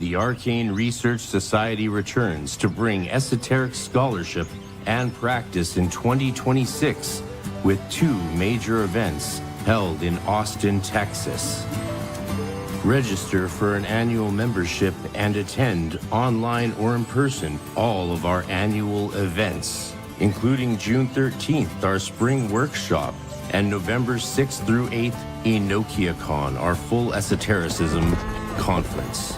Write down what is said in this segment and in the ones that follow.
The Arcane Research Society returns to bring esoteric scholarship and practice in 2026 with 2 major events held in Austin, Texas. Register for an annual membership and attend online or in person all of our annual events, including June 13th, our spring workshop, and November 6th through 8th, EnochiaCon, our full esotericism conference.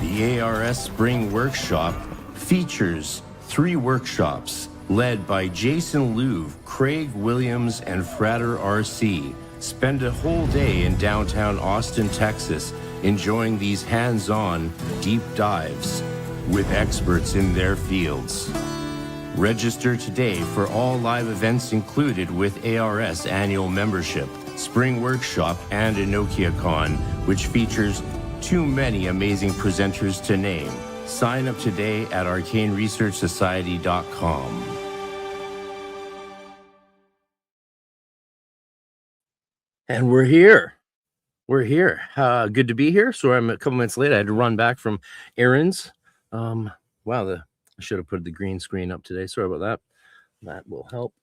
The ARS Spring Workshop features 3 workshops led by Jason Louv, Craig Williams, and Frater RC. Spend a whole day in downtown Austin, Texas, enjoying these hands-on deep dives with experts in their fields. Register today for all live events included with ARS annual membership, Spring Workshop, and EnochiaCon, which features too many amazing presenters to name. Sign up today at arcaneresearchsociety.com. And we're here. We're here. Good to be here. Sorry, I'm a couple minutes late. I had to run back from errands. Wow, I should have put the green screen up today. Sorry about that. That will help.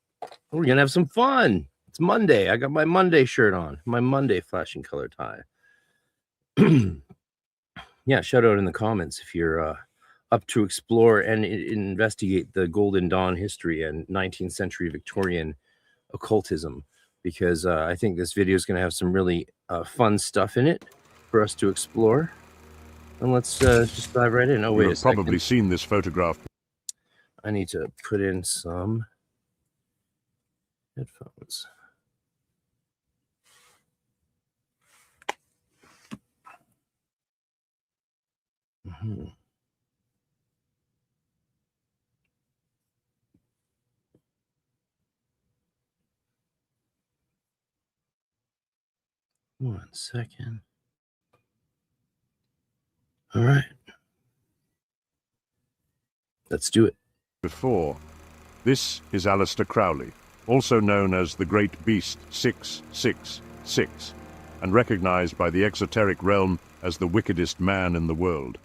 We're gonna have some fun. It's Monday. I got my Monday shirt on. My Monday flashing color tie. Yeah, shout out in the comments if you're up to explore and investigate the Golden Dawn history and 19th century Victorian occultism, because I think this video is going to have some really fun stuff in it for us to explore. And let's just dive right in. Oh, wait, you've probably seen this photograph. I need to put in some headphones. Mm-hmm. One second. All right. Let's do it. Before, this is Aleister Crowley, also known as the Great Beast 666, and recognized by the exoteric realm as the wickedest man in the world.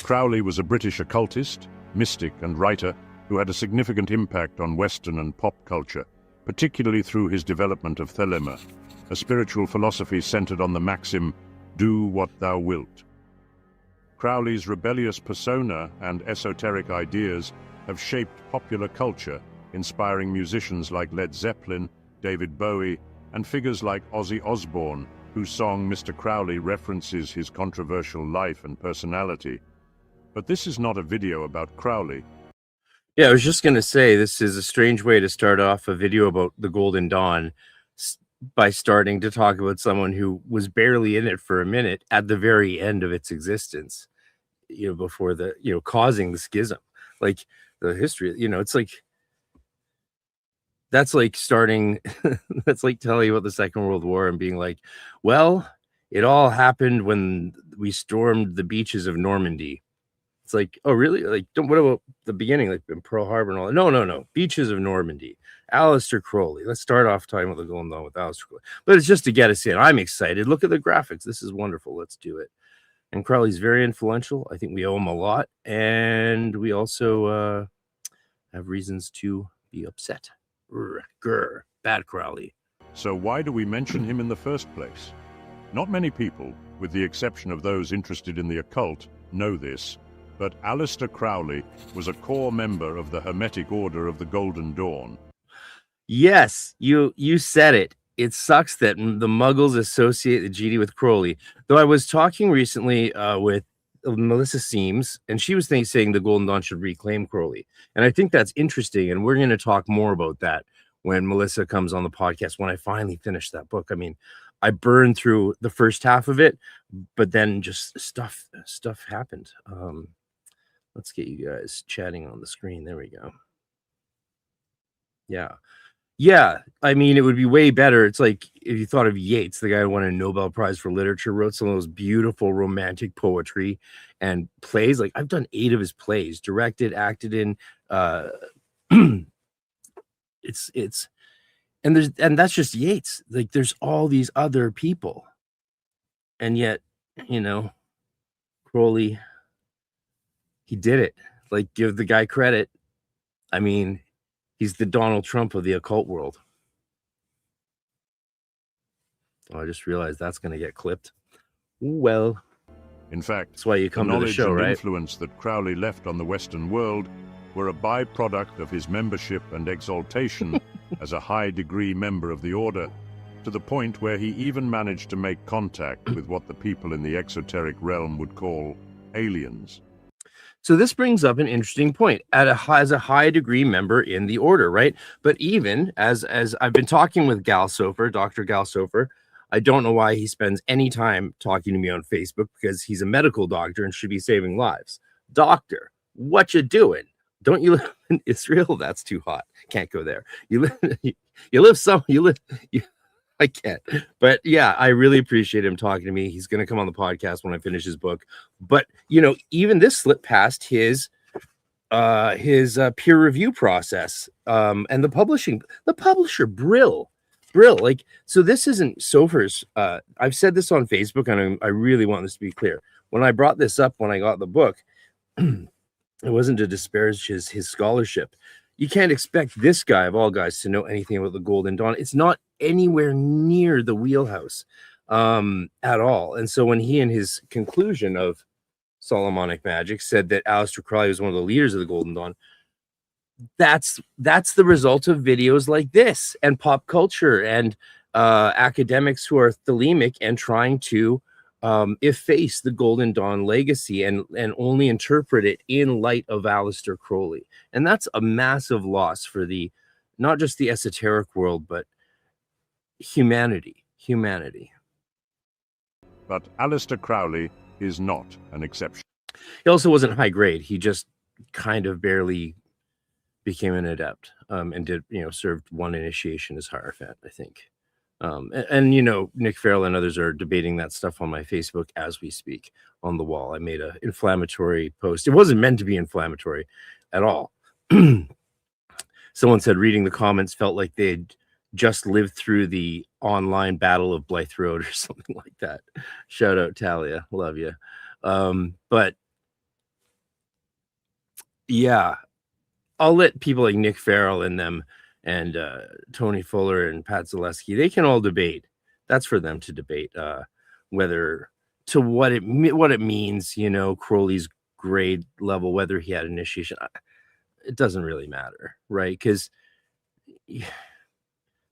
Crowley was a British occultist, mystic, and writer who had a significant impact on Western and pop culture, particularly through his development of Thelema, a spiritual philosophy centered on the maxim, "Do what thou wilt." Crowley's rebellious persona and esoteric ideas have shaped popular culture, inspiring musicians like Led Zeppelin, David Bowie, and figures like Ozzy Osbourne, whose song Mr. Crowley references his controversial life and personality. But this is not a video about Crowley. Yeah, I was just going to say, this is a strange way to start off a video about the Golden Dawn by starting to talk about someone who was barely in it for a minute at the very end of its existence, you know, before the, you know, causing the schism. Like the history, you know, it's like, that's like starting, that's like telling you about the Second World War and being like, well, it all happened when we stormed the beaches of Normandy. It's like, oh, really? Like, what about the beginning, like in Pearl Harbor and all that? No. Beaches of Normandy. Aleister Crowley. Let's start off talking about the Golden Dawn with Aleister Crowley. But it's just to get us in. I'm excited. Look at the graphics. This is wonderful. Let's do it. And Crowley's very influential. I think we owe him a lot. And we also have reasons to be upset. Grr, bad Crowley. So why do we mention him in the first place? Not many people, with the exception of those interested in the occult, know this, but Aleister Crowley was a core member of the Hermetic Order of the Golden Dawn. Yes, you said it. It sucks that the Muggles associate the GD with Crowley. Though I was talking recently with Melissa Seams, and she was saying the Golden Dawn should reclaim Crowley. And I think that's interesting, and we're going to talk more about that when Melissa comes on the podcast, when I finally finish that book. I mean, I burned through the first half of it, but then just stuff happened. Let's get you guys chatting on the screen. There we go. Yeah, I mean, it would be way better. It's like if you thought of Yeats, the guy who won a Nobel Prize for Literature, wrote some of those beautiful romantic poetry and plays. Like, I've done 8 of his plays, directed, acted in. It's and that's just Yeats. Like, there's all these other people, and yet, you know, Crowley, he did it. Like, give the guy credit. I mean, he's the Donald Trump of the occult world. Oh, I just realized that's going to get clipped. Well, In fact, that's why you come the to the knowledge show, and right? influence that Crowley left on the Western world were a byproduct of his membership and exaltation as a high-degree member of the Order, to the point where he even managed to make contact with what the people in the exoteric realm would call aliens. So this brings up an interesting point. As a high degree member in the Order, right? But even as I've been talking with Dr. Gal Sofer, I don't know why he spends any time talking to me on Facebook, because he's a medical doctor and should be saving lives. Doctor, what you doing? Don't you live in Israel? That's too hot. Can't go there. I can't. But yeah, I really appreciate him talking to me. He's going to come on the podcast when I finish his book. But, even this slipped past his peer review process, and the publisher Brill. Like, so this isn't Sofer's. I've said this on Facebook, and I really want this to be clear. When I brought this up, when I got the book, it wasn't to disparage his scholarship. You can't expect this guy of all guys to know anything about the Golden Dawn. It's not anywhere near the wheelhouse at all. And so when he, in his conclusion of Solomonic Magic, said that Aleister Crowley was one of the leaders of the Golden Dawn, that's the result of videos like this and pop culture and academics who are thelemic and trying to efface the Golden Dawn legacy and only interpret it in light of Aleister Crowley. And that's a massive loss for not just the esoteric world, but humanity. But Aleister Crowley is not an exception. He also wasn't high grade. He just kind of barely became an adept, and did, served one initiation as Hierophant, I think. And Nick Farrell and others are debating that stuff on my Facebook as we speak on the wall. I made an inflammatory post. It wasn't meant to be inflammatory at all. Someone said reading the comments felt like they'd just lived through the online battle of Blythe Road or something like that. Shout out Talia. Love you. But yeah, I'll let people like Nick Farrell and them and Tony Fuller and Pat Zaleski, they can all debate. That's for them to debate whether to what it means, Crowley's grade level, whether he had initiation. It doesn't really matter, right? Because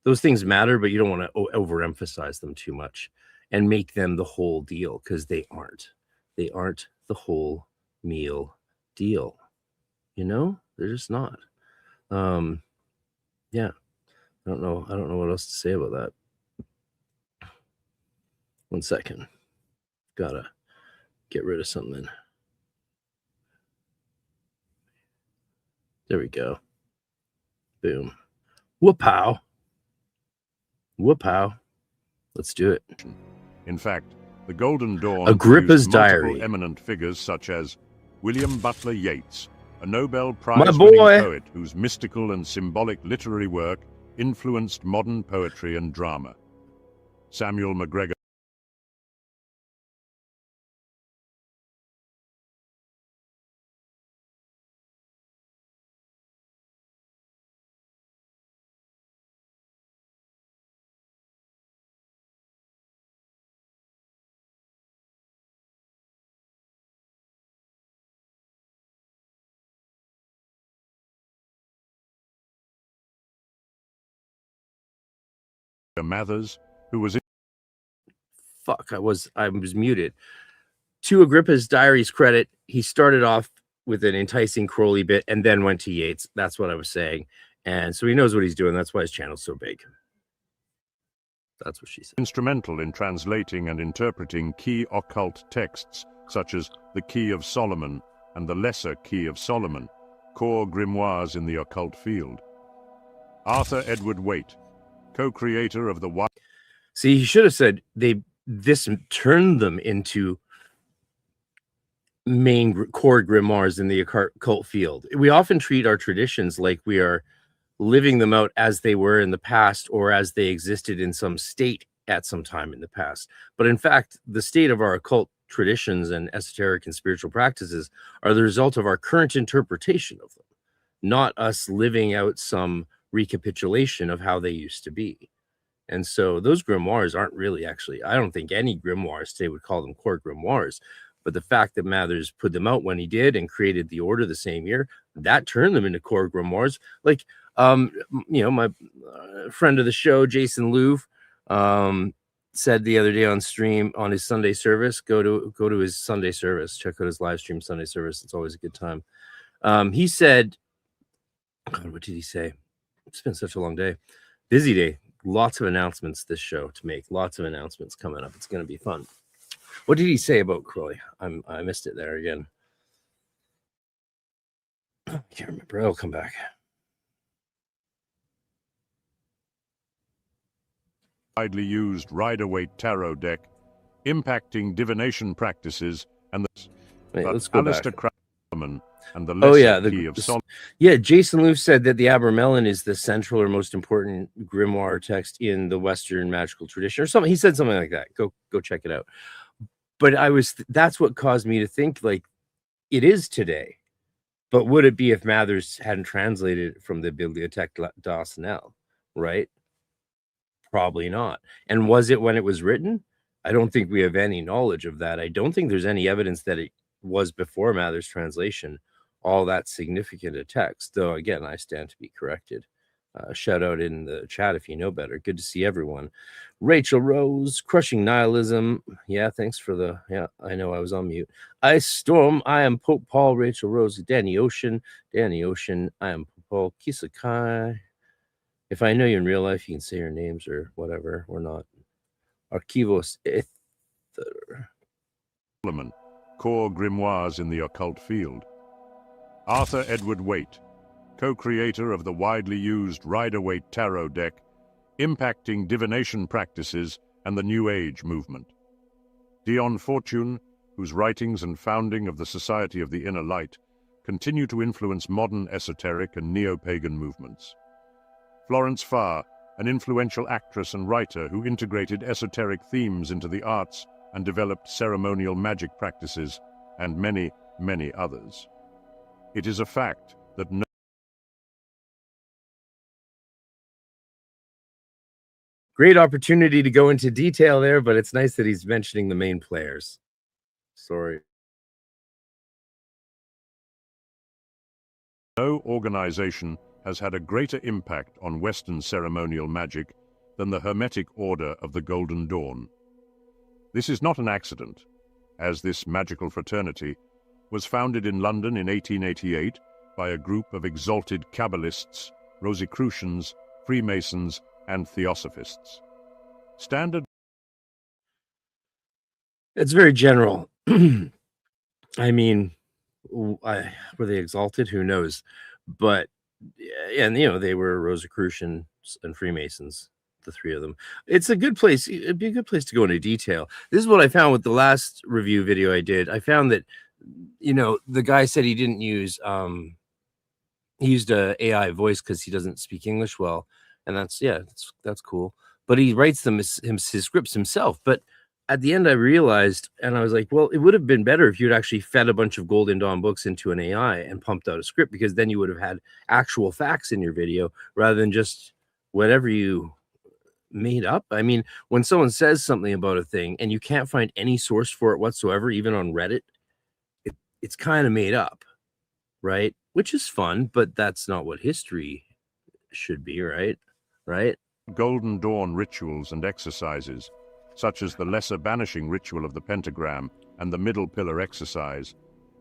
those things matter, but you don't want to overemphasize them too much and make them the whole deal, because they aren't. They aren't the whole meal deal. They're just not. Yeah, I don't know what else to say about that. 1 second. Gotta get rid of something. There we go. Boom. Whoop-pow. Let's do it. In fact, the Golden Dawn Agrippa's produced Diary. multiple eminent figures such as William Butler Yeats, a Nobel My Prize-winning boy. poet whose mystical and symbolic literary work influenced modern poetry and drama. Samuel McGregor Mathers, who was Fuck, I was muted. To Agrippa's Diary's credit, he started off with an enticing Crowley bit and then went to Yeats. That's what I was saying. And so he knows what he's doing. That's why his channel's so big. That's what she said. instrumental in translating and interpreting key occult texts such as the Key of Solomon and the Lesser Key of Solomon, core grimoires in the occult field. Arthur Edward Waite, co-creator of the See, he should have said this turned them into main core grimoires in the occult field. We often treat our traditions like we are living them out as they were in the past or as they existed in some state at some time in the past. But in fact, the state of our occult traditions and esoteric and spiritual practices are the result of our current interpretation of them, not us living out some recapitulation of how they used to be. And so those grimoires aren't really actually, I don't think any grimoires today would call them core grimoires. But the fact that Mathers put them out when he did and created the order the same year, that turned them into core grimoires. Like, my friend of the show, Jason Louv, said the other day on stream on his Sunday service, go to his Sunday service, check out his live stream Sunday service. It's always a good time. He said, God, what did he say? It's been such a long day. Busy day. Lots of announcements this show to make. Lots of announcements coming up. It's going to be fun. What did he say about Crowley? I missed it there again. I can't remember. I'll come back. Widely used Rider-Waite tarot deck, impacting divination practices, and the let's go Aleister back. Crowley and the lesser key of Solomon. Yeah, Jason Louv said that the Abramelin is the central or most important grimoire text in the Western magical tradition, or something. He said something like that. Go check it out. But that's what caused me to think like it is today. But would it be if Mathers hadn't translated it from the Bibliothèque d'Arsenal, right? Probably not. And was it when it was written? I don't think we have any knowledge of that. I don't think there's any evidence that it was before Mathers' translation all that significant a text, though again, I stand to be corrected. Shout out in the chat if you know better. Good to see everyone. Rachel Rose, Crushing Nihilism. Yeah, thanks for the, yeah, I know I was on mute. Ice Storm, I am Pope Paul. Rachel Rose, Danny Ocean, I am Pope Paul. Kisakai. If I know you in real life, you can say your names or whatever. We're not. Archivos Ether. Solomon, core grimoires in the occult field. Arthur Edward Waite, co-creator of the widely used Rider-Waite tarot deck, impacting divination practices and the New Age movement. Dion Fortune, whose writings and founding of the Society of the Inner Light continue to influence modern esoteric and neo-pagan movements. Florence Farr, an influential actress and writer who integrated esoteric themes into the arts and developed ceremonial magic practices, and many, many others. It is a fact that no great opportunity to go into detail there, but it's nice that he's mentioning the main players. Sorry. No organization has had a greater impact on Western ceremonial magic than the Hermetic Order of the Golden Dawn. This is not an accident, as this magical fraternity was founded in London in 1888 by a group of exalted Kabbalists, Rosicrucians, Freemasons, and Theosophists. Standard. It's very general. I mean, were they exalted? Who knows? But, and they were Rosicrucians and Freemasons, the three of them. It's a good place. It'd be a good place to go into detail. This is what I found with the last review video I did. I found that, the guy said he didn't use, he used a AI voice because he doesn't speak English well. And that's cool. But he writes them his scripts himself. But at the end, I realized, and I was like, well, it would have been better if you'd actually fed a bunch of Golden Dawn books into an AI and pumped out a script, because then you would have had actual facts in your video rather than just whatever you made up. I mean, when someone says something about a thing and you can't find any source for it whatsoever, even on Reddit, it's kind of made up, right? Which is fun, but that's not what history should be, right? Golden Dawn rituals and exercises, such as the lesser banishing ritual of the pentagram and the middle pillar exercise,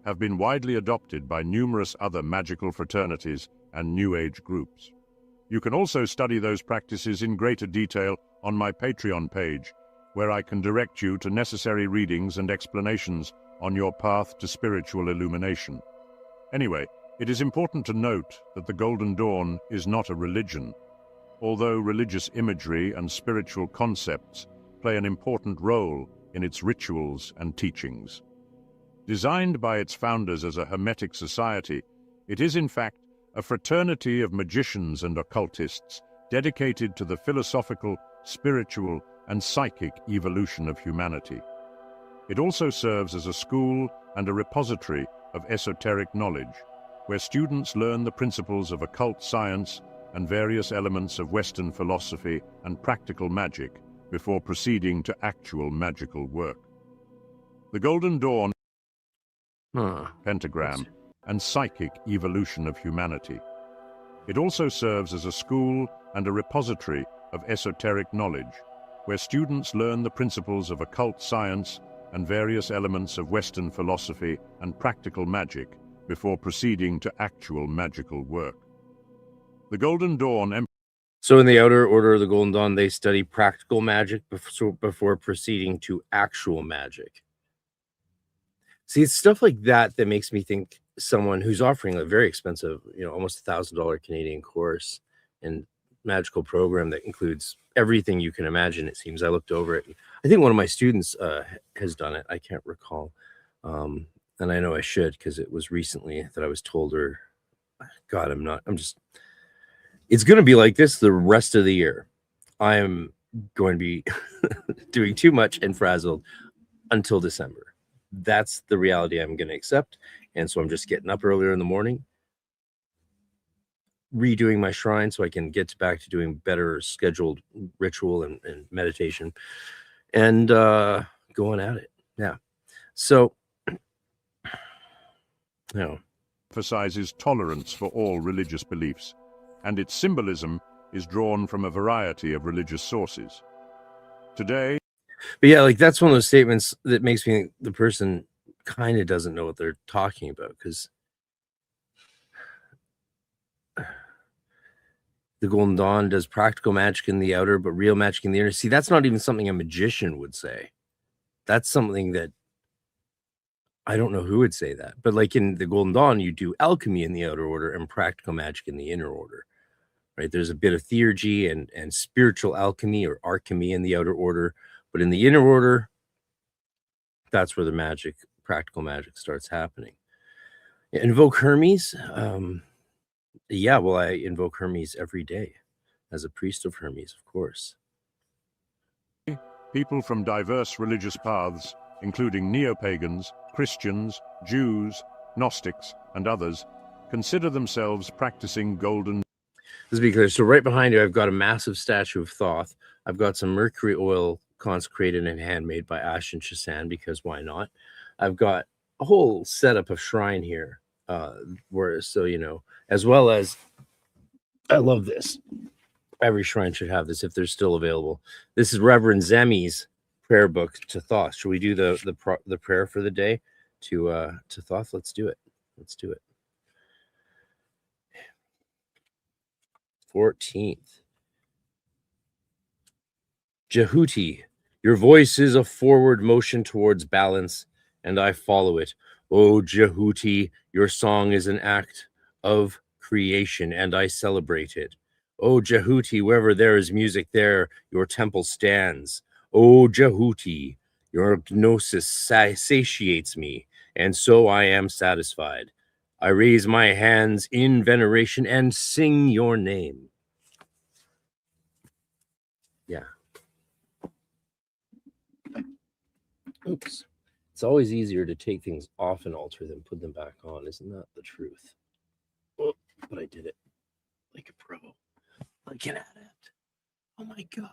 have been widely adopted by numerous other magical fraternities and New Age groups. You can also study those practices in greater detail on my Patreon page, where I can direct you to necessary readings and explanations on your path to spiritual illumination. Anyway, it is important to note that the Golden Dawn is not a religion, although religious imagery and spiritual concepts play an important role in its rituals and teachings. Designed by its founders as a Hermetic society, it is in fact a fraternity of magicians and occultists dedicated to the philosophical, spiritual, and psychic evolution of humanity. It also serves as a school and a repository of esoteric knowledge, where students learn the principles of occult science and various elements of Western philosophy and practical magic before proceeding to actual magical work. The Golden Dawn, pentagram, and psychic evolution of humanity. It also serves as a school and a repository of esoteric knowledge, where students learn the principles of occult science and various elements of Western philosophy and practical magic before proceeding to actual magical work. The Golden Dawn... So in the Outer Order of the Golden Dawn, they study practical magic before proceeding to actual magic. See, it's stuff like that that makes me think someone who's offering a very expensive, almost $1,000 Canadian course and magical program that includes everything you can imagine, it seems. I looked over it. I think one of my students has done it. I can't recall. And I know I should, because it was recently that I was told her, God, it's going to be like this the rest of the year. I am going to be doing too much and frazzled until December. That's the reality I'm going to accept. And so I'm just getting up earlier in the morning, redoing my shrine so I can get back to doing better scheduled ritual and meditation and going at it. Yeah. So, emphasizes tolerance for all religious beliefs, and its symbolism is drawn from a variety of religious sources. Today, but yeah, like that's one of those statements that makes me think the person kind of doesn't know what they're talking about, because the Golden Dawn does practical magic in the outer, but real magic in the inner. See, that's not even something a magician would say. That's something that I don't know who would say that. But like in the Golden Dawn, you do alchemy in the outer order and practical magic in the inner order, right? There's a bit of theurgy and spiritual alchemy or archemy in the outer order. But in the inner order, that's where the magic, practical magic starts happening. Invoke Hermes. Yeah, well, I invoke Hermes every day as a priest of Hermes, of course. people from diverse religious paths, including neo-pagans, Christians, Jews, Gnostics, and others, consider themselves practicing golden... Let's be clear. So right behind you, I've got a massive statue of Thoth. I've got some mercury oil consecrated and handmade by Ash and Shasan, because why not? I've got a whole setup of shrine here, so you know, as well as, I love this. Every shrine should have this if they're still available. This is Reverend Zemi's prayer book to Thoth. Should we do the prayer for the day to Thoth? Let's do it. Let's do it. 14th. Jehuti, your voice is a forward motion towards balance, and I follow it. O Jehuti, your song is an act of creation, and I celebrate it. O Jehuti, wherever there is music, there your temple stands. O Jehuti, your gnosis satiates me, and so I am satisfied. I raise my hands in veneration and sing your name. Yeah. Oops. It's always easier to take things off an altar than put them back on. Isn't that the truth? Oh, but I did it like a pro. Looking at it. Oh my God.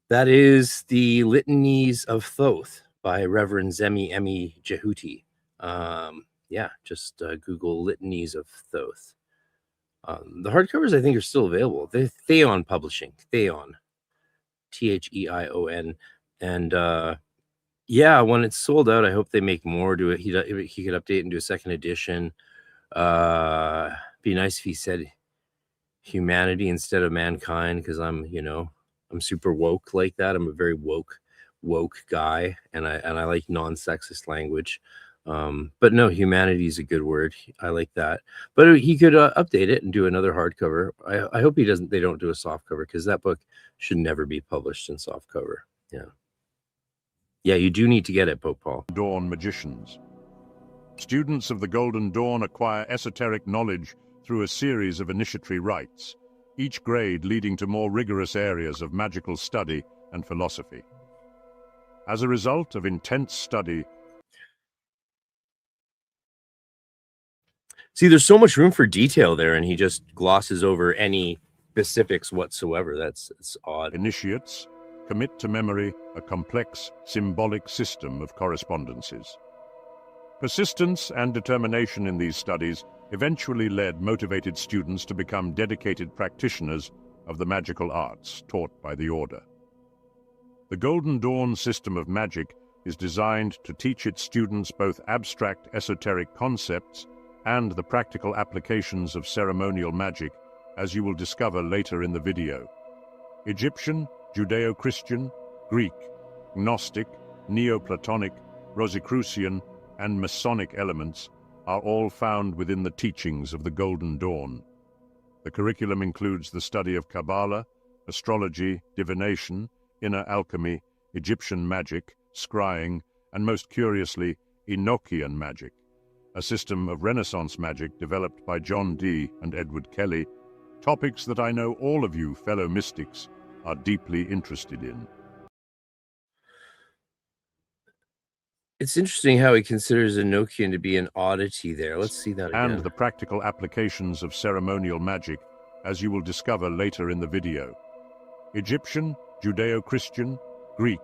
That is the Litanies of Thoth by Reverend Zemi Emi Jehuti. Yeah, just Google Litanies of Thoth. The hardcovers, I think, are still available. They're Theon Publishing. Theon. Theion. And yeah, when it's sold out, I hope they make more. Do it. He could update and do a second edition. Be nice if he said humanity instead of mankind, because I'm super woke like that. I'm a very woke guy, and I like non-sexist language. But no, humanity is a good word. I like that. But he could update it and do another hardcover. I hope they don't do a soft cover, because that book should never be published in soft cover. Yeah, you do need to get it, Pope Paul. Dawn magicians. Students of the Golden Dawn acquire esoteric knowledge through a series of initiatory rites, each grade leading to more rigorous areas of magical study and philosophy. As a result of intense study, See, there's so much room for detail there, and he just glosses over any specifics whatsoever. It's odd. initiates commit to memory a complex symbolic system of correspondences. Persistence and determination in these studies eventually led motivated students to become dedicated practitioners of the magical arts taught by the Order. The Golden Dawn system of magic is designed to teach its students both abstract esoteric concepts and the practical applications of ceremonial magic, as you will discover later in the video. Egyptian, Judeo-Christian, Greek, Gnostic, Neoplatonic, Rosicrucian, and Masonic elements are all found within the teachings of the Golden Dawn. The curriculum includes the study of Kabbalah, astrology, divination, inner alchemy, Egyptian magic, scrying, and most curiously, Enochian magic, a system of Renaissance magic developed by John Dee and Edward Kelly, topics that I know all of you fellow mystics are deeply interested in. It's interesting how he considers Enochian to be an oddity there. Let's see that again. And the practical applications of ceremonial magic, as you will discover later in the video. Egyptian, Judeo-Christian, Greek,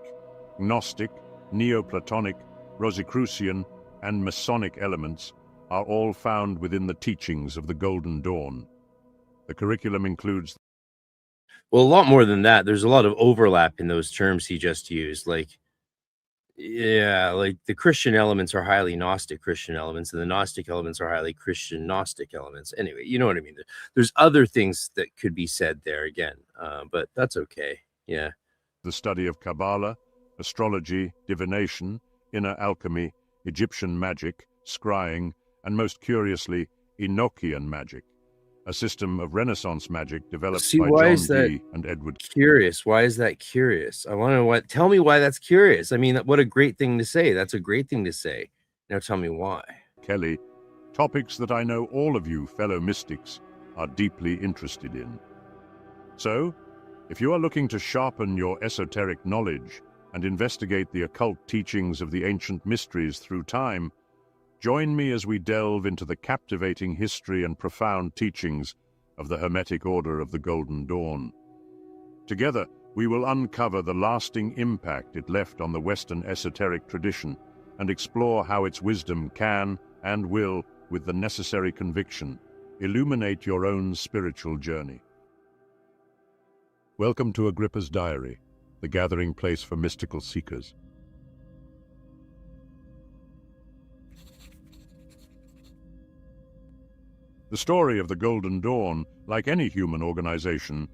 Gnostic, Neoplatonic, Rosicrucian, and Masonic elements are all found within the teachings of the Golden Dawn. The curriculum includes... Well, a lot more than that. There's a lot of overlap in those terms he just used. Like the Christian elements are highly Gnostic Christian elements, and the Gnostic elements are highly Christian Gnostic elements. Anyway, you know what I mean. There's other things that could be said there again, but that's okay. Yeah. The study of Kabbalah, astrology, divination, inner alchemy, Egyptian magic, scrying, and most curiously, Enochian magic, a system of Renaissance magic developed by John Dee and Edward. Curious. Why is that curious? I want to know tell me why that's curious. I mean, what a great thing to say. That's a great thing to say. Now tell me why. Kelly, topics that I know all of you fellow mystics are deeply interested in. So, if you are looking to sharpen your esoteric knowledge and investigate the occult teachings of the ancient mysteries through time, join me as we delve into the captivating history and profound teachings of the Hermetic Order of the Golden Dawn. Together, we will uncover the lasting impact it left on the Western esoteric tradition and explore how its wisdom can and will, with the necessary conviction, illuminate your own spiritual journey. Welcome to Agrippa's Diary, the gathering place for mystical seekers. The story of the Golden Dawn, like any human organization...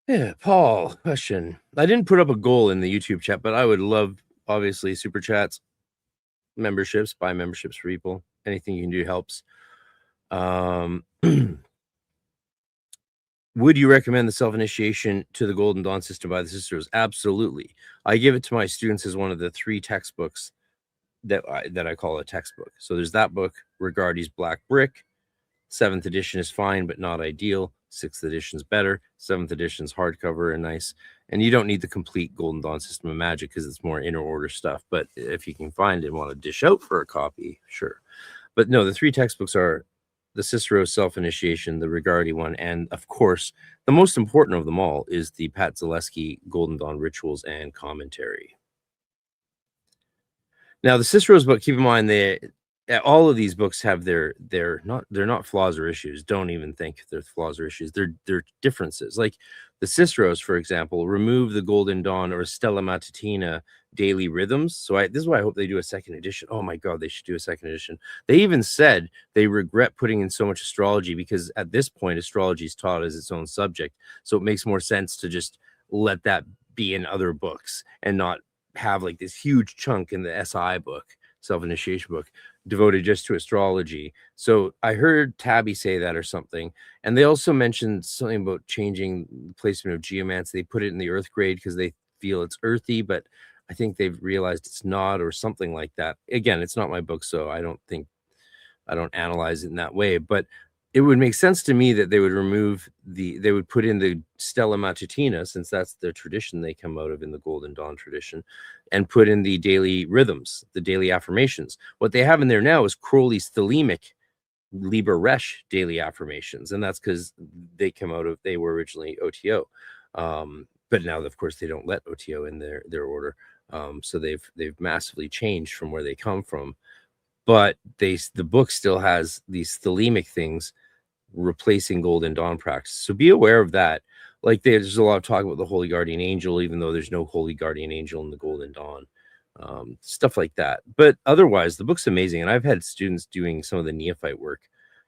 Yeah, Paul, question. I didn't put up a goal in the YouTube chat, but I would love, obviously, super chats, memberships, buy memberships for people. Anything you can do helps. Would you recommend the self-initiation to the Golden Dawn system by the Sisters? Absolutely. I give it to my students as one of the 3 textbooks that I call a textbook. So there's that book, Regardie's Black Brick. 7th edition is fine, but not ideal. 6th edition is better. 7th edition is hardcover and nice. And you don't need the complete Golden Dawn system of magic because it's more inner order stuff. But if you can find it and want to dish out for a copy, sure. But no, the 3 textbooks are the Cicero Self-Initiation, the Regardie one, and of course, the most important of them all is the Pat Zaleski Golden Dawn Rituals and Commentary. Now, the Cicero's book, keep in mind, all of these books have they're not flaws or issues. Don't even think they're flaws or issues. They're differences. Like the Cicero's, for example, remove the Golden Dawn or Stella Matutina daily rhythms. So this is why I hope they do a 2nd edition. Oh my God, they should do a 2nd edition. They even said they regret putting in so much astrology because at this point, astrology is taught as its own subject. So it makes more sense to just let that be in other books and not have like this huge chunk in the SI book, self-initiation book, devoted just to astrology. So I heard Tabby say that or something. And they also mentioned something about changing the placement of geomancy. They put it in the earth grade because they feel it's earthy, but I think they've realized it's not, or something like that. Again, it's not my book, so I don't analyze it in that way. But it would make sense to me that they would they would put in the Stella Matutina, since that's the tradition they come out of in the Golden Dawn tradition, and put in the daily rhythms, the daily affirmations. What they have in there now is Crowley's Thelemic Liber Resh daily affirmations, and that's because they were originally OTO, but now of course they don't let OTO in their order, so they've massively changed from where they come from. But the book still has these Thelemic things replacing Golden Dawn practice, so be aware of that. Like there's a lot of talk about the Holy Guardian Angel, even though there's no Holy Guardian Angel in the Golden Dawn. Stuff like that. But otherwise, the book's amazing. And I've had students doing some of the neophyte work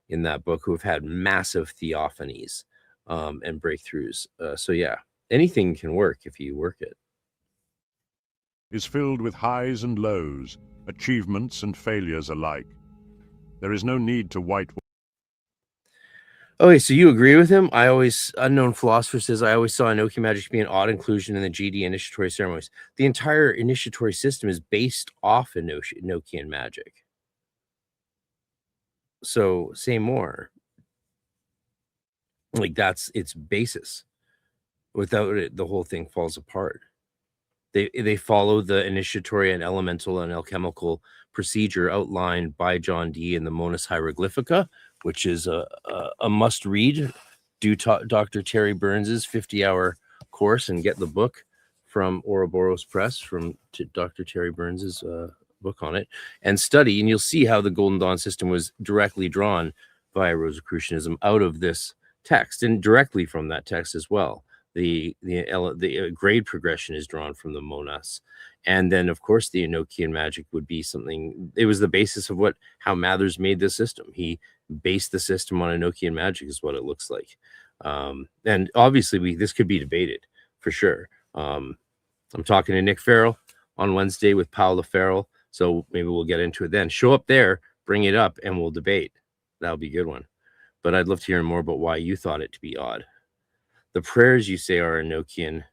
in that book who have had massive theophanies and breakthroughs. So yeah, anything can work if you work it. Is filled with highs and lows, achievements and failures alike. There is no need to whitewash. Okay, so you agree with him? Unknown Philosopher says, I always saw Enochian magic to be an odd inclusion in the GD initiatory ceremonies. The entire initiatory system is based off Enochian magic. So say more. Like that's its basis. Without it, the whole thing falls apart. They follow the initiatory and elemental and alchemical procedure outlined by John Dee in the Monas Hieroglyphica, which is a must read. Do Dr. Terry Burns's 50-hour course and get the book from Ouroboros Press from Dr. Terry Burns's book on it, and study, and you'll see how the Golden Dawn system was directly drawn via Rosicrucianism out of this text, and directly from that text as well. The grade progression is drawn from the Monas, and then of course the Enochian magic would be something. It was the basis of how Mathers made the system. He based the system on Enochian magic, is what it looks like. And obviously this could be debated for sure. I'm talking to Nick Farrell on Wednesday with Paolo Farrell, so maybe we'll get into it then. Show up there, bring it up, and we'll debate. That'll be a good one. But I'd love to hear more about why you thought it to be odd. The prayers you say are Enochian,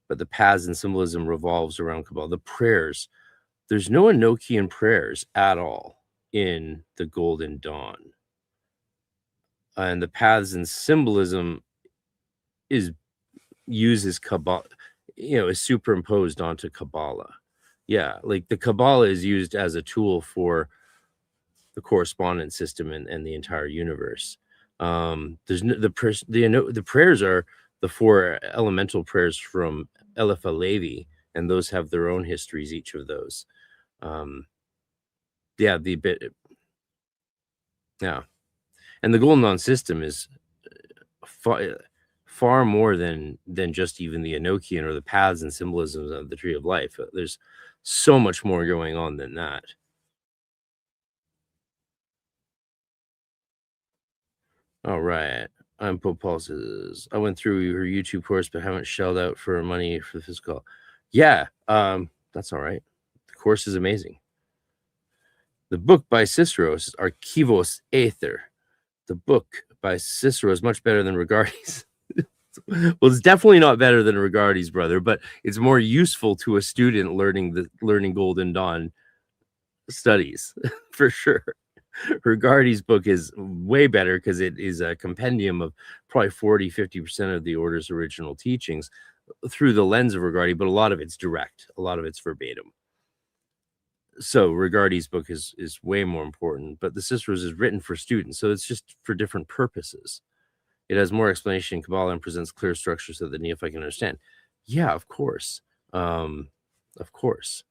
but the paths and symbolism revolves around Kabbalah. The prayers, there's no Enochian prayers at all in the Golden Dawn. And the paths and symbolism uses Kabbalah, is superimposed onto Kabbalah. Yeah, like the Kabbalah is used as a tool for the correspondence system and the entire universe. There's the prayers are the 4 elemental prayers from Eliphas Levi, and those have their own histories, each of those. Yeah, and the Golden Dawn system is far more than just even the Enochian or the paths and symbolisms of the Tree of Life. There's so much more going on than that. All right. I'm Pope Paul says, I went through your YouTube course, but haven't shelled out for money for the physical. Yeah, that's all right. The course is amazing. The book by Cicero is Archivos Aether. The book by Cicero is much better than Regardi's. Well, it's definitely not better than Regardi's, brother, but it's more useful to a student learning Golden Dawn studies for sure. Regardi's book is way better because it is a compendium of probably 40-50% of the order's original teachings through the lens of Regardi, but a lot of it's direct, a lot of it's verbatim. So Regardi's book is way more important, but the Cicero's is written for students, so it's just for different purposes. It has more explanation in Kabbalah and presents clear structure so that the neophyte can understand. Yeah, of course. Of course.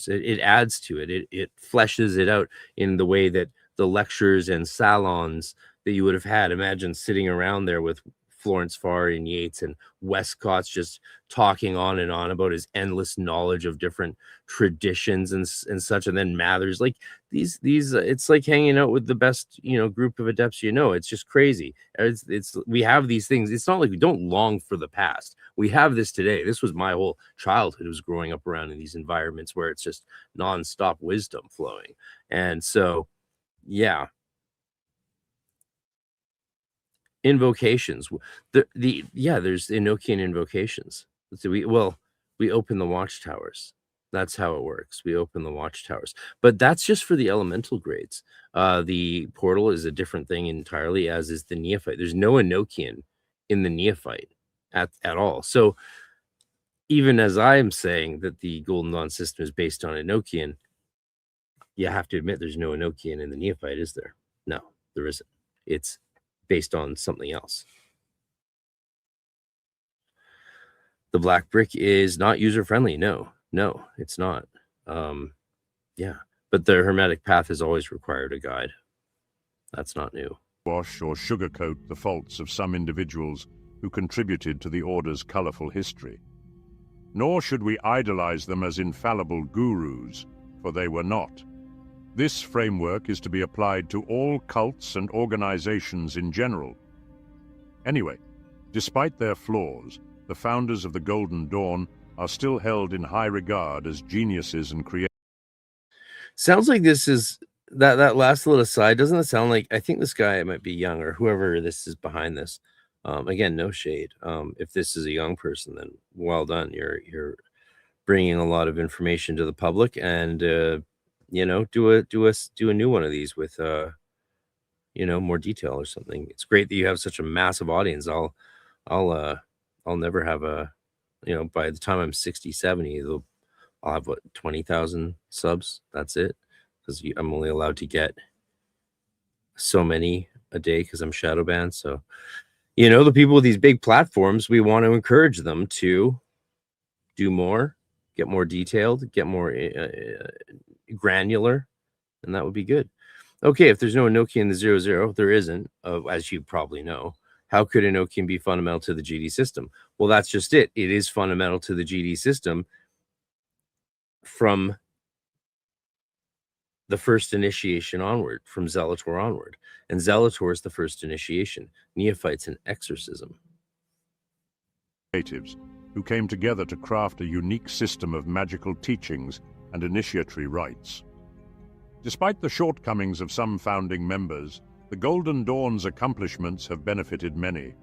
It adds to it. It fleshes it out in the way that the lectures and salons that you would have had. Imagine sitting around there with Florence Farr and Yeats and Westcott's just talking on and on about his endless knowledge of different traditions and such, and then Mathers, like these it's like hanging out with the best group of adepts. It's just crazy. It's we have these things. It's not like we don't long for the past. We have this today. This was my whole childhood, was growing up around in these environments where it's just nonstop wisdom flowing. And so yeah, invocations. There's Enochian invocations. So we open the watchtowers. That's how it works. We open the watchtowers, but that's just for the elemental grades. The portal is a different thing entirely, as is the neophyte. There's no Enochian in the neophyte at all. So even as I am saying that the Golden Dawn system is based on Enochian, you have to admit there's no Enochian in the neophyte, is there? No, there isn't. It's based on something else. The black brick is not user-friendly. No, it's not. Yeah, but the Hermetic path has always required a guide. That's not new. Wash or sugarcoat the faults of some individuals who contributed to the Order's colorful history. Nor should we idolize them as infallible gurus, for they were not. This framework is to be applied to all cults and organizations in general. Anyway, despite their flaws, the founders of the Golden Dawn are still held in high regard as geniuses and creators. Sounds like this is that last little aside. Doesn't it sound like, I think this guy might be young, or whoever this is behind this. Again, no shade. If this is a young person, then well done. You're bringing a lot of information to the public, and you know, do a new one of these with you know, more detail or something. It's great that you have such a massive audience. I'll never have a, you know, by the time I'm 60, 70, I'll have what, 20,000 subs. That's it, because I'm only allowed to get so many a day because I'm shadow banned. So, you know, the people with these big platforms, we want to encourage them to do more, get more detailed, get more granular, and that would be good. Okay, if there's no Enochian in the 00, there isn't, as you probably know. How could Enochian be fundamental to the GD system? Well, that's just it. It is fundamental to the GD system from the first initiation onward, from Zelator onward. And Zelator is the first initiation. Neophyte's an exorcism. Natives who came together to craft a unique system of magical teachings and initiatory rites. Despite the shortcomings of some founding members, the Golden Dawn's accomplishments have benefited many.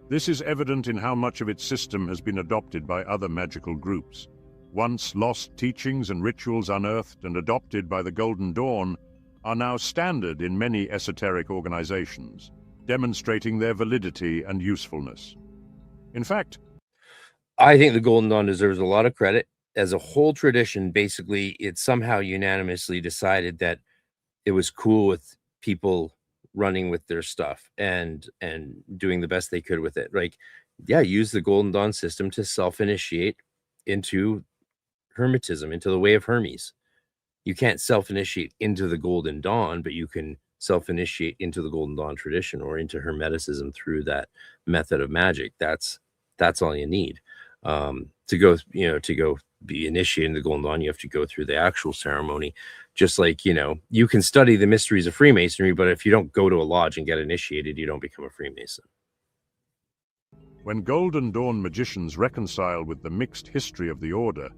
This is evident in how much of its system has been adopted by other magical groups. Once lost teachings and rituals unearthed and adopted by the Golden Dawn are now standard in many esoteric organizations, demonstrating their validity and usefulness. In fact, I think the Golden Dawn deserves a lot of credit. As a whole tradition, basically, it somehow unanimously decided that it was cool with people running with their stuff and doing the best they could with it. Like, yeah, use the Golden Dawn system to self-initiate into Hermetism, into the way of Hermes. You can't self-initiate into the Golden Dawn, but you can self-initiate into the Golden Dawn tradition or into Hermeticism through that method of magic. That's all you need. To go be initiated in the Golden Dawn, you have to go through the actual ceremony. Just like, you know, you can study the mysteries of Freemasonry, but if you don't go to a lodge and get initiated, you don't become a Freemason. When Golden Dawn magicians reconcile with the mixed history of the Order,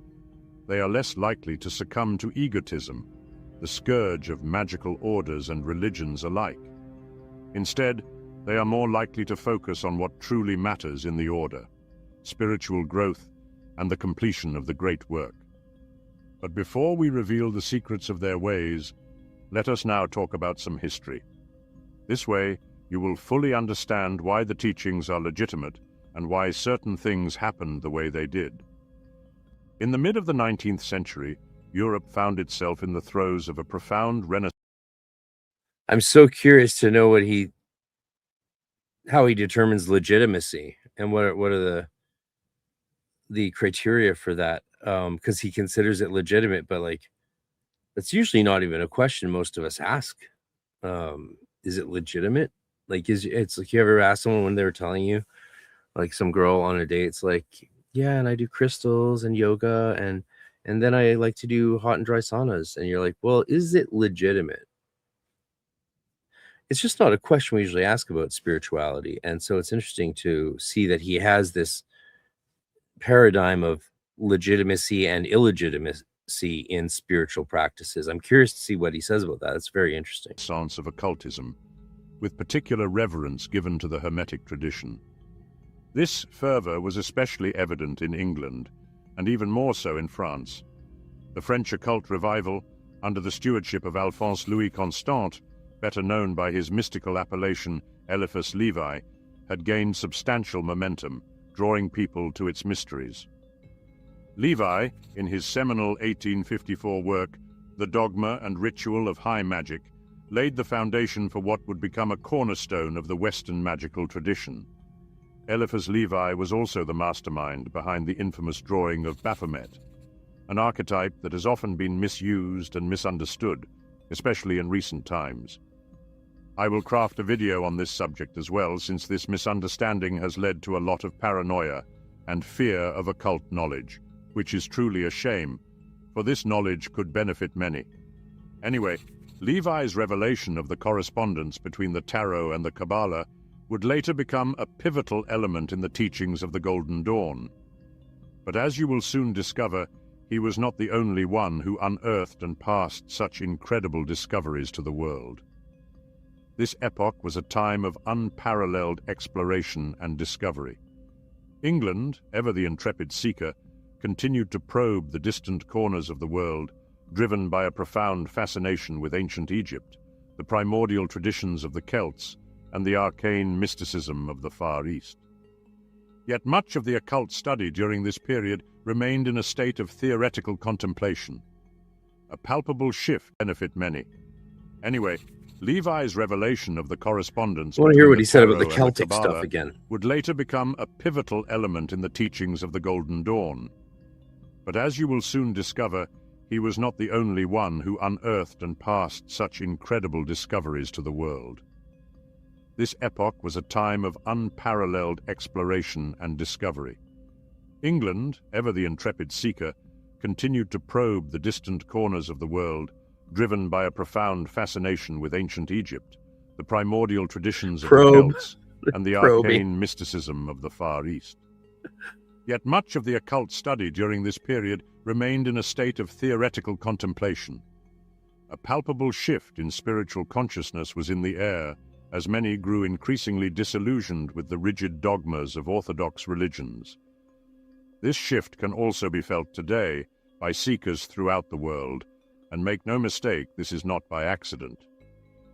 they are less likely to succumb to egotism, the scourge of magical orders and religions alike. Instead, they are more likely to focus on what truly matters in the Order: spiritual growth and the completion of the great work. But before we reveal the secrets of their ways, let us now talk about some history. This way, you will fully understand why the teachings are legitimate and why certain things happened the way they did. In the mid of the 19th century, Europe found itself in the throes of a profound renaissance. I'm so curious to know how he determines legitimacy and what are the criteria for that, because he considers it legitimate, but like, that's usually not even a question most of us ask. Is it legitimate? Like, it's like, you ever ask someone when they were telling you, like, some girl on a date, it's like, yeah, and I do crystals and yoga, and then I like to do hot and dry saunas, and you're like, well, is it legitimate? It's just not a question we usually ask about spirituality. And so it's interesting to see that he has this paradigm of legitimacy and illegitimacy in spiritual practices. I'm curious to see what he says about that. It's very interesting. Renaissance of occultism, with particular reverence given to the Hermetic tradition. This fervor was especially evident in England, and even more so in France. The French occult revival, under the stewardship of Alphonse Louis Constant, better known by his mystical appellation Eliphas Levi, had gained substantial momentum, drawing people to its mysteries. Levi, in his seminal 1854 work, The Dogma and Ritual of High Magic, laid the foundation for what would become a cornerstone of the Western magical tradition. Eliphas Levi was also the mastermind behind the infamous drawing of Baphomet, an archetype that has often been misused and misunderstood, especially in recent times. I will craft a video on this subject as well, since this misunderstanding has led to a lot of paranoia and fear of occult knowledge, which is truly a shame, for this knowledge could benefit many. Anyway, Levi's revelation of the correspondence between the Tarot and the Kabbalah would later become a pivotal element in the teachings of the Golden Dawn. But as you will soon discover, he was not the only one who unearthed and passed such incredible discoveries to the world. This epoch was a time of unparalleled exploration and discovery. England, ever the intrepid seeker, continued to probe the distant corners of the world, driven by a profound fascination with ancient Egypt, the primordial traditions of the Celts, and the arcane mysticism of the Far East. Yet much of the occult study during this period remained in a state of theoretical contemplation. A palpable shift benefit many. Anyway, Levi's revelation of the correspondence I want to hear what he said about the Tarot and Celtic Kabbalah stuff again. would later become a pivotal element in the teachings of the Golden Dawn. But as you will soon discover, he was not the only one who unearthed and passed such incredible discoveries to the world. This epoch was a time of unparalleled exploration and discovery. England, ever the intrepid seeker, continued to probe the distant corners of the world, driven by a profound fascination with ancient Egypt, the primordial traditions of the Celts, and the arcane mysticism of the Far East. Yet much of the occult study during this period remained in a state of theoretical contemplation. A palpable shift in spiritual consciousness was in the air, as many grew increasingly disillusioned with the rigid dogmas of orthodox religions. This shift can also be felt today by seekers throughout the world, and make no mistake, this is not by accident.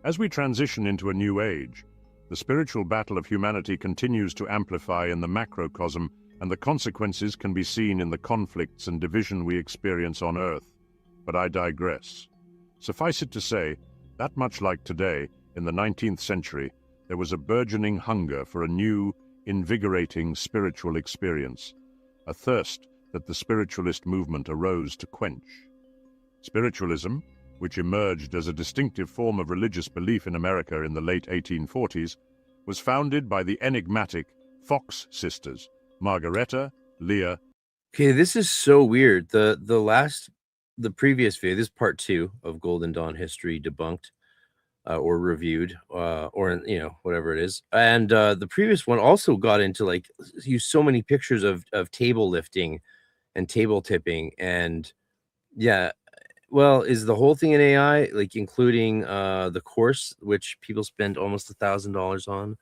As we transition into a new age, the spiritual battle of humanity continues to amplify in the macrocosm, and the consequences can be seen in the conflicts and division we experience on Earth. But I digress. Suffice it to say that much like today, in the 19th century, there was a burgeoning hunger for a new, invigorating spiritual experience, a thirst that the spiritualist movement arose to quench. Spiritualism, which emerged as a distinctive form of religious belief in America in the late 1840s, was founded by the enigmatic Fox sisters, Margareta, Leah. Okay, this is so weird. The previous video, this is part 2 of Golden Dawn history debunked. Or reviewed, or whatever it is. And the previous one also got into like used so many pictures of table lifting and table tipping, and yeah, well, is the whole thing an AI, like including the course, which people spend almost $1,000 on?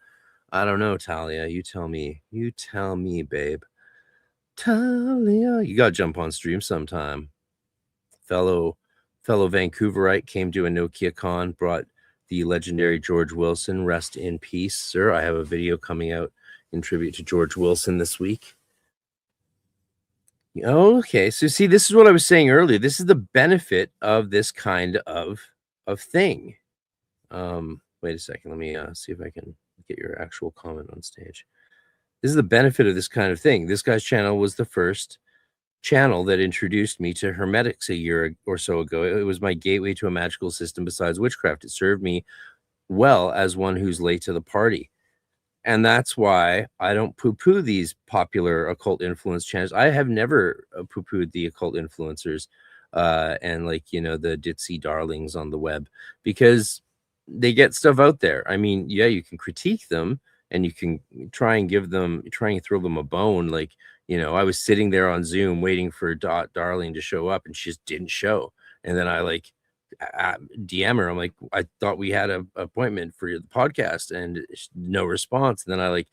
I don't know, Talia. You tell me. You tell me, babe. Talia, you gotta jump on stream sometime. Fellow Vancouverite came to a Nokia con, brought the legendary George Wilson. Rest in peace, sir. I have a video coming out in tribute to George Wilson this week. Okay, so see, this is what I was saying earlier. This is the benefit of this kind of thing. Wait a second. Let me see if I can get your actual comment on stage. This is the benefit of this kind of thing. This guy's channel was the first channel that introduced me to Hermetics a year or so ago. It was my gateway to a magical system besides witchcraft. It served me well as one who's late to the party. And that's why I don't poo-poo these popular occult influence channels. I have never poo-pooed the occult influencers and the ditzy darlings on the web, because they get stuff out there. I mean, yeah, you can critique them and you can try and throw them a bone. I was sitting there on Zoom waiting for Darling to show up, and she just didn't show. And then I DM her. I'm like, I thought we had an appointment for the podcast, and no response. And then I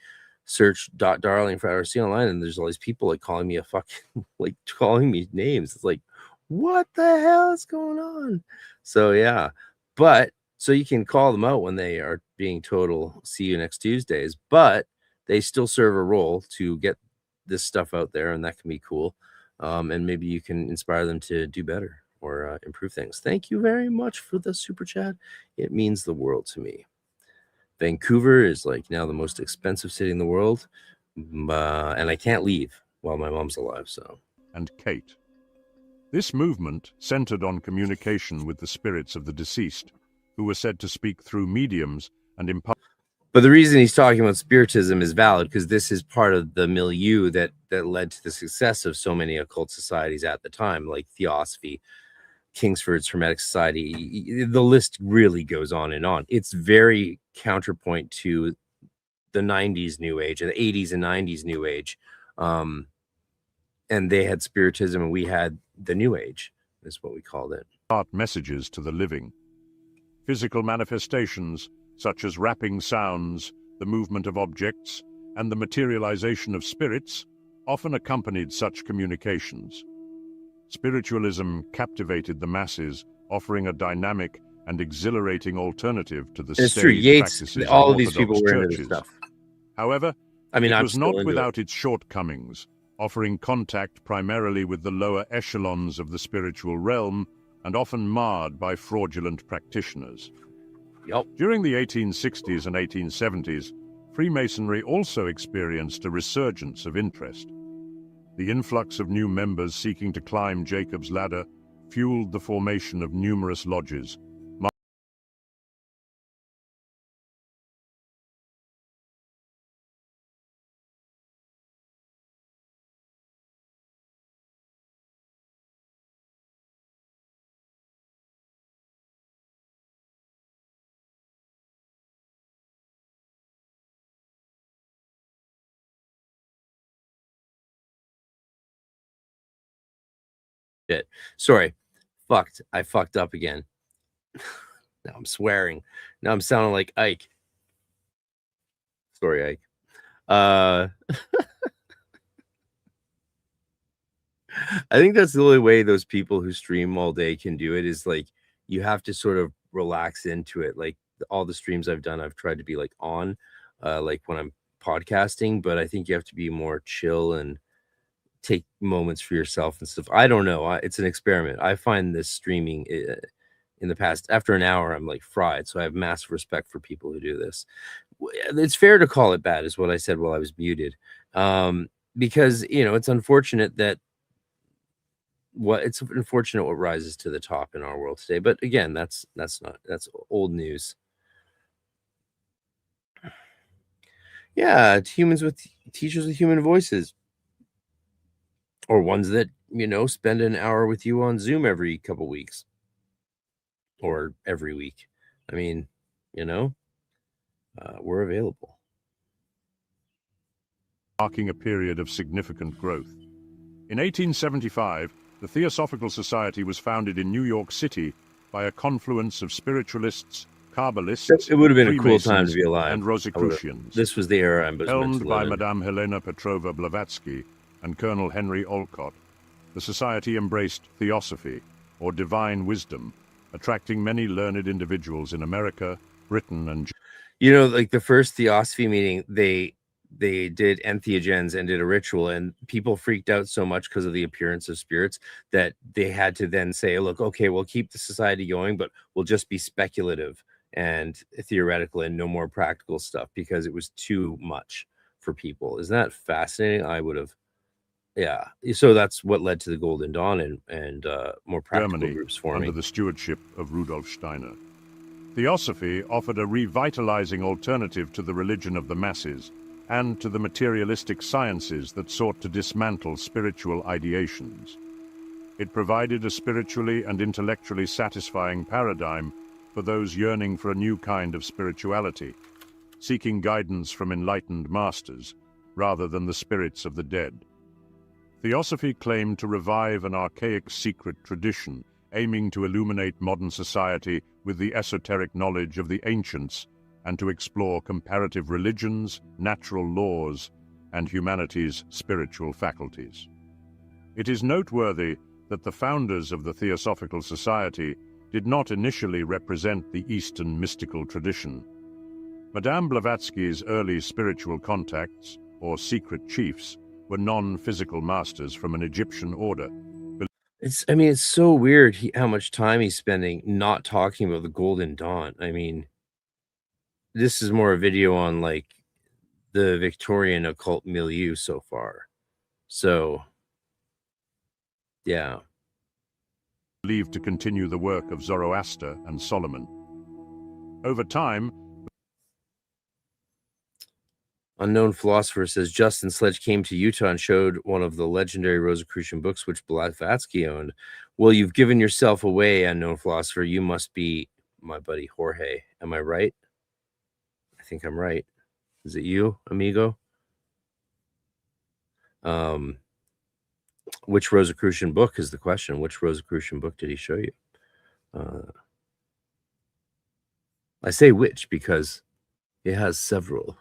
searched Darling for RC online, and there's all these people calling me calling me names. It's like, what the hell is going on? So yeah, but so you can call them out when they are being total see you next Tuesdays, but they still serve a role to get this stuff out there, and that can be cool. And maybe you can inspire them to do better or improve things. Thank you very much for the super chat. It means the world to me. Vancouver is like now the most expensive city in the world, and I can't leave while my mom's alive. So. And Kate. This movement centered on communication with the spirits of the deceased, who were said to speak through mediums and impart. But the reason he's talking about spiritism is valid because this is part of the milieu that led to the success of so many occult societies at the time, like Theosophy, Kingsford's Hermetic Society. The list really goes on and on. It's very counterpoint to the 90s New Age, the 80s and 90s New Age. And they had spiritism and we had the New Age, is what we called it. Messages to the living. Physical manifestations, such as rapping sounds, the movement of objects, and the materialization of spirits, often accompanied such communications. Spiritualism captivated the masses, offering a dynamic and exhilarating alternative to the staid practices of all of these Orthodox people were churches. into this stuff. However, I mean, it I'm was not without it. its shortcomings, offering contact primarily with the lower echelons of the spiritual realm and often marred by fraudulent practitioners. Yep. During the 1860s and 1870s, Freemasonry also experienced a resurgence of interest. The influx of new members seeking to climb Jacob's ladder fueled the formation of numerous lodges. Sorry, I fucked up again. Now I'm swearing. Now I'm sounding like Ike. Sorry, Ike. I think that's the only way those people who stream all day can do it, is like you have to sort of relax into it. Like all the streams I've done, I've tried to be like on, like when I'm podcasting, but I think you have to be more chill and take moments for yourself and stuff. I don't know. It's an experiment. I find this streaming in the past, after an hour, I'm like fried. So I have massive respect for people who do this. It's fair to call it bad, is what I said while I was muted. Because, you know, it's unfortunate what rises to the top in our world today. But again, that's old news. Yeah, teachers with human voices. Or ones that, you know, spend an hour with you on Zoom every couple weeks. Or every week. I mean, you know, we're available. Marking a period of significant growth. In 1875, the Theosophical Society was founded in New York City by a confluence of spiritualists, Kabbalists, it would have been a cool time to be alive, and Rosicrucians. This was the era I was helmed by Madame Helena Petrova Blavatsky and Colonel Henry Olcott. The society embraced theosophy, or divine wisdom, attracting many learned individuals in America, Britain, and... You know, like the first theosophy meeting, they did entheogens and did a ritual, and people freaked out so much because of the appearance of spirits that they had to then say, look, okay, we'll keep the society going, but we'll just be speculative and theoretical and no more practical stuff, because it was too much for people. Isn't that fascinating? I would have, yeah. So that's what led to the Golden Dawn and more practical Germany, groups forming under the stewardship of Rudolf Steiner. Theosophy offered a revitalizing alternative to the religion of the masses and to the materialistic sciences that sought to dismantle spiritual ideations. It provided a spiritually and intellectually satisfying paradigm for those yearning for a new kind of spirituality, seeking guidance from enlightened masters rather than the spirits of the dead. Theosophy claimed to revive an archaic secret tradition, aiming to illuminate modern society with the esoteric knowledge of the ancients and to explore comparative religions, natural laws, and humanity's spiritual faculties. It is noteworthy that the founders of the Theosophical Society did not initially represent the Eastern mystical tradition. Madame Blavatsky's early spiritual contacts, or secret chiefs, were non-physical masters from an Egyptian order. I mean, it's so weird how much time he's spending not talking about the Golden Dawn. I mean, this is more a video on like the Victorian occult milieu so far. So, yeah. Believed to continue the work of Zoroaster and Solomon. Over time, Unknown Philosopher says Justin Sledge came to Utah and showed one of the legendary Rosicrucian books which Blavatsky owned. Well, you've given yourself away, Unknown Philosopher. You must be my buddy Jorge. Am I right? I think I'm right. Is it you, amigo? Which Rosicrucian book is the question? Which Rosicrucian book did he show you? I say which because it has several.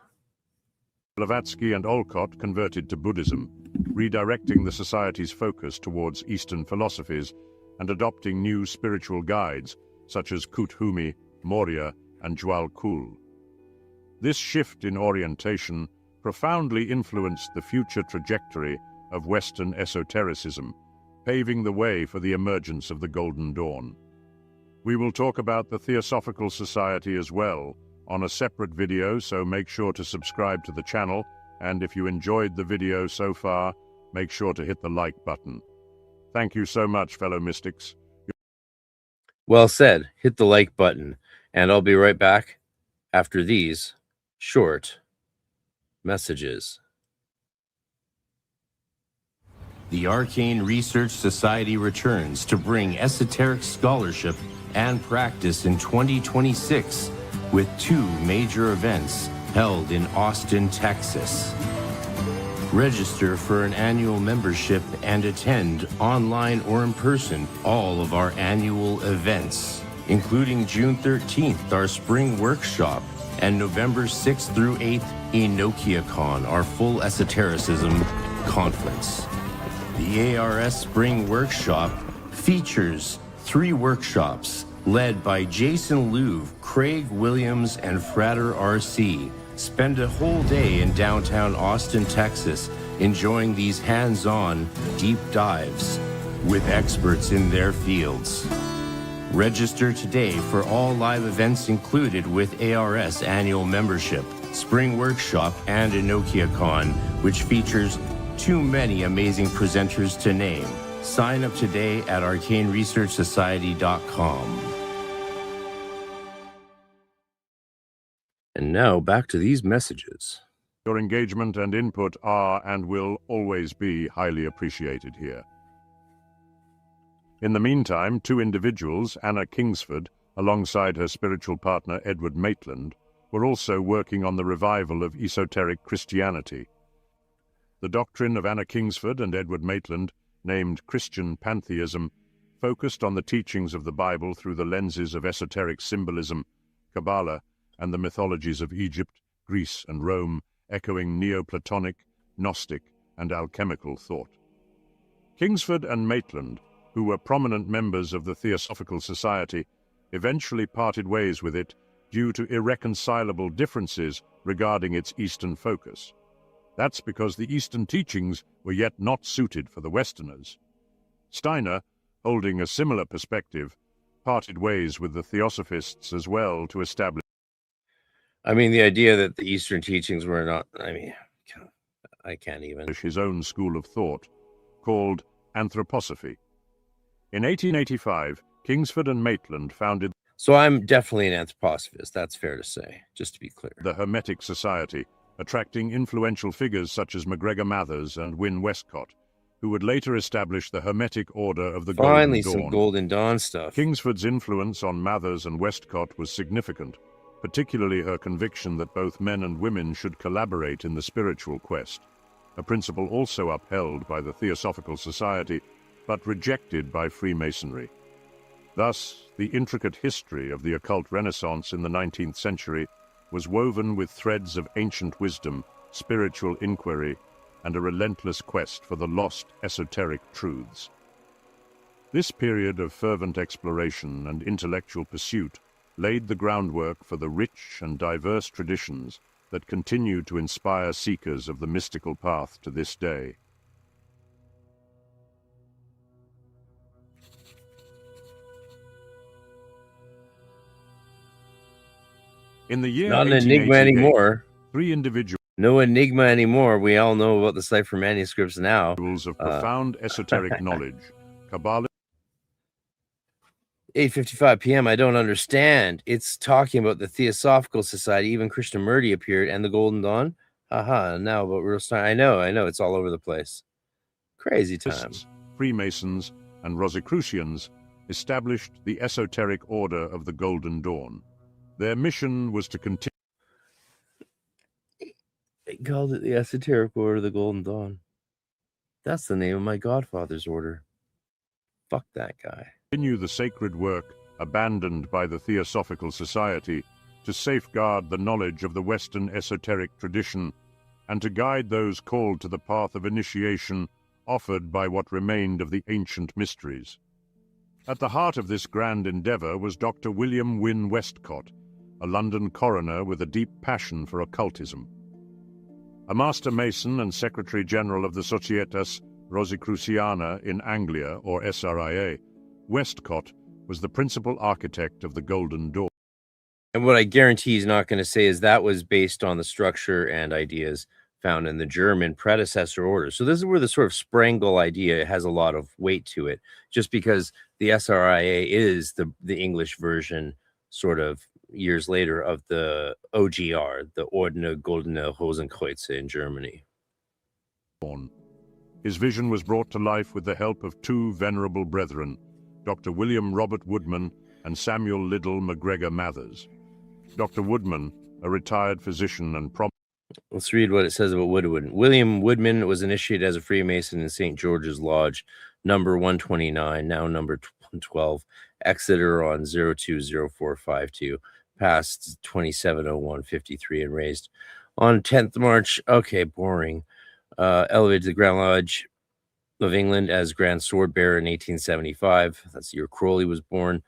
Blavatsky and Olcott converted to Buddhism, redirecting the Society's focus towards Eastern philosophies and adopting new spiritual guides such as Kuthumi, Maurya, and Jwal Khul. This shift in orientation profoundly influenced the future trajectory of Western esotericism, paving the way for the emergence of the Golden Dawn. We will talk about the Theosophical Society as well on a separate video, so make sure to subscribe to the channel, and if you enjoyed the video so far, make sure to hit the like button. Thank you so much, fellow mystics. Well said. Hit the like button, and I'll be right back after these short messages. The Arcane Research Society returns to bring esoteric scholarship and practice in 2026 with 2 major events held in Austin, Texas. Register for an annual membership and attend online or in person all of our annual events, including June 13th, our spring workshop, and November 6th through 8th, EnochiaCon, our full esotericism conference. The ARS Spring Workshop features 3 workshops led by Jason Louv, Craig Williams, and Frater RC. Spend a whole day in downtown Austin, Texas, enjoying these hands-on deep dives with experts in their fields. Register today for all live events included with ARS annual membership, Spring Workshop, and EnochiaCon, which features too many amazing presenters to name. Sign up today at arcaneresearchsociety.com. And now back to these messages. Your engagement and input are and will always be highly appreciated here. In the meantime, 2 individuals, Anna Kingsford, alongside her spiritual partner Edward Maitland, were also working on the revival of esoteric Christianity. The doctrine of Anna Kingsford and Edward Maitland, named Christian Pantheism, focused on the teachings of the Bible through the lenses of esoteric symbolism, Kabbalah, and the mythologies of Egypt, Greece, and Rome, echoing Neoplatonic, Gnostic, and alchemical thought. Kingsford and Maitland, who were prominent members of the Theosophical Society, eventually parted ways with it due to irreconcilable differences regarding its Eastern focus. That's because the Eastern teachings were yet not suited for the Westerners. Steiner, holding a similar perspective, parted ways with the Theosophists as well to establish. I mean, the idea that the Eastern teachings were not, I can't even. His own school of thought, called Anthroposophy. In 1885, Kingsford and Maitland founded. So I'm definitely an anthroposophist, that's fair to say, just to be clear. The Hermetic Society, attracting influential figures such as MacGregor Mathers and Wynne Westcott, who would later establish the Hermetic Order of the Finally, Golden Dawn. some Golden Dawn stuff. Kingsford's influence on Mathers and Westcott was significant, particularly her conviction that both men and women should collaborate in the spiritual quest, a principle also upheld by the Theosophical Society, but rejected by Freemasonry. Thus, the intricate history of the occult renaissance in the 19th century was woven with threads of ancient wisdom, spiritual inquiry, and a relentless quest for the lost esoteric truths. This period of fervent exploration and intellectual pursuit laid the groundwork for the rich and diverse traditions that continue to inspire seekers of the mystical path to this day. In the year Not an enigma 1888, anymore. three individuals No enigma anymore. We all know about the Cipher manuscripts now. of profound esoteric knowledge, Kabbalah 8:55 p.m. I don't understand. It's talking about the Theosophical Society. Even Krishnamurti appeared and the Golden Dawn. Haha. Now about real star. I know. It's all over the place. Crazy time. Freemasons, and Rosicrucians established the Esoteric Order of the Golden Dawn. Their mission was to continue. They called it the Esoteric Order of the Golden Dawn. That's the name of my godfather's order. Fuck that guy. Continue the sacred work abandoned by the Theosophical Society to safeguard the knowledge of the Western esoteric tradition and to guide those called to the path of initiation offered by what remained of the ancient mysteries. At the heart of this grand endeavor was Dr. William Wynne Westcott, a London coroner with a deep passion for occultism. A master mason and Secretary General of the Societas Rosicruciana in Anglia, or SRIA, Westcott was the principal architect of the Golden Dawn. And what I guarantee he's not going to say is that was based on the structure and ideas found in the German predecessor order. So this is where the sort of Sprengel idea has a lot of weight to it, just because the SRIA is the English version, sort of years later, of the OGR, the Ordner Goldene Rosenkreuze in Germany. His vision was brought to life with the help of two venerable brethren, Dr. William Robert Woodman and Samuel Liddell McGregor Mathers. Dr. Woodman, a retired physician and Let's read what it says about Woodman. William Woodman was initiated as a Freemason in St. George's Lodge, number 129, now number 112, Exeter on 020452, passed 270153, and raised on 10th March. Okay, boring. Elevated to the Grand Lodge of England as Grand Sword Bearer in 1875. That's the year Crowley was born.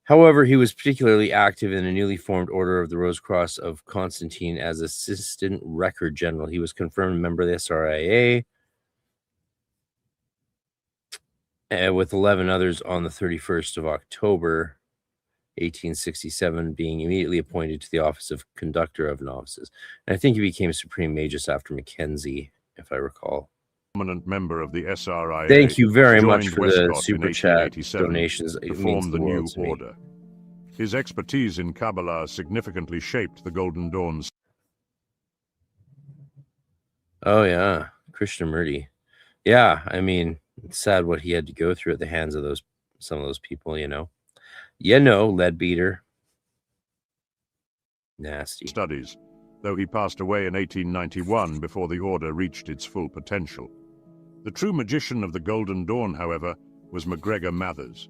However, he was particularly active in a newly formed Order of the Rose Cross of Constantine as Assistant Record General. He was confirmed member of the SRIA with 11 others on the 31st of October, 1867, being immediately appointed to the office of Conductor of Novices. And I think he became Supreme Magus after McKenzie, if I recall. Prominent member of the SRIA. Thank you very much joined for Westcott the super chat donations. to It form means the the new world to me. order. His expertise in Kabbalah significantly shaped the Golden Dawn's. Oh yeah, Krishnamurti. Yeah, I mean, it's sad what he had to go through at the hands of some of those people. Leadbeater. Nasty. Studies, though he passed away in 1891 before the order reached its full potential. The true magician of the Golden Dawn, however, was McGregor Mathers.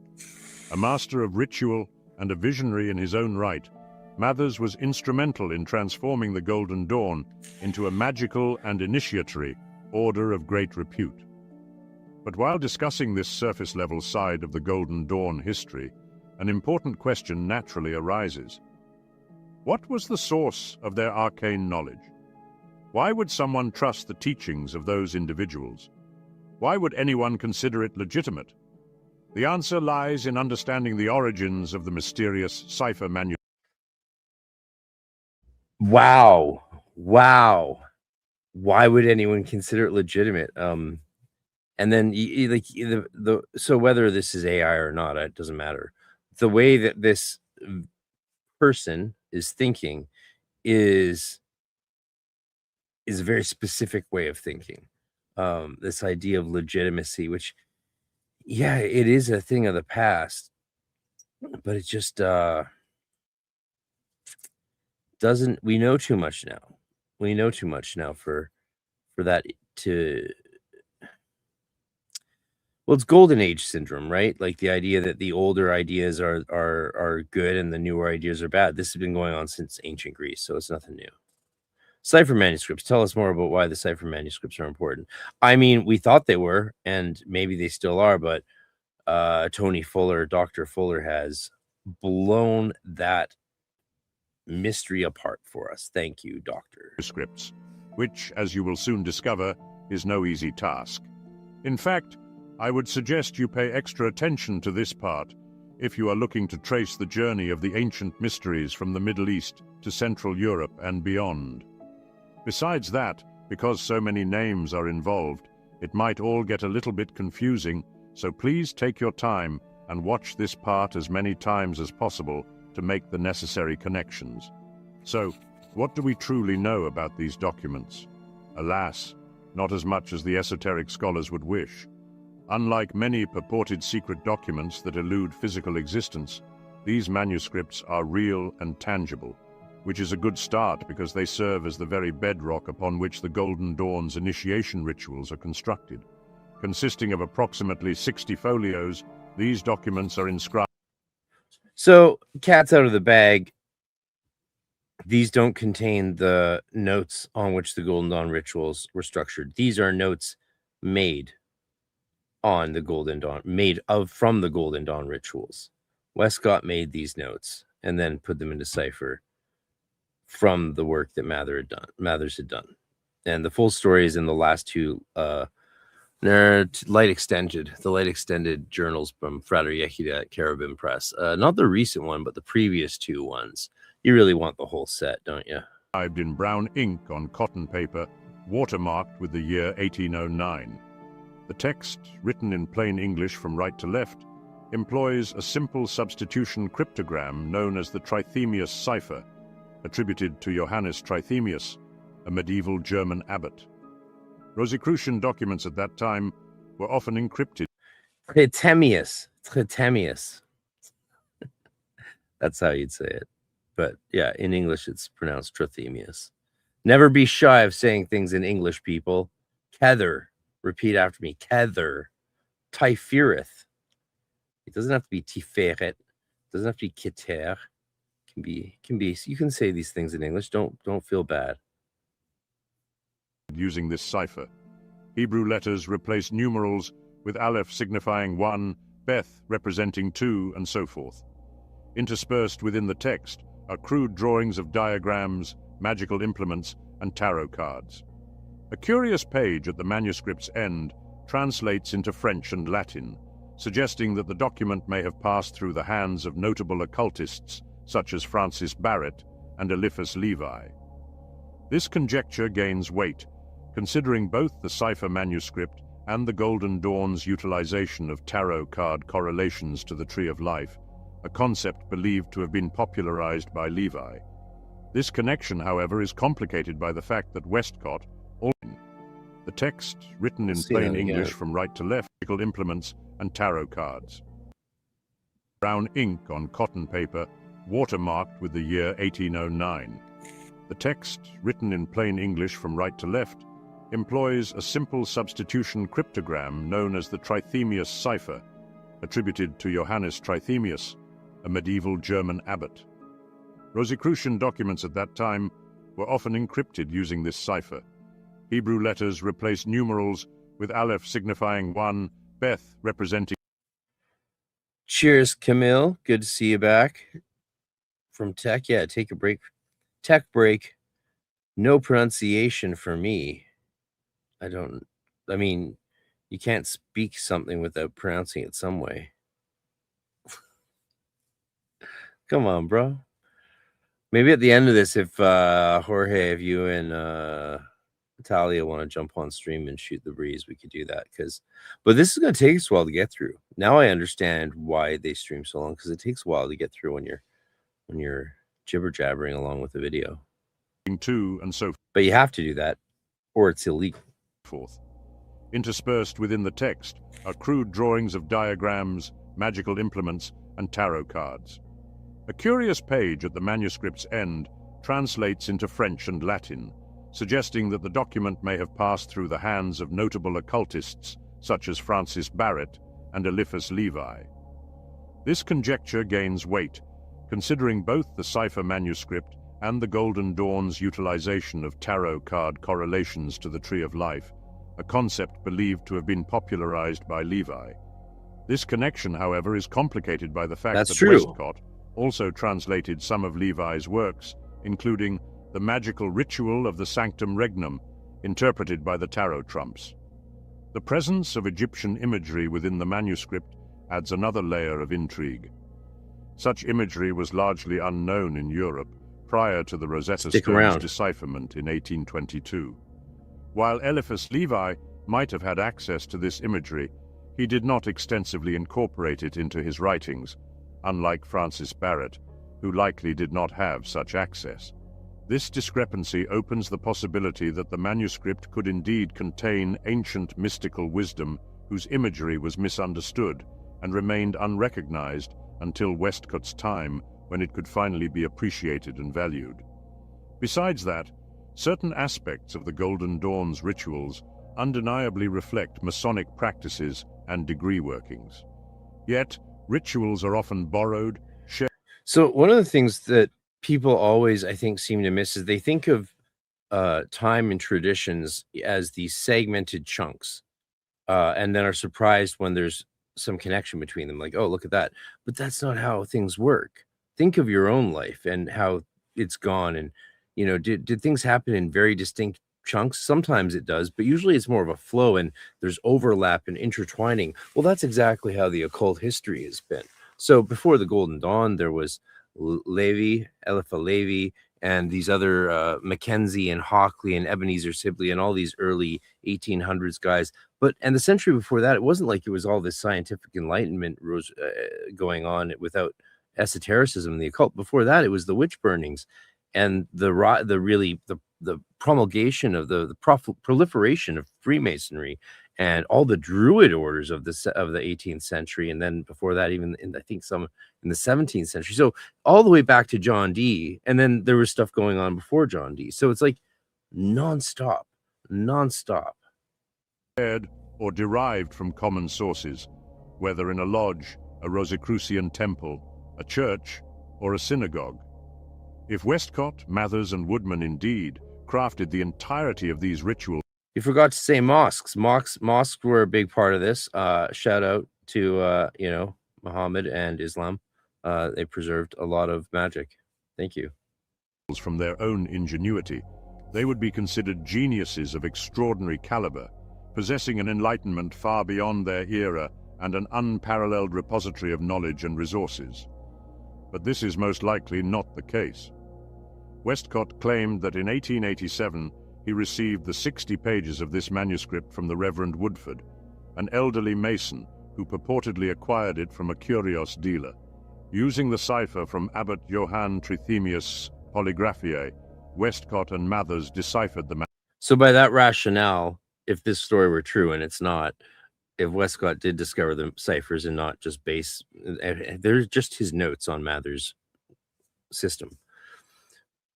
A master of ritual and a visionary in his own right, Mathers was instrumental in transforming the Golden Dawn into a magical and initiatory order of great repute. But while discussing this surface-level side of the Golden Dawn history, an important question naturally arises. What was the source of their arcane knowledge? Why would someone trust the teachings of those individuals? Why would anyone consider it legitimate? The answer lies in understanding the origins of the mysterious Cipher manuscript. Wow. Why would anyone consider it legitimate? And then so whether this is AI or not, it doesn't matter. The way that this person is thinking is a very specific way of thinking. This idea of legitimacy, which, yeah, it is a thing of the past, but it just doesn't. We know too much now. We know too much now for that to. Well, it's golden age syndrome, right? Like the idea that the older ideas are good and the newer ideas are bad. This has been going on since ancient Greece, so it's nothing new. Cipher manuscripts. Tell us more about why the Cipher manuscripts are important. I mean, we thought they were, and maybe they still are, but Tony Fuller, Dr. Fuller has blown that mystery apart for us. Thank you, Doctor. Manuscripts, which, as you will soon discover, is no easy task. In fact, I would suggest you pay extra attention to this part if you are looking to trace the journey of the ancient mysteries from the Middle East to Central Europe and beyond. Besides that, because so many names are involved, it might all get a little bit confusing, so please take your time and watch this part as many times as possible to make the necessary connections. So, what do we truly know about these documents? Alas, not as much as the esoteric scholars would wish. Unlike many purported secret documents that elude physical existence, these manuscripts are real and tangible, which is a good start because they serve as the very bedrock upon which the Golden Dawn's initiation rituals are constructed. Consisting of approximately 60 folios, these documents are inscribed. So, cat's out of the bag. These don't contain the notes on which the Golden Dawn rituals were structured. These are notes made on the Golden Dawn, from the Golden Dawn rituals. Westcott made these notes and then put them into Cipher from the work that Mathers had done. And the full story is in the last two light extended journals from Frater RC at Carabin Press. Not the recent one, but the previous two ones. You really want the whole set, don't you? Inscribed in brown ink on cotton paper, watermarked with the year 1809. The text, written in plain English from right to left, employs a simple substitution cryptogram known as the Trithemius cipher, attributed to Johannes Trithemius, a medieval German abbot. Rosicrucian documents at that time were often encrypted. Trithemius. That's how you'd say it. But yeah, in English, it's pronounced Trithemius. Never be shy of saying things in English, people. Kether. Repeat after me. Kether. Typhirith. It doesn't have to be Tiferet. It doesn't have to be Keter. It can be. You can say these things in English. Don't feel bad. Using this cipher, Hebrew letters replace numerals with aleph signifying 1, beth representing 2, and so forth. Interspersed within the text are crude drawings of diagrams, magical implements, and tarot cards. A curious page at the manuscript's end translates into French and Latin, suggesting that the document may have passed through the hands of notable occultists such as Francis Barrett and Eliphas Levi. This conjecture gains weight, considering both the Cipher manuscript and the Golden Dawn's utilization of tarot card correlations to the Tree of Life, a concept believed to have been popularized by Levi. This connection, however, is complicated by the fact that Westcott, the text, written in plain English from right to left, magical implements and tarot cards. Brown ink on cotton paper, watermarked with the year 1809. The text, written in plain English from right to left, employs a simple substitution cryptogram known as the Trithemius cipher, attributed to Johannes Trithemius, a medieval German abbot. Rosicrucian documents at that time were often encrypted using this cipher. Hebrew letters replaced numerals with aleph signifying 1, beth representing. Cheers, Camille. Good to see you back from tech. Yeah, take a break. Tech break. No pronunciation for me. I mean, you can't speak something without pronouncing it some way. Come on, bro. Maybe at the end of this, if Jorge, if you and Natalia want to jump on stream and shoot the breeze, we could do that. But this is going to take us a while to get through. Now I understand why they stream so long, because it takes a while to get through when you're jibber jabbering along with the video. And so, but you have to do that, or it's illegal. Forth. Interspersed within the text are crude drawings of diagrams, magical implements, and tarot cards. A curious page at the manuscript's end translates into French and Latin, suggesting that the document may have passed through the hands of notable occultists such as Francis Barrett and Eliphas Levi. This conjecture gains weight, considering both the Cipher manuscript and the Golden Dawn's utilization of tarot card correlations to the Tree of Life, a concept believed to have been popularized by Levi. This connection, however, is complicated by the fact That's that true. Westcott also translated some of Levi's works, including the magical ritual of the Sanctum Regnum, interpreted by the tarot trumps. The presence of Egyptian imagery within the manuscript adds another layer of intrigue. Such imagery was largely unknown in Europe prior to the Rosetta Stone's decipherment in 1822. While Eliphas Levi might have had access to this imagery, he did not extensively incorporate it into his writings, unlike Francis Barrett, who likely did not have such access. This discrepancy opens the possibility that the manuscript could indeed contain ancient mystical wisdom whose imagery was misunderstood and remained unrecognized until Westcott's time, when it could finally be appreciated and valued. Besides that, certain aspects of the Golden Dawn's rituals undeniably reflect Masonic practices and degree workings. Yet, rituals are often borrowed, shared. So one of the things that people always, I think, seem to miss is they think of time and traditions as these segmented chunks, and then are surprised when there's some connection between them, like, oh, look at that. But that's not how things work. Think of your own life and how it's gone. And, you know, did things happen in very distinct chunks? Sometimes it does, but usually it's more of a flow and there's overlap and intertwining. Well, that's exactly how the occult history has been. So before the Golden Dawn, there was Levi, Eliphas Levi, and these other McKenzie and Hockley and Ebenezer Sibley and all these early 1800s guys. And the century before that, it wasn't like it was all this scientific enlightenment going on without esotericism and the occult. Before that, it was the witch burnings and the promulgation of the proliferation of Freemasonry and all the Druid orders of the 18th century, and then before that, even I think some in the 17th century. So all the way back to John Dee, and then there was stuff going on before John Dee. So it's like nonstop. Shared or derived from common sources, whether in a lodge, a Rosicrucian temple, a church, or a synagogue. If Westcott, Mathers, and Woodman indeed crafted the entirety of these rituals. You forgot to say mosques. Mosques were a big part of this. Shout out to Muhammad and Islam. They preserved a lot of magic. Thank you. From their own ingenuity, they would be considered geniuses of extraordinary caliber, possessing an enlightenment far beyond their era and an unparalleled repository of knowledge and resources. But this is most likely not the case. Westcott claimed that in 1887 he received the 60 pages of this manuscript from the Reverend Woodford, an elderly Mason who purportedly acquired it from a curios dealer. Using the cipher from Abbot Johann Trithemius' Polygraphiae, Westcott and Mathers deciphered the manuscript. So by that rationale, if this story were true, and it's not, if Westcott did discover the ciphers and not just they're just his notes on Mathers' system.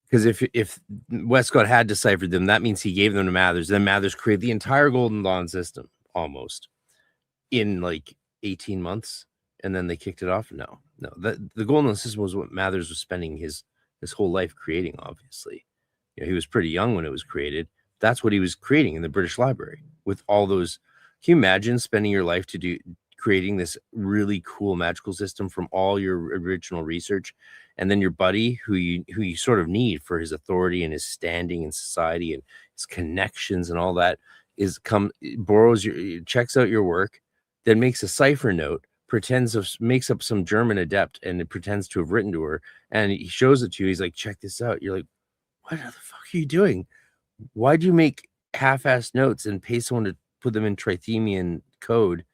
Because if Westcott had deciphered them, that means he gave them to Mathers. Then Mathers created the entire Golden Dawn system almost in like 18 months, and then they kicked it off. No, the Golden Dawn system was what Mathers was spending his whole life creating. Obviously, he was pretty young when it was created. That's what he was creating in the British Library with all those. Can you imagine spending your life creating this really cool magical system from all your original research, and then your buddy who you sort of need for his authority and his standing in society and his connections and all that checks out your work, then makes a cipher note, makes up some German adept and it pretends to have written to her, and he shows it to you. He's like, check this out. You're like, what the fuck are you doing? Why'd you make half-assed notes and pay someone to put them in Trithemian code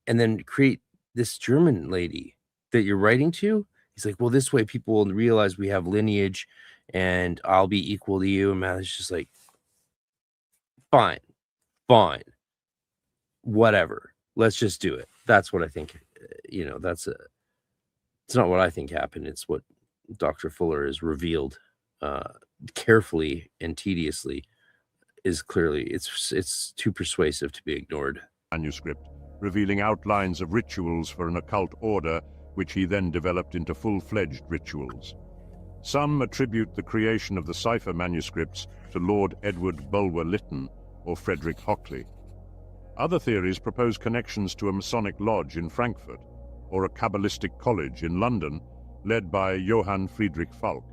and then create this German lady that you're writing to? He's like, well, this way people will realize we have lineage and I'll be equal to you. And Matt's just like, fine, whatever. Let's just do it. That's what I think, it's not what I think happened. It's what Dr. Fuller has revealed carefully and tediously. Is clearly, it's too persuasive to be ignored. Manuscript, revealing outlines of rituals for an occult order, which he then developed into full-fledged rituals. Some attribute the creation of the cipher manuscripts to Lord Edward Bulwer-Lytton or Frederick Hockley. Other theories propose connections to a Masonic lodge in Frankfurt or a Kabbalistic college in London led by Johann Friedrich Falk.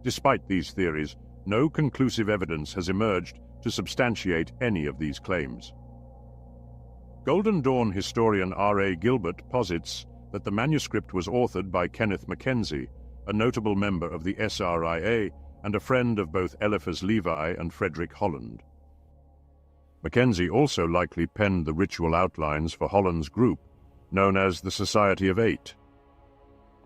Despite these theories, no conclusive evidence has emerged to substantiate any of these claims. Golden Dawn historian R.A. Gilbert posits that the manuscript was authored by Kenneth McKenzie, a notable member of the SRIA and a friend of both Eliphas Levi and Frederick Holland. McKenzie also likely penned the ritual outlines for Holland's group, known as the Society of Eight.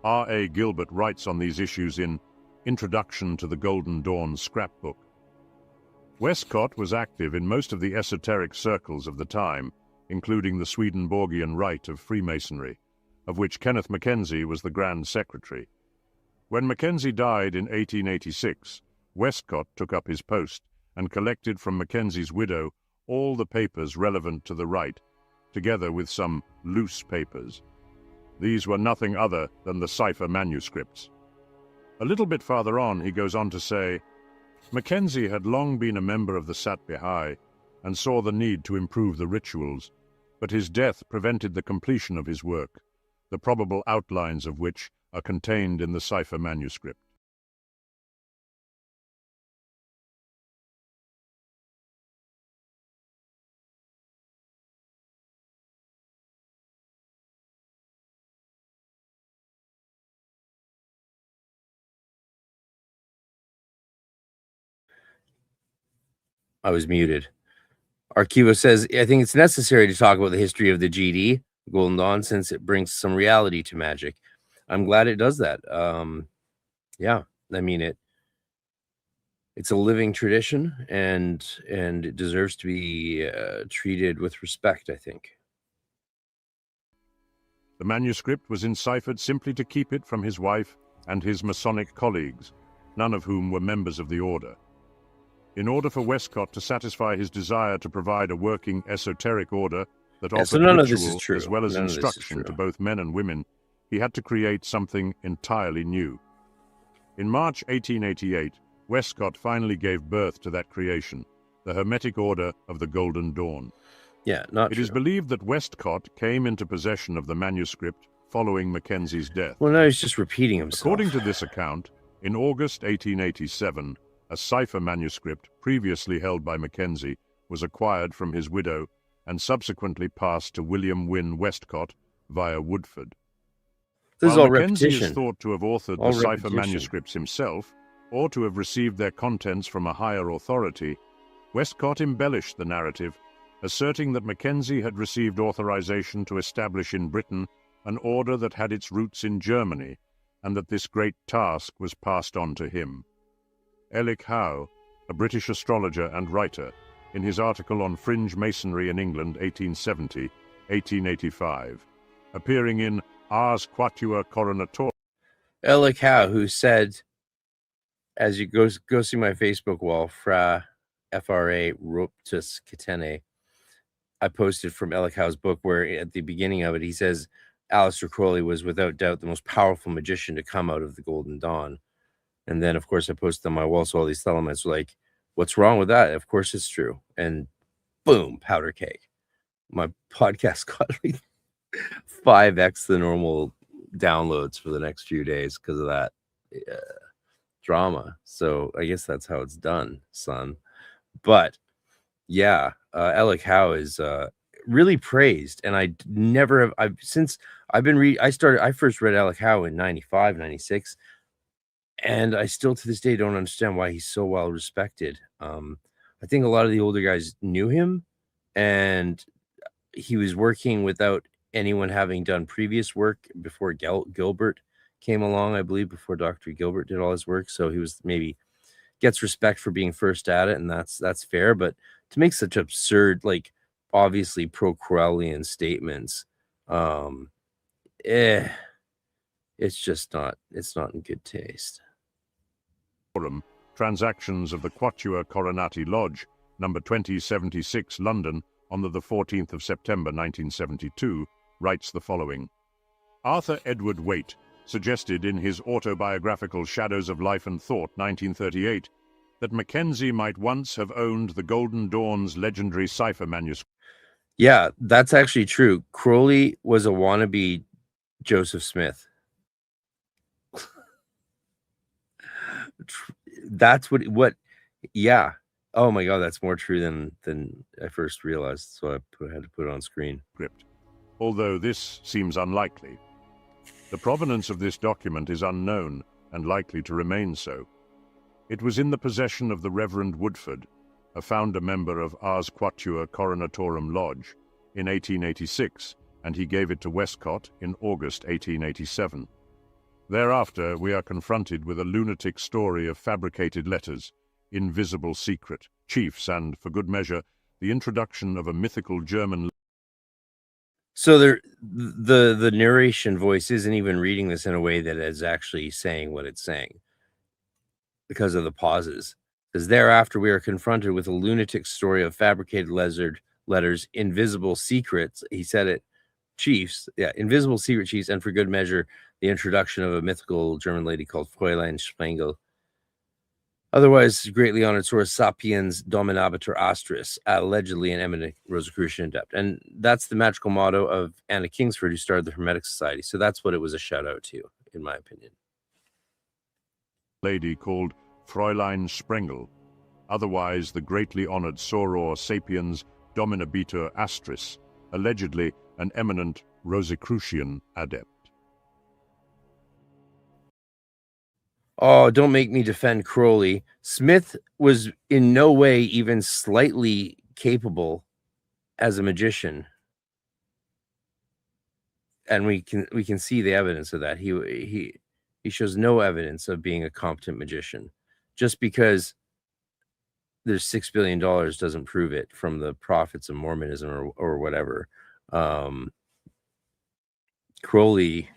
R.A. Gilbert writes on these issues in Introduction to the Golden Dawn scrapbook. Westcott was active in most of the esoteric circles of the time, including the Swedenborgian Rite of Freemasonry, of which Kenneth McKenzie was the Grand Secretary. When McKenzie died in 1886, Westcott took up his post and collected from Mackenzie's widow all the papers relevant to the rite, together with some loose papers. These were nothing other than the Cipher manuscripts. A little bit farther on, he goes on to say, Mackenzie had long been a member of the Sat Baha'i and saw the need to improve the rituals, but his death prevented the completion of his work, the probable outlines of which are contained in the Cipher manuscript. I was muted. Archivo says, I think it's necessary to talk about the history of the GD, Golden Dawn, since it brings some reality to magic. I'm glad it does that. Yeah, I mean, it's a living tradition, and it deserves to be treated with respect, I think. The manuscript was enciphered simply to keep it from his wife and his Masonic colleagues, none of whom were members of the order. In order for Westcott to satisfy his desire to provide a working esoteric order that offered ritual as well as instruction to both men and women, he had to create something entirely new. In March 1888, Westcott finally gave birth to that creation, the Hermetic Order of the Golden Dawn. Yeah, not It true. is believed that Westcott came into possession of the manuscript following Mackenzie's death. Well, now he's just repeating himself. According to this account, in August 1887, a Cipher manuscript previously held by Mackenzie was acquired from his widow and subsequently passed to William Wynne Westcott via Woodford. This is While all Mackenzie repetition. is thought to have authored All the Cipher repetition. manuscripts himself, or to have received their contents from a higher authority, Westcott embellished the narrative, asserting that Mackenzie had received authorization to establish in Britain an order that had its roots in Germany, and that this great task was passed on to him. Elic Howe, a British astrologer and writer, in his article on Fringe Masonry in England 1870-1885, appearing in Ars Quatuor Coronator. Elic Howe, who said, as you go see my Facebook wall, Fra Roptus Catene, I posted from Elic Howe's book where at the beginning of it, he says, Aleister Crowley was without doubt the most powerful magician to come out of the Golden Dawn. And then, of course, I posted on my wall, so all these elements were like, what's wrong with that? Of course it's true. And boom, powder cake. My podcast got like 5x the normal downloads for the next few days because of that drama. So I guess that's how it's done, son. But yeah, Elic Howe is really praised. And I never have, I first read Elic Howe in 95, 96. And I still to this day don't understand why he's so well respected. I think a lot of the older guys knew him, and he was working without anyone having done previous work before Gilbert came along, I believe, before Dr. Gilbert did all his work. So he was maybe gets respect for being first at it, and that's fair. But to make such absurd, like obviously pro-Crowleyan statements, it's just not in good taste. Transactions of the Quatuor Coronati Lodge, number 2076, London, on the 14th of September 1972, writes the following. Arthur Edward Waite suggested in his autobiographical Shadows of Life and Thought, 1938, that Mackenzie might once have owned the Golden Dawn's legendary Cipher manuscript. Yeah, that's actually true. Crowley was a wannabe Joseph Smith. That's what yeah. Oh my god, that's more true than I first realized. So I had to put it on screen. Script. Although this seems unlikely. The provenance of this document is unknown and likely to remain so. It was in the possession of the Reverend Woodford, a founder member of Ars Quatuor Coronatorum Lodge, in 1886, and he gave it to Westcott in August 1887. Thereafter, we are confronted with a lunatic story of fabricated letters, invisible secret, chiefs, and, for good measure, the introduction of a mythical German. So the narration voice isn't even reading this in a way that is actually saying what it's saying because of the pauses. Because thereafter we are confronted with a lunatic story of fabricated letters, invisible secrets. He said it, chiefs, yeah, invisible secret chiefs, and for good measure, the introduction of a mythical German lady called Fräulein Sprengel. Otherwise, greatly honored source Sapiens Dominabitur Astris, allegedly an eminent Rosicrucian adept. And that's the magical motto of Anna Kingsford, who started the Hermetic Society. So that's what it was a shout out to, in my opinion. Lady called Fräulein Sprengel, otherwise the greatly honored Soror Sapiens Dominabitur Astris, allegedly an eminent Rosicrucian adept. Oh, don't make me defend Crowley. Smith was in no way even slightly capable as a magician. And we can see the evidence of that. He shows no evidence of being a competent magician. Just because there's $6 billion doesn't prove it from the prophets of Mormonism or whatever. Crowley,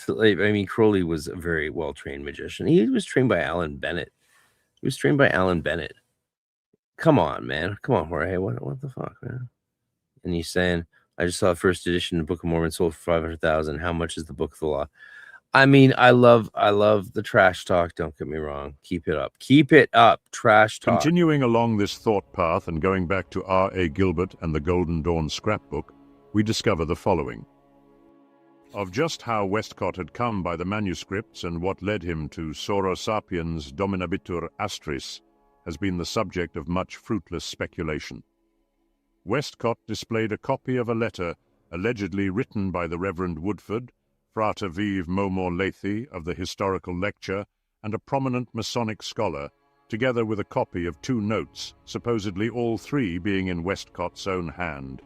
I mean, Crowley was a very well-trained magician. He was trained by Alan Bennett. Come on, man. Come on, Jorge. What the fuck, man? And he's saying, I just saw the first edition of the Book of Mormon sold for $500,000. How much is the Book of the Law? I mean, I love the trash talk. Don't get me wrong. Keep it up. Keep it up. Trash talk. Continuing along this thought path and going back to R.A. Gilbert and the Golden Dawn scrapbook, we discover the following. Of just how Westcott had come by the manuscripts and what led him to Soror Sapiens Dominabitur Astris has been the subject of much fruitless speculation. Westcott displayed a copy of a letter allegedly written by the Reverend Woodford, Frater Vive Momor Lethe of the Historical Lecture, and a prominent Masonic scholar, together with a copy of 2 notes, supposedly all 3 being in Westcott's own hand.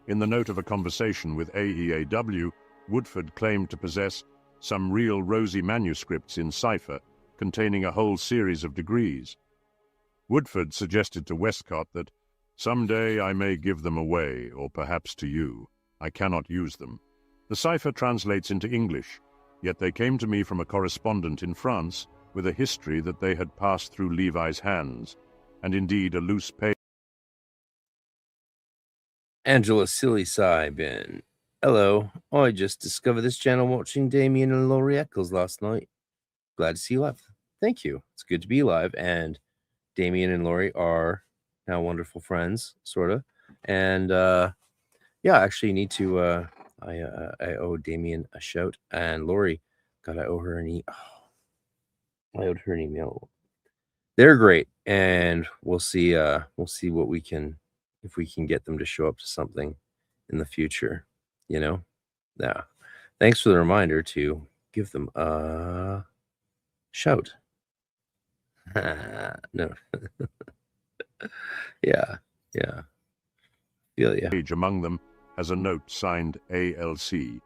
In the note of a conversation with AEAW, Woodford claimed to possess some real rosy manuscripts in Cipher, containing a whole series of degrees. Woodford suggested to Westcott that, "Someday I may give them away, or perhaps to you. I cannot use them. The cipher translates into English, yet they came to me from a correspondent in France with a history that they had passed through Levi's hands, and indeed a loose page." Angela Silly Sigh Ben. Hello. I just discovered this channel watching Damien and Laurie Eccles last night. Glad to see you live. Thank you. It's good to be live. And Damien and Laurie are now wonderful friends, sort of. And yeah, I actually need to I owe Damien a shout, and Laurie, God, I owe her an I owed her an email. They're great, and we'll see what we can, if we can get them to show up to something in the future, you know. Yeah, thanks for the reminder to give them a shout. No. yeah Page among them has a note signed ALC.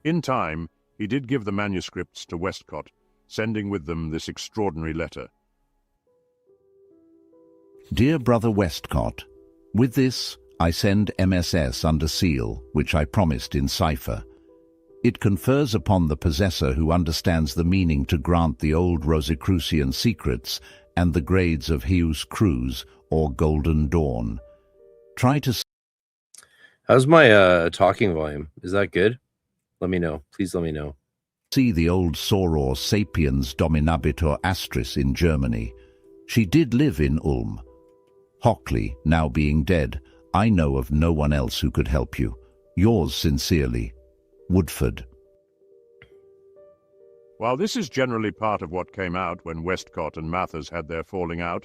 In time, he did give the manuscripts to Westcott, sending with them this extraordinary letter. Dear Brother Westcott, with this I send MSS under seal, which I promised in cipher. It confers upon the possessor who understands the meaning to grant the old Rosicrucian secrets and the grades of Heus Cruz or Golden Dawn. Try to... How's my talking volume? Is that good? Let me know. Please let me know. See the old Soror Sapiens Dominabitur Astris in Germany. She did live in Ulm. Hockley, now being dead, I know of no one else who could help you. Yours sincerely, Woodford. While this is generally part of what came out when Westcott and Mathers had their falling out,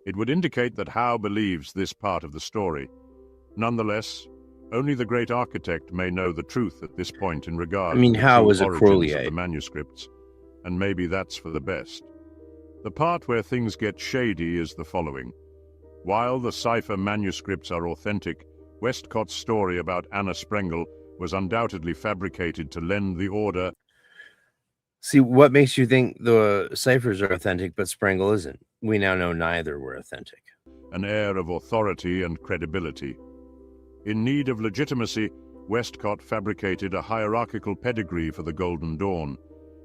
it would indicate that Howe believes this part of the story. Nonetheless, only the great architect may know the truth at this point in regard I mean, to the Howe true was a origins of Crowleyite. the manuscripts, and maybe that's for the best. The part where things get shady is the following. While the Cipher manuscripts are authentic, Westcott's story about Anna Sprengel was undoubtedly fabricated to lend the order. See, what makes you think the ciphers are authentic, but Sprengel isn't? We now know neither were authentic. An air of authority and credibility. In need of legitimacy, Westcott fabricated a hierarchical pedigree for the Golden Dawn,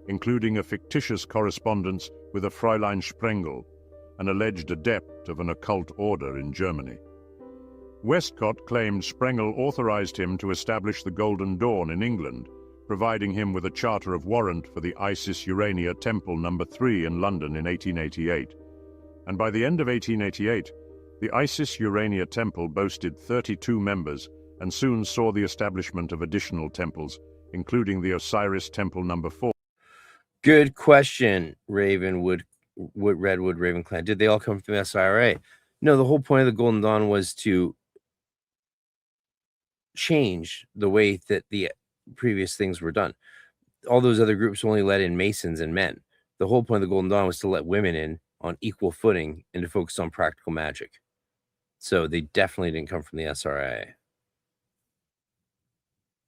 including a fictitious correspondence with a Fräulein Sprengel, an alleged adept of an occult order in Germany. Westcott claimed Sprengel authorized him to establish the Golden Dawn in England, providing him with a charter of warrant for the Isis Urania Temple No. 3 in London in 1888. And by the end of 1888, the Isis Urania Temple boasted 32 members and soon saw the establishment of additional temples, including the Osiris Temple No. 4. Good question, Redwood Raven Clan. Did they all come from the SIRA? No, the whole point of the Golden Dawn was to change the way that the previous things were done. All those other groups only let in Masons and men. The whole point of the Golden Dawn was to let women in on equal footing and to focus on practical magic. So they definitely didn't come from the SRIA.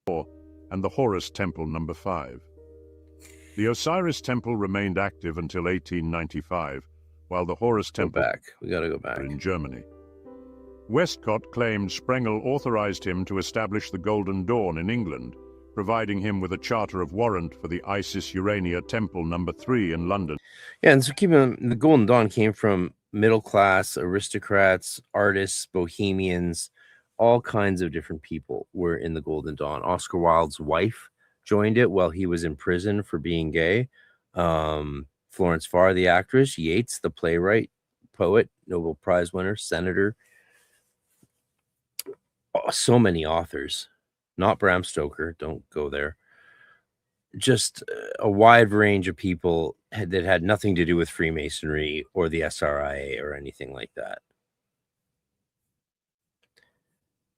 And the Horus Temple No. 5. The Osiris Temple remained active until 1895, while the Horus Temple We got to go back. in Germany. Westcott claimed Sprengel authorized him to establish the Golden Dawn in England, providing him with a charter of warrant for the Isis Urania Temple No. 3 in London. Yeah, and so the Golden Dawn came from middle class aristocrats, artists, bohemians, all kinds of different people were in the Golden Dawn. Oscar Wilde's wife joined it while he was in prison for being gay. Florence Farr, the actress, Yeats, the playwright, poet, Nobel Prize winner, senator. Oh, so many authors. Not Bram Stoker, don't go there. Just a wide range of people that had nothing to do with Freemasonry or the SRIA or anything like that.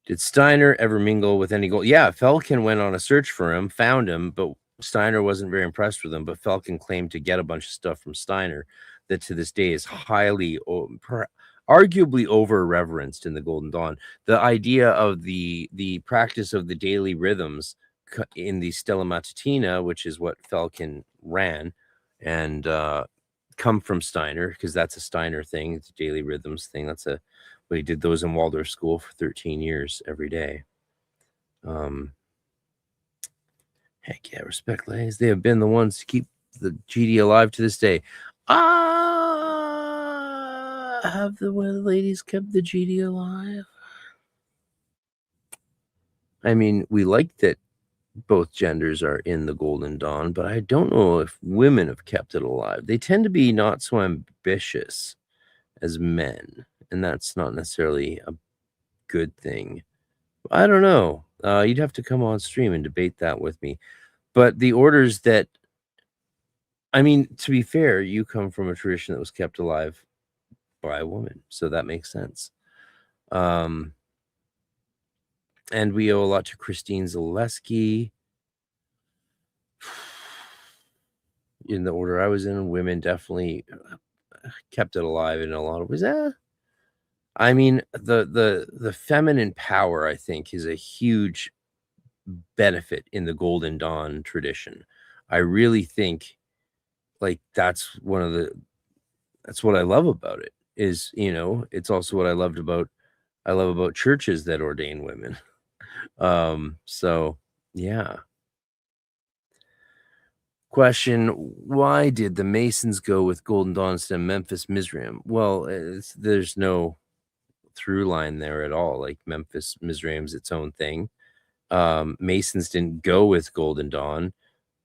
Did Steiner ever mingle with any gold? Yeah, Felkin went on a search for him, found him, but Steiner wasn't very impressed with him. But Felkin claimed to get a bunch of stuff from Steiner that to this day is highly, arguably over-reverenced in the Golden Dawn. The idea of the practice of the daily rhythms in the Stella Matutina, which is what Felkin ran, and come from Steiner, because that's a Steiner thing. It's a daily rhythms thing. That's a he did those in Waldorf school for 13 years every day. Heck yeah, respect, ladies. They have been the ones to keep the GD alive to this day. Have the ladies kept the GD alive? I mean, we like that both genders are in the Golden Dawn, but I don't know if women have kept it alive. They tend to be not so ambitious as men, and that's not necessarily a good thing. I don't know. You'd have to come on stream and debate that with me. But the orders that, I mean, to be fair, you come from a tradition that was kept alive by a woman, so that makes sense. And we owe a lot to Christine Zaleski. In the order I was in, women definitely kept it alive in a lot of ways. I mean, the feminine power, I think, is a huge benefit in the Golden Dawn tradition. I really think, like, that's what I love about it. Is, you know, it's also what I love about churches that ordain women. So yeah. Question: why did the Masons go with Golden Dawn instead of Memphis Mizraim? Well, there's no through line there at all. Like, Memphis Mizraim's its own thing. Masons didn't go with Golden Dawn.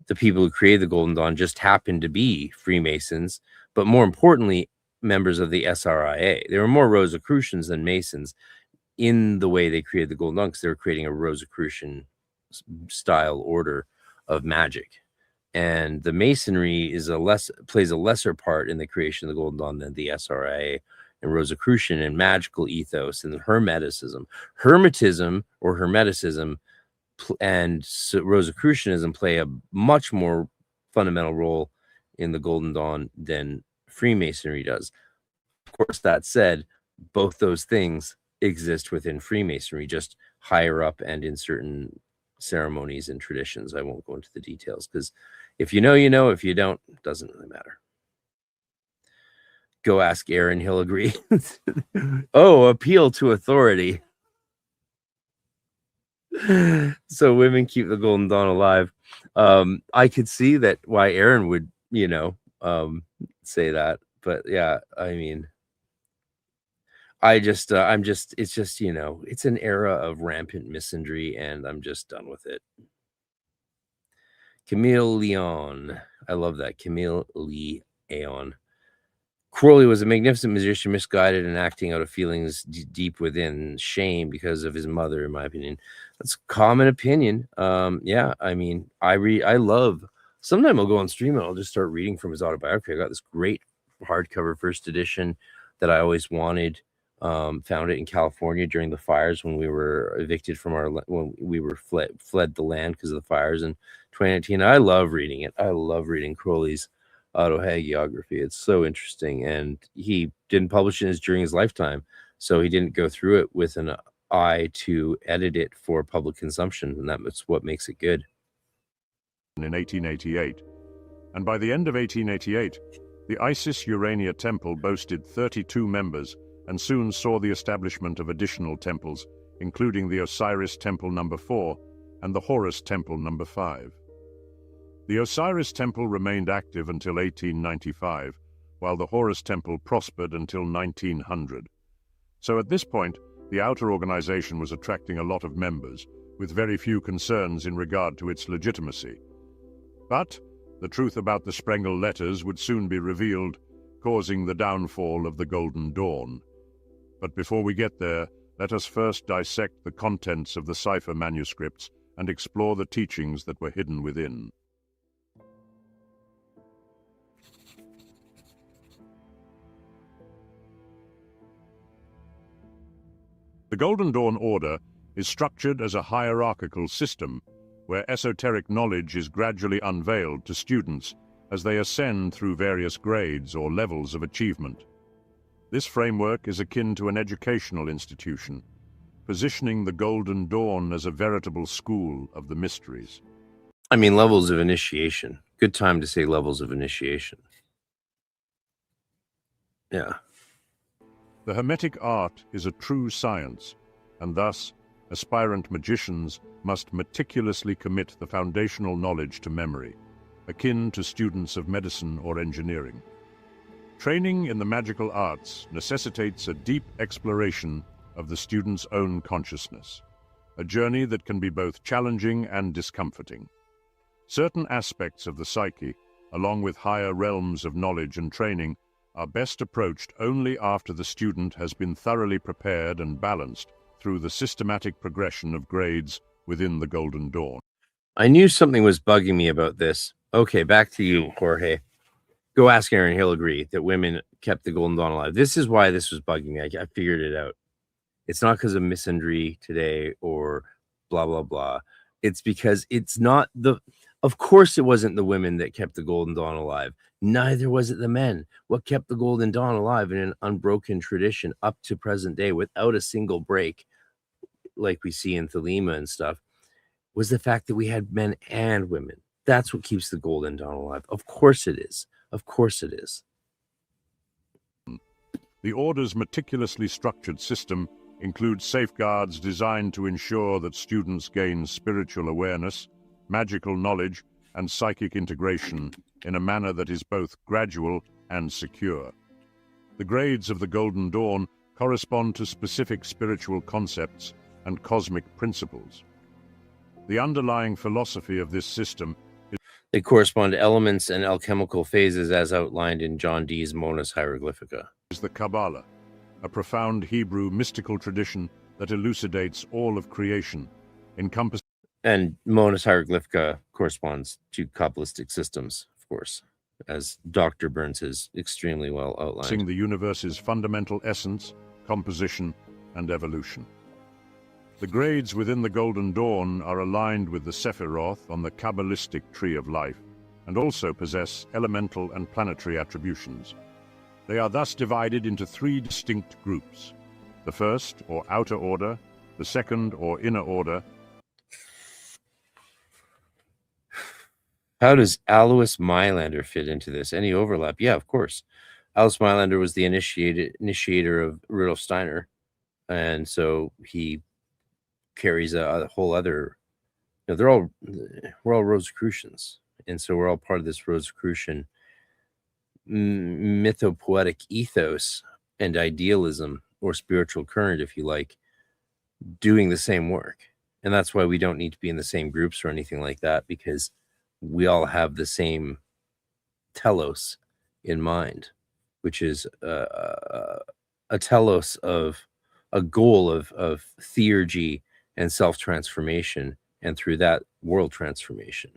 The people who created the Golden Dawn just happened to be Freemasons. But more importantly, members of the SRIA. They were more Rosicrucians than Masons in the way they created the Golden Dawn, because they were creating a Rosicrucian style order of magic. And the Masonry plays a lesser part in the creation of the Golden Dawn than the SRIA and Rosicrucian and magical ethos and Hermeticism. Hermetism or Hermeticism and Rosicrucianism play a much more fundamental role in the Golden Dawn than Freemasonry does. Of course, that said, both those things exist within Freemasonry, just higher up and in certain ceremonies and traditions. I won't go into the details, because if you know, you know. If you don't, it doesn't really matter. Go ask Aaron, he'll agree. Oh, appeal to authority. So women keep the Golden Dawn alive. I could see that why Aaron would, say that. But yeah, I mean, it's just, it's an era of rampant misandry, and I'm just done with it. Camille Leon. I love that. Camille Leon. Crowley was a magnificent magician, misguided and acting out of feelings deep within, shame because of his mother, in my opinion. That's a common opinion. Yeah, I mean, I love, sometime I'll go on stream and I'll just start reading from his autobiography. I got this great hardcover first edition that I always wanted. Found it in California during the fires when we were evicted from when we were fled the land because of the fires in 2019. I love reading it. I love reading Crowley's autohagiography. It's so interesting, and he didn't publish it during his lifetime, so he didn't go through it with an eye to edit it for public consumption, and that's what makes it good. In 1888, and by the end of 1888, the Isis Urania temple boasted 32 members and soon saw the establishment of additional temples, including the Osiris Temple No. 4 and the Horus Temple No. 5. The Osiris Temple remained active until 1895, while the Horus Temple prospered until 1900. So at this point, the outer organization was attracting a lot of members, with very few concerns in regard to its legitimacy. But the truth about the Sprengel letters would soon be revealed, causing the downfall of the Golden Dawn. But before we get there, let us first dissect the contents of the Cipher manuscripts and explore the teachings that were hidden within. The Golden Dawn Order is structured as a hierarchical system where esoteric knowledge is gradually unveiled to students as they ascend through various grades or levels of achievement. This framework is akin to an educational institution, positioning the Golden Dawn as a veritable school of the mysteries. I mean, levels of initiation. Good time to say levels of initiation. Yeah. The Hermetic art is a true science, and thus, aspirant magicians must meticulously commit the foundational knowledge to memory, akin to students of medicine or engineering. Training in the magical arts necessitates a deep exploration of the student's own consciousness, a journey that can be both challenging and discomforting. Certain aspects of the psyche, along with higher realms of knowledge and training, are best approached only after the student has been thoroughly prepared and balanced through the systematic progression of grades within the Golden Dawn. I knew something was bugging me about this. Okay, back to you, Jorge. Go ask Aaron, he'll agree that women kept the Golden Dawn alive. This is why this was bugging me. I figured it out. It's not because of misandry today or blah, blah, blah. It's because it's not of course it wasn't the women that kept the Golden Dawn alive. Neither was it the men. What kept the Golden Dawn alive in an unbroken tradition up to present day without a single break, like we see in Thelema and stuff, was the fact that we had men and women. That's what keeps the Golden Dawn alive. Of course it is. Of course it is. The Order's meticulously structured system includes safeguards designed to ensure that students gain spiritual awareness, magical knowledge, and psychic integration in a manner that is both gradual and secure. The grades of the Golden Dawn correspond to specific spiritual concepts and cosmic principles. The underlying philosophy of this system is... They correspond to elements and alchemical phases as outlined in John Dee's Monas Hieroglyphica. Is the Kabbalah, a profound Hebrew mystical tradition that elucidates all of creation, encompassing And Monas Hieroglyphica corresponds to Kabbalistic systems, of course, as Dr. Burns has extremely well outlined. the universe's fundamental essence, composition, and evolution. The grades within the Golden Dawn are aligned with the Sephiroth on the Kabbalistic tree of life, and also possess elemental and planetary attributions. They are thus divided into 3 distinct groups: the first, or outer order, the second, or inner order. How does Alois Mylander fit into this? Any overlap? Yeah, of course. Alois Mylander was the initiator of Rudolf Steiner, and so he carries a whole other, you know, we're all Rosicrucians, and so we're all part of this Rosicrucian mythopoetic ethos and idealism, or spiritual current, if you like, doing the same work. And that's why we don't need to be in the same groups or anything like that, because we all have the same telos in mind, which is a telos of a goal of theurgy and self-transformation, and through that, world transformation.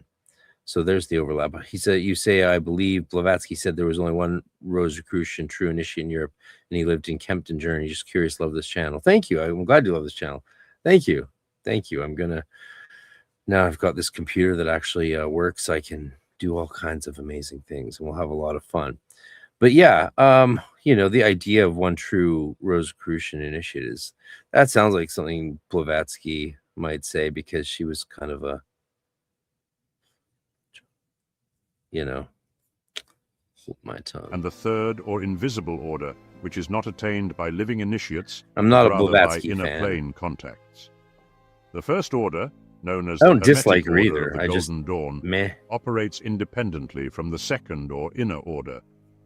So there's the overlap. He said, you say, I believe Blavatsky said there was only one Rosicrucian true initiate in Europe, and he lived in Kempton, Germany. Just curious, love this channel. Thank you. I'm glad you love this channel. Thank you. Thank you. Now I've got this computer that actually works. I can do all kinds of amazing things, and we'll have a lot of fun. But yeah, you know, the idea of one true Rosicrucian initiate is, that sounds like something Blavatsky might say, because she was kind of a, you know, hold my tongue. And the third, or invisible order, which is not attained by living initiates, I'm not a rather Blavatsky by inner fan. plane contacts. The first order, known as I the don't dislike Hermetic her Order either. of the I just Golden Dawn, meh. operates independently from the second or inner order,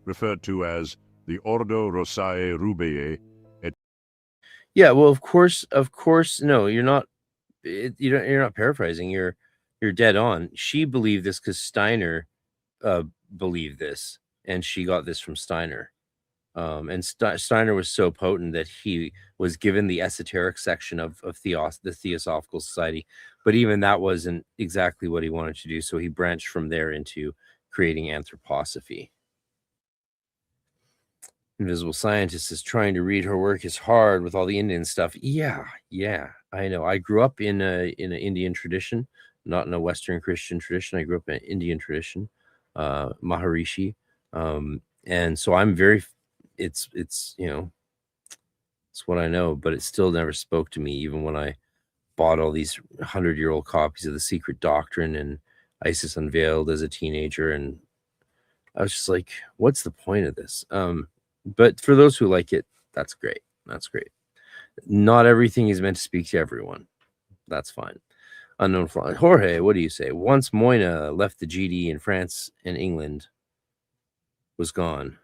referred to as the Ordo Rosae Rubeae. Yeah, well, of course, no, you're not. You're not paraphrasing. You're dead on. She believed this because Steiner believed this, and she got this from Steiner. And Steiner was so potent that he was given the esoteric section of the Theosophical Society, but even that wasn't exactly what he wanted to do. So he branched from there into creating anthroposophy. Invisible Scientist is trying to read her work is hard with all the Indian stuff. Yeah, I know. I grew up in an Indian tradition, not in a Western Christian tradition. I grew up in an Indian tradition, Maharishi, and so I'm very. It's you know, it's what I know, but it still never spoke to me, even when I bought all these 100-year-old copies of The Secret Doctrine and Isis Unveiled as a teenager, and I was just like, what's the point of this? But for those who like it, that's great. That's great. Not everything is meant to speak to everyone. That's fine. Unknown Fly. Jorge, what do you say? Once Moina left the GD in France and England, was gone.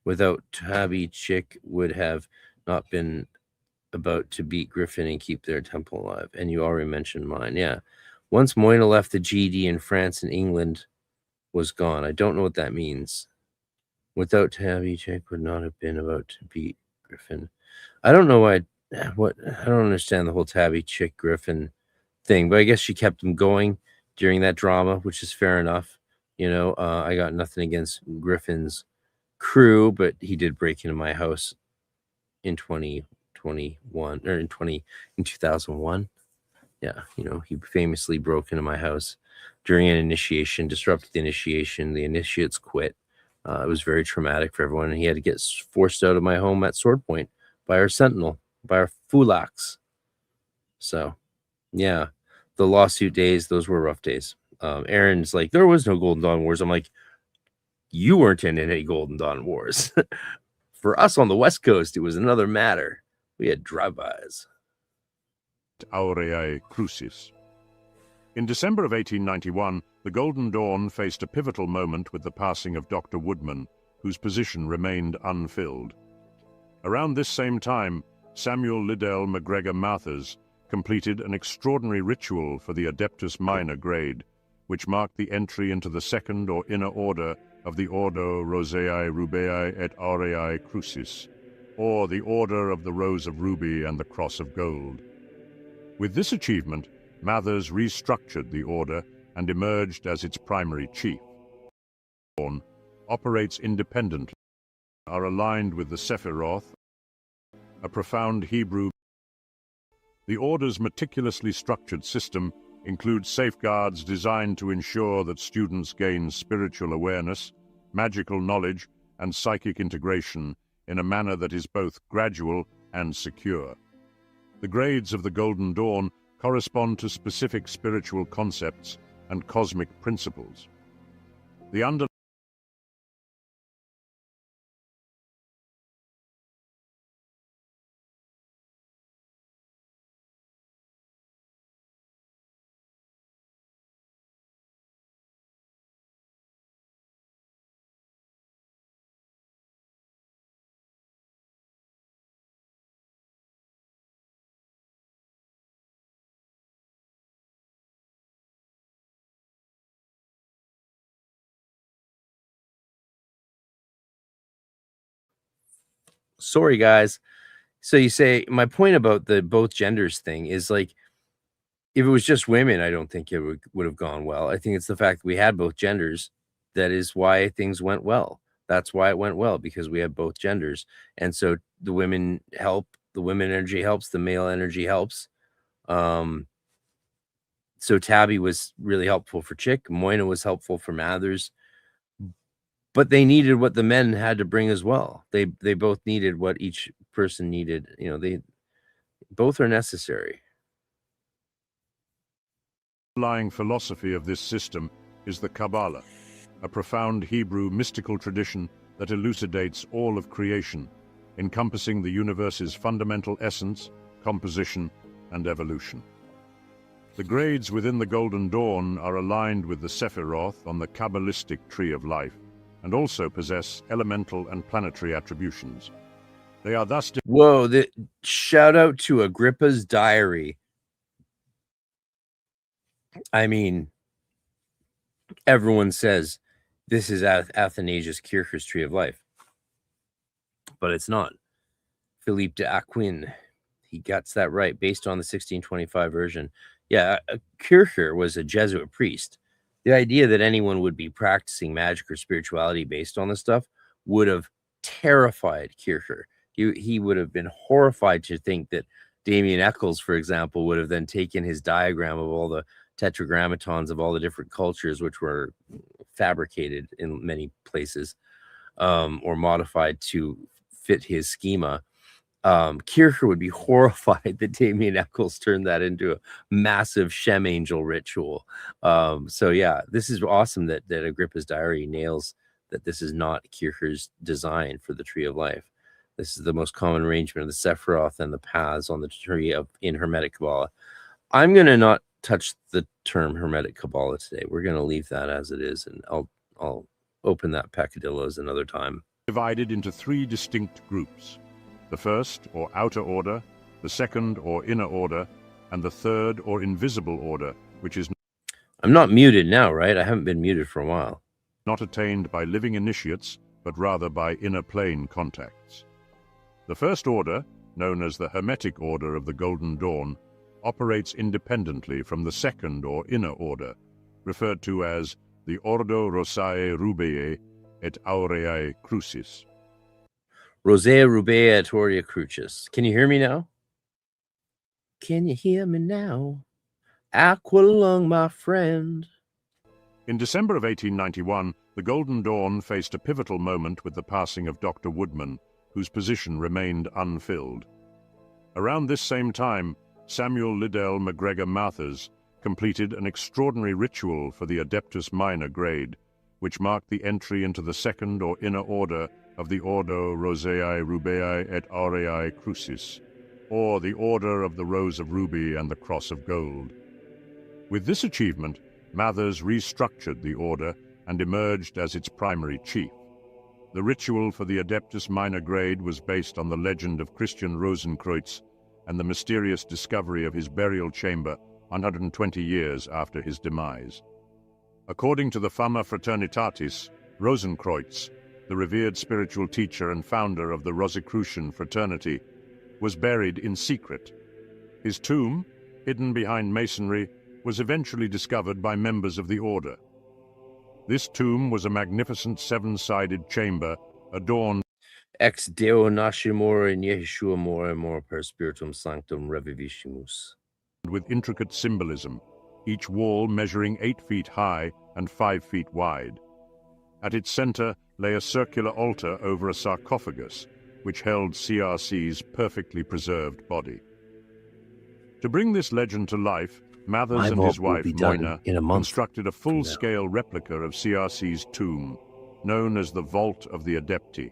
Without Tabby, Chick would have not been about to beat Griffin and keep their temple alive. And you already mentioned mine. Yeah. Once Moina left the GD in France and England, was gone. I don't know what that means. Without Tabby, Chick would not have been about to beat Griffin. I don't know why. I don't understand the whole Tabby, Chick, Griffin thing, but I guess she kept him going during that drama, which is fair enough. You know, I got nothing against Griffin's crew, but he did break into my house in 2021 or in 2001. Yeah, you know, he famously broke into my house during an initiation, disrupted the initiation. The initiates quit. It was very traumatic for everyone, and he had to get forced out of my home at Sword Point by our sentinel, by our Fulaks. So, yeah, the lawsuit days, those were rough days. Aaron's like, there was no Golden Dawn Wars. I'm like, you weren't in any Golden Dawn Wars. For us on the West Coast, it was another matter. We had drive-bys. Aureae Crucis. In December of 1891, the Golden Dawn faced a pivotal moment with the passing of Dr. Woodman, whose position remained unfilled. Around this same time, Samuel Liddell MacGregor Mathers completed an extraordinary ritual for the Adeptus Minor grade, which marked the entry into the second or inner order of the Ordo Rosae Rubeae et Aureae Crucis, or the Order of the Rose of Ruby and the Cross of Gold. With this achievement, Mathers restructured the order and emerged as its primary chief. Dawn operates independently, are aligned with the Sephiroth, a profound Hebrew. The Order's meticulously structured system includes safeguards designed to ensure that students gain spiritual awareness, magical knowledge, and psychic integration in a manner that is both gradual and secure. The grades of the Golden Dawn correspond to specific spiritual concepts and cosmic principles. The Sorry, guys. So you say my point about the both genders thing is like, if it was just women, I don't think it would have gone well. I think it's the fact that we had both genders that is why things went well. That's why it went well, because we had both genders. And so the women help, the women energy helps, the male energy helps. So Tabby was really helpful for Chick. Moina was helpful for Mathers. But they needed what the men had to bring as well. They both needed what each person needed. You know, they both are necessary. The underlying philosophy of this system is the Kabbalah, a profound Hebrew mystical tradition that elucidates all of creation, encompassing the universe's fundamental essence, composition, and evolution. The grades within the Golden Dawn are aligned with the Sephiroth on the Kabbalistic tree of life, and also possess elemental and planetary attributions. They are thus... Whoa, shout out to Agrippa's diary. I mean, everyone says this is Athanasius Kircher's tree of life, but it's not. Philippe de Aquin, he gets that right based on the 1625 version. Yeah, Kircher was a Jesuit priest. The idea that anyone would be practicing magic or spirituality based on this stuff would have terrified Kircher. He would have been horrified to think that Damien Eccles, for example, would have then taken his diagram of all the tetragrammatons of all the different cultures, which were fabricated in many places, or modified to fit his schema. Kircher would be horrified that Damien Eccles turned that into a massive Shem angel ritual. So yeah, this is awesome that Agrippa's diary nails that this is not Kircher's design for the tree of life. This is the most common arrangement of the Sephiroth and the paths on the tree in Hermetic Kabbalah. I'm going to not touch the term Hermetic Kabbalah today. We're going to leave that as it is, and I'll open that peccadillos another time. Divided into three distinct groups. The first, or outer order, the second, or inner order, and the third, or invisible order, which is... I'm not muted now, right? I haven't been muted for a while. Not attained by living initiates, but rather by inner plane contacts. The first order, known as the Hermetic Order of the Golden Dawn, operates independently from the second, or inner order, referred to as the Ordo Rosae Rubeae et Aureae Crucis. Rosea Rubea et Aurea Crucis. Can you hear me now? Can you hear me now? Aqualung, my friend. In December of 1891, the Golden Dawn faced a pivotal moment with the passing of Dr. Woodman, whose position remained unfilled. Around this same time, Samuel Liddell McGregor Mathers completed an extraordinary ritual for the Adeptus Minor grade, which marked the entry into the second or inner order of the Ordo Rosae Rubeae et Aureae Crucis, or the Order of the Rose of Ruby and the Cross of Gold. With this achievement, Mathers restructured the order and emerged as its primary chief. The ritual for the Adeptus Minor grade was based on the legend of Christian Rosenkreuz, and the mysterious discovery of his burial chamber 120 years after his demise. According to the Fama Fraternitatis, Rosenkreutz, the revered spiritual teacher and founder of the Rosicrucian fraternity, was buried in secret. His tomb, hidden behind masonry, was eventually discovered by members of the order. This tomb was a magnificent seven-sided chamber adorned Ex Deo nascimur in Yeshua more per spiritum sanctum reviviscimus. with intricate symbolism, each wall measuring 8 feet high and 5 feet wide. At its center lay a circular altar over a sarcophagus, which held CRC's perfectly preserved body. To bring this legend to life, Mathers and his wife, Moina, constructed a full-scale replica of CRC's tomb, known as the Vault of the Adepti.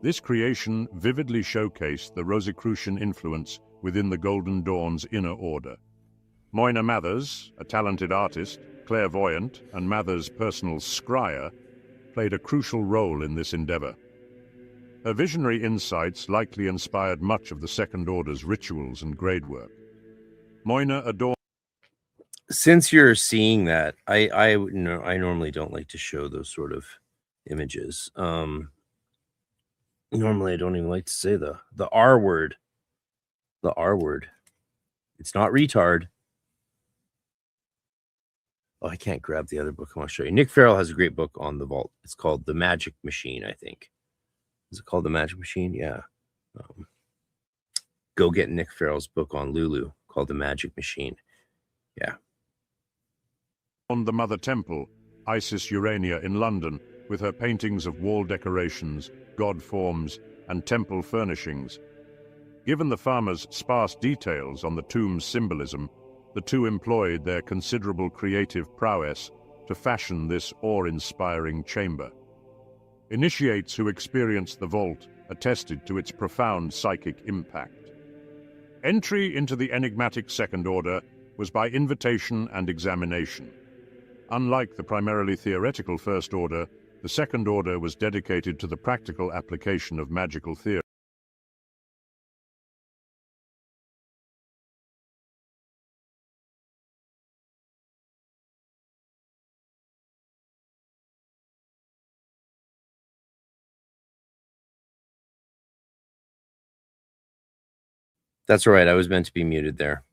This creation vividly showcased the Rosicrucian influence within the Golden Dawn's inner order. Moina Mathers, a talented artist, clairvoyant, and Mathers' personal scryer, played a crucial role in this endeavor. Her visionary insights likely inspired much of the Second Order's rituals and gradework. Moina adorned. Since you're seeing that, I normally don't like to show those sort of images. Normally, I don't even like to say the R word. The R word. It's not retard. Oh, I can't grab the other book I want to show you. Nick Farrell has a great book on the vault. It's called The Magic Machine, I think. Is it called The Magic Machine? Yeah. Go get Nick Farrell's book on Lulu called The Magic Machine. Yeah. On the Mother Temple, Isis Urania in London, with her paintings of wall decorations, god forms, and temple furnishings. Given the farmer's sparse details on the tomb's symbolism, the two employed their considerable creative prowess to fashion this awe-inspiring chamber. Initiates who experienced the vault attested to its profound psychic impact. Entry into the enigmatic Second Order was by invitation and examination. Unlike the primarily theoretical First Order, the Second Order was dedicated to the practical application of magical theory. That's right. I was meant to be muted there.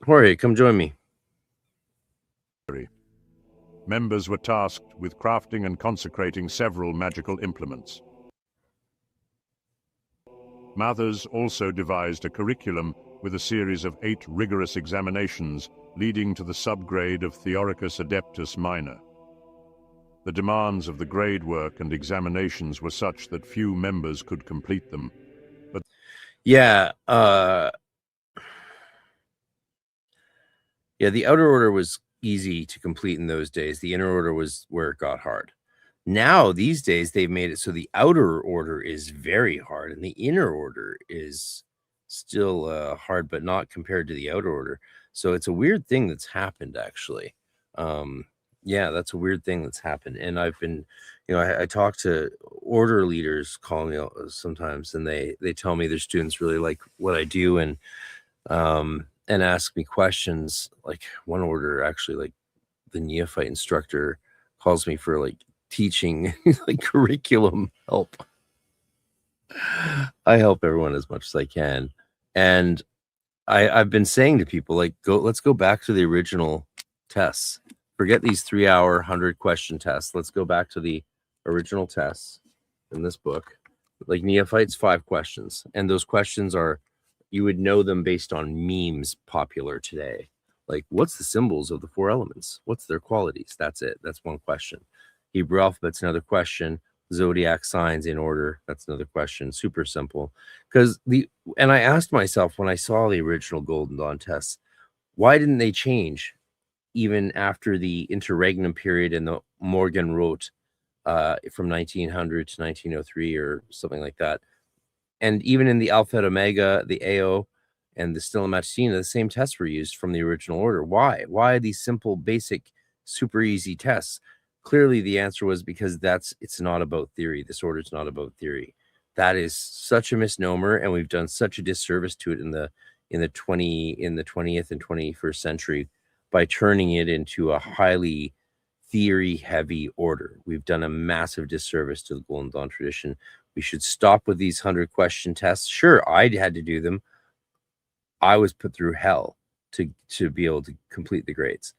Jorge, come join me. Members were tasked with crafting and consecrating several magical implements. Mathers also devised a curriculum with a series of 8 rigorous examinations leading to the subgrade of Theoricus Adeptus Minor. The demands of the grade work and examinations were such that few members could complete them. But yeah, the outer order was easy to complete in those days. The inner order was where it got hard. Now, these days, they've made it so the outer order is very hard, and the inner order is still hard, but not compared to the outer order. So it's a weird thing that's happened, actually. Yeah, that's a weird thing that's happened. And I've been, I talk to order leaders, call me sometimes, and they tell me their students really like what I do, and ask me questions. Like one order, actually, like the neophyte instructor calls me for like teaching like curriculum help. I help everyone as much as I can, and I've been saying to people, like, let's go back to the original tests. Forget these 3-hour 100-question tests. Let's go back to the original tests in this book. Like neophytes, 5 questions, and those questions are, you would know them based on memes popular today. Like, what's the symbols of the 4 elements? What's their qualities? That's it. That's one question. Hebrew alphabet's another question. Zodiac signs in order, that's another question. Super simple. And I asked myself when I saw the original Golden Dawn tests, why didn't they change even after the interregnum period and the Morgan wrote from 1900 to 1903 or something like that? And even in the Alpha and Omega, the AO, and the Stella Matutina, the same tests were used from the original order. Why? Why these simple, basic, super easy tests? Clearly, the answer was because it's not about theory. This order is not about theory. That is such a misnomer, and we've done such a disservice to it in the 20th and 21st century by turning it into a highly theory-heavy order. We've done a massive disservice to the Golden Dawn tradition. We should stop with these 100-question tests. Sure, I had to do them. I was put through hell to be able to complete the grades,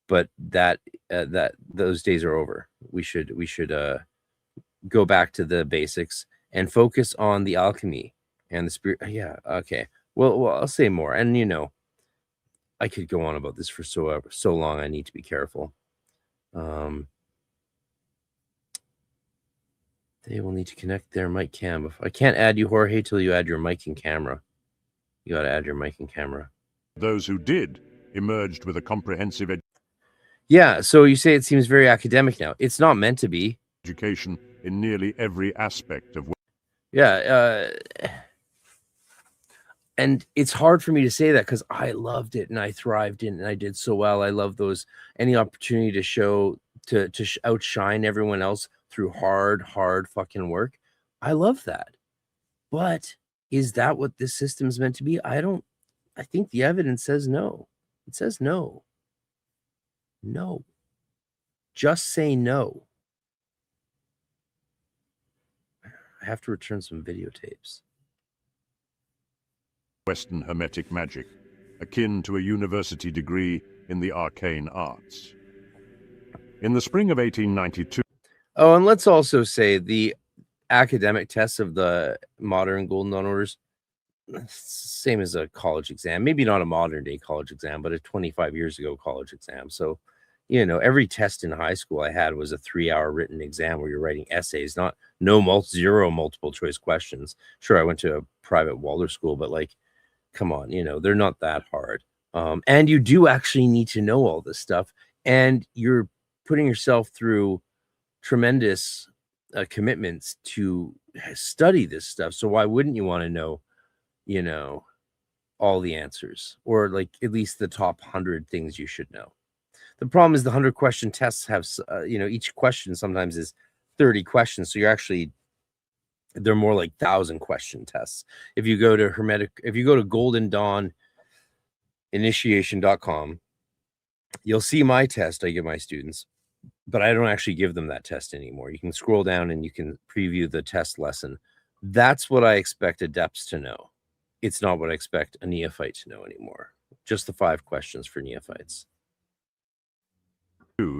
but those days are over. We should go back to the basics and focus on the alchemy and the spirit. Yeah, okay. Well, I'll say more. And I could go on about this for so long. I need to be careful. They will need to connect their mic cam. I can't add you, Jorge, till you add your mic and camera. You got to add your mic and camera. Those who did emerged with a comprehensive Yeah, so you say it seems very academic now. It's not meant to be. education in nearly every aspect of. Yeah, and it's hard for me to say that because I loved it and I thrived in it and I did so well. I love any opportunity to show to outshine everyone else through hard fucking work. I love that. But is that what this system's meant to be? I think the evidence says no. It says no. No. Just say no. I have to return some videotapes. Western Hermetic magic, akin to a university degree in the arcane arts. In the spring of 1892. Oh, and let's also say the academic tests of the modern Golden Dawn orders, same as a college exam. Maybe not a modern day college exam, but a 25 years ago college exam. So, every test in high school I had was a 3-hour written exam where you're writing essays, zero multiple choice questions. Sure, I went to a private Waldorf school, but come on, they're not that hard. And you do actually need to know all this stuff, and you're putting yourself through tremendous commitments to study this stuff. So why wouldn't you want to know, all the answers, or at least the top 100 things you should know? The problem is the 100-question tests have, each question sometimes is 30 questions. So they're more like 1,000-question tests. If you go to Golden Dawn initiation.com, you'll see my test I give my students, but I don't actually give them that test anymore. You can scroll down and you can preview the test lesson. That's what I expect adepts to know. It's not what I expect a neophyte to know anymore. Just the 5 questions for neophytes.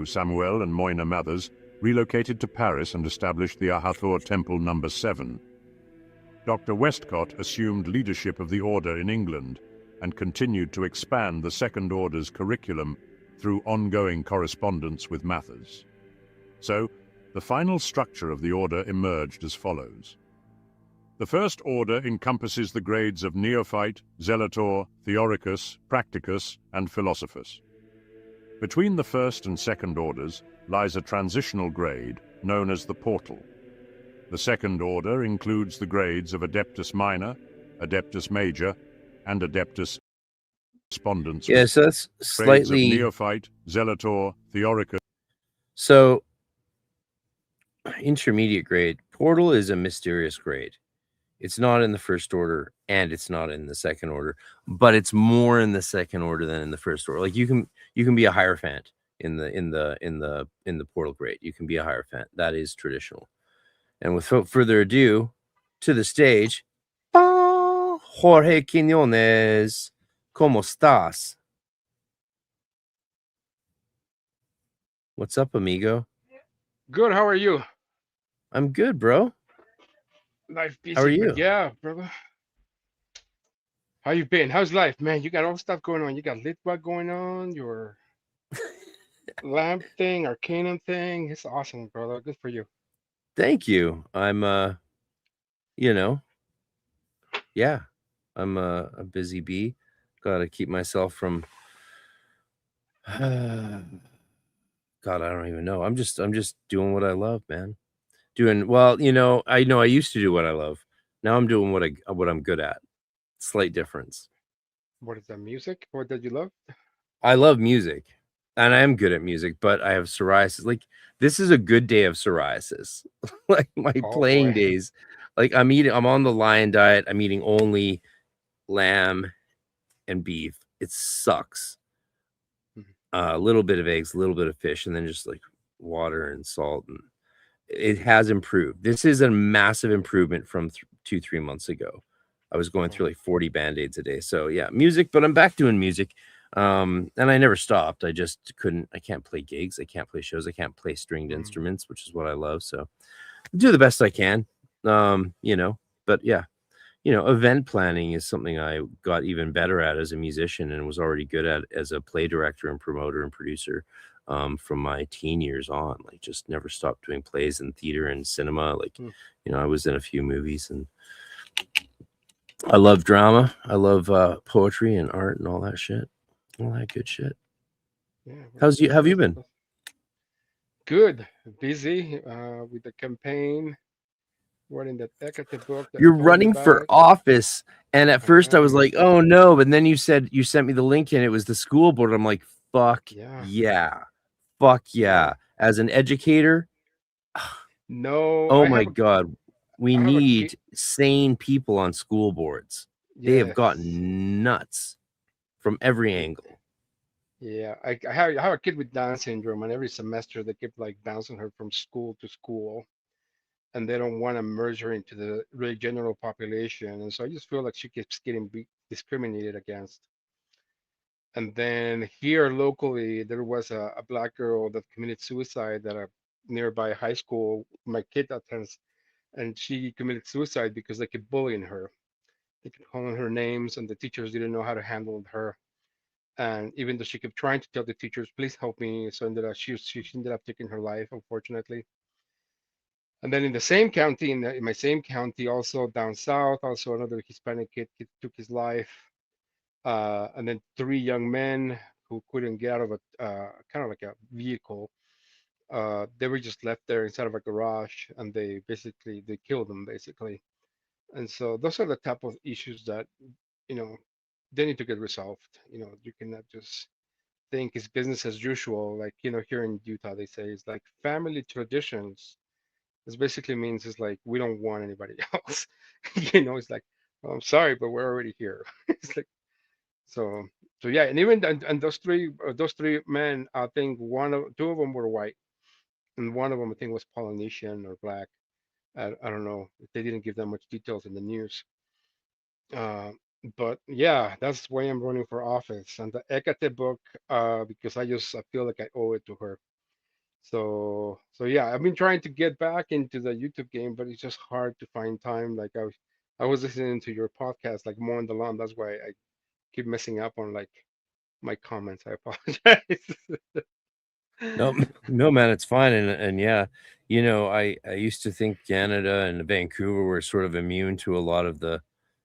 Samuel and Moina Mathers relocated to Paris and established the Hathor Temple No. 7. Dr. Westcott assumed leadership of the order in England and continued to expand the Second Order's curriculum through ongoing correspondence with Mathers. So, the final structure of the order emerged as follows. The First Order encompasses the grades of Neophyte, Zelator, Theoricus, Practicus, and Philosophus. Between the First and Second Orders lies a transitional grade known as the Portal. The Second Order includes the grades of Adeptus Minor, Adeptus Major, and Adeptus Correspondence. Yes, that's slightly Neophyte, Zelator, Theoricus. So, intermediate grade. Portal is a mysterious grade. It's not in the First Order and it's not in the Second Order, but it's more in the Second Order than in the First Order. You can be a Hierophant in the Portal grade. You can be a Hierophant. That is traditional. And without further ado, to the stage, Jorge Quinones. ¿Cómo estás? What's up, amigo? Good. How are you? I'm good, bro. Life busy. How are you? Yeah, brother. How you been? How's life, man? You got all stuff going on. You got Litwa going on, your lamp thing, Arcanum thing. It's awesome, brother. Good for you. Thank you. I'm yeah, I'm a busy bee. Gotta keep myself from God, I don't even know. I'm just doing what I love, man. Doing well, I used to do what I love. Now I'm doing what I'm good at. Slight difference. What is that music? What did you love? I love music, and I am good at music, but I have psoriasis. Like, this is a good day of psoriasis. Like, my Oh playing boy. days, like, I'm on the lion diet. I'm eating only lamb and beef. It sucks. Mhm. A little bit of eggs, a little bit of fish, and then just like water and salt. And it has improved. This is a massive improvement from 2-3 months ago. I was going through Oh, like 40 band-aids a day. So yeah, music, but I'm back doing music. And I never stopped. I just couldn't, I can't play gigs, I can't play shows, I can't play stringed mm, instruments, which is what I love. So I do the best I can. You know, but yeah, event planning is something I got even better at as a musician and was already good at as a play director and promoter and producer from my teen years on. Like, just never stopped doing plays in theater and cinema. Like, mm. I was in a few movies, and I love drama. I love poetry and art and all that shit. All that good shit. Yeah, Have you been? good. Busy with the campaign, writing that Hecate book that I You're told you running for about. office. And at I first I was am. like, oh no. But then you said you sent me the link and it was the school board. I'm like, fuck Yeah, yeah. Fuck yeah. yeah. As an educator, No, oh my God, we I have a kid. need sane people on school boards. They have Yes. gotten nuts from every Y- angle. Yeah, I have a kid with Down syndrome, and every semester they keep like bouncing her from school to school, and they don't want to merge her into the really general population, and so I just feel like she keeps getting discriminated against. And then here locally, there was a black girl that committed suicide at a nearby high school my kid attends, and she committed suicide because they kept bullying her. They kept calling her names, and the teachers didn't know how to handle her. And even though she kept trying to tell the teachers, "Please help me," so ended up she ended up taking her life, unfortunately. And then in the same county, in my same county, also down south, also another Hispanic kid took his life. And then three young men who couldn't get out of a kind of like a vehicle. They were just left there inside of a garage, and they killed them basically. And so those are the type of issues that you know they need to get resolved. You cannot just think it's business as usual. Like here in Utah, they say it's like family traditions. This basically means it's like we don't want anybody else. It's like, oh, I'm sorry, but we're already here. It's like so. So yeah, and even and those three men, I think two of them were white, and one of them I think was Polynesian or black. I don't know if they didn't give that much details in the news. Uh, but yeah, that's why I'm running for office. And the Hecate book, because I feel like I owe it to her. So yeah, I've been trying to get back into the YouTube game, but it's just hard to find time. Like I was listening to your podcast like more on the lawn. That's why I keep messing up on like my comments. I apologize. No, no, man, it's fine. And yeah, I used to think Canada and Vancouver were sort of immune to a lot of the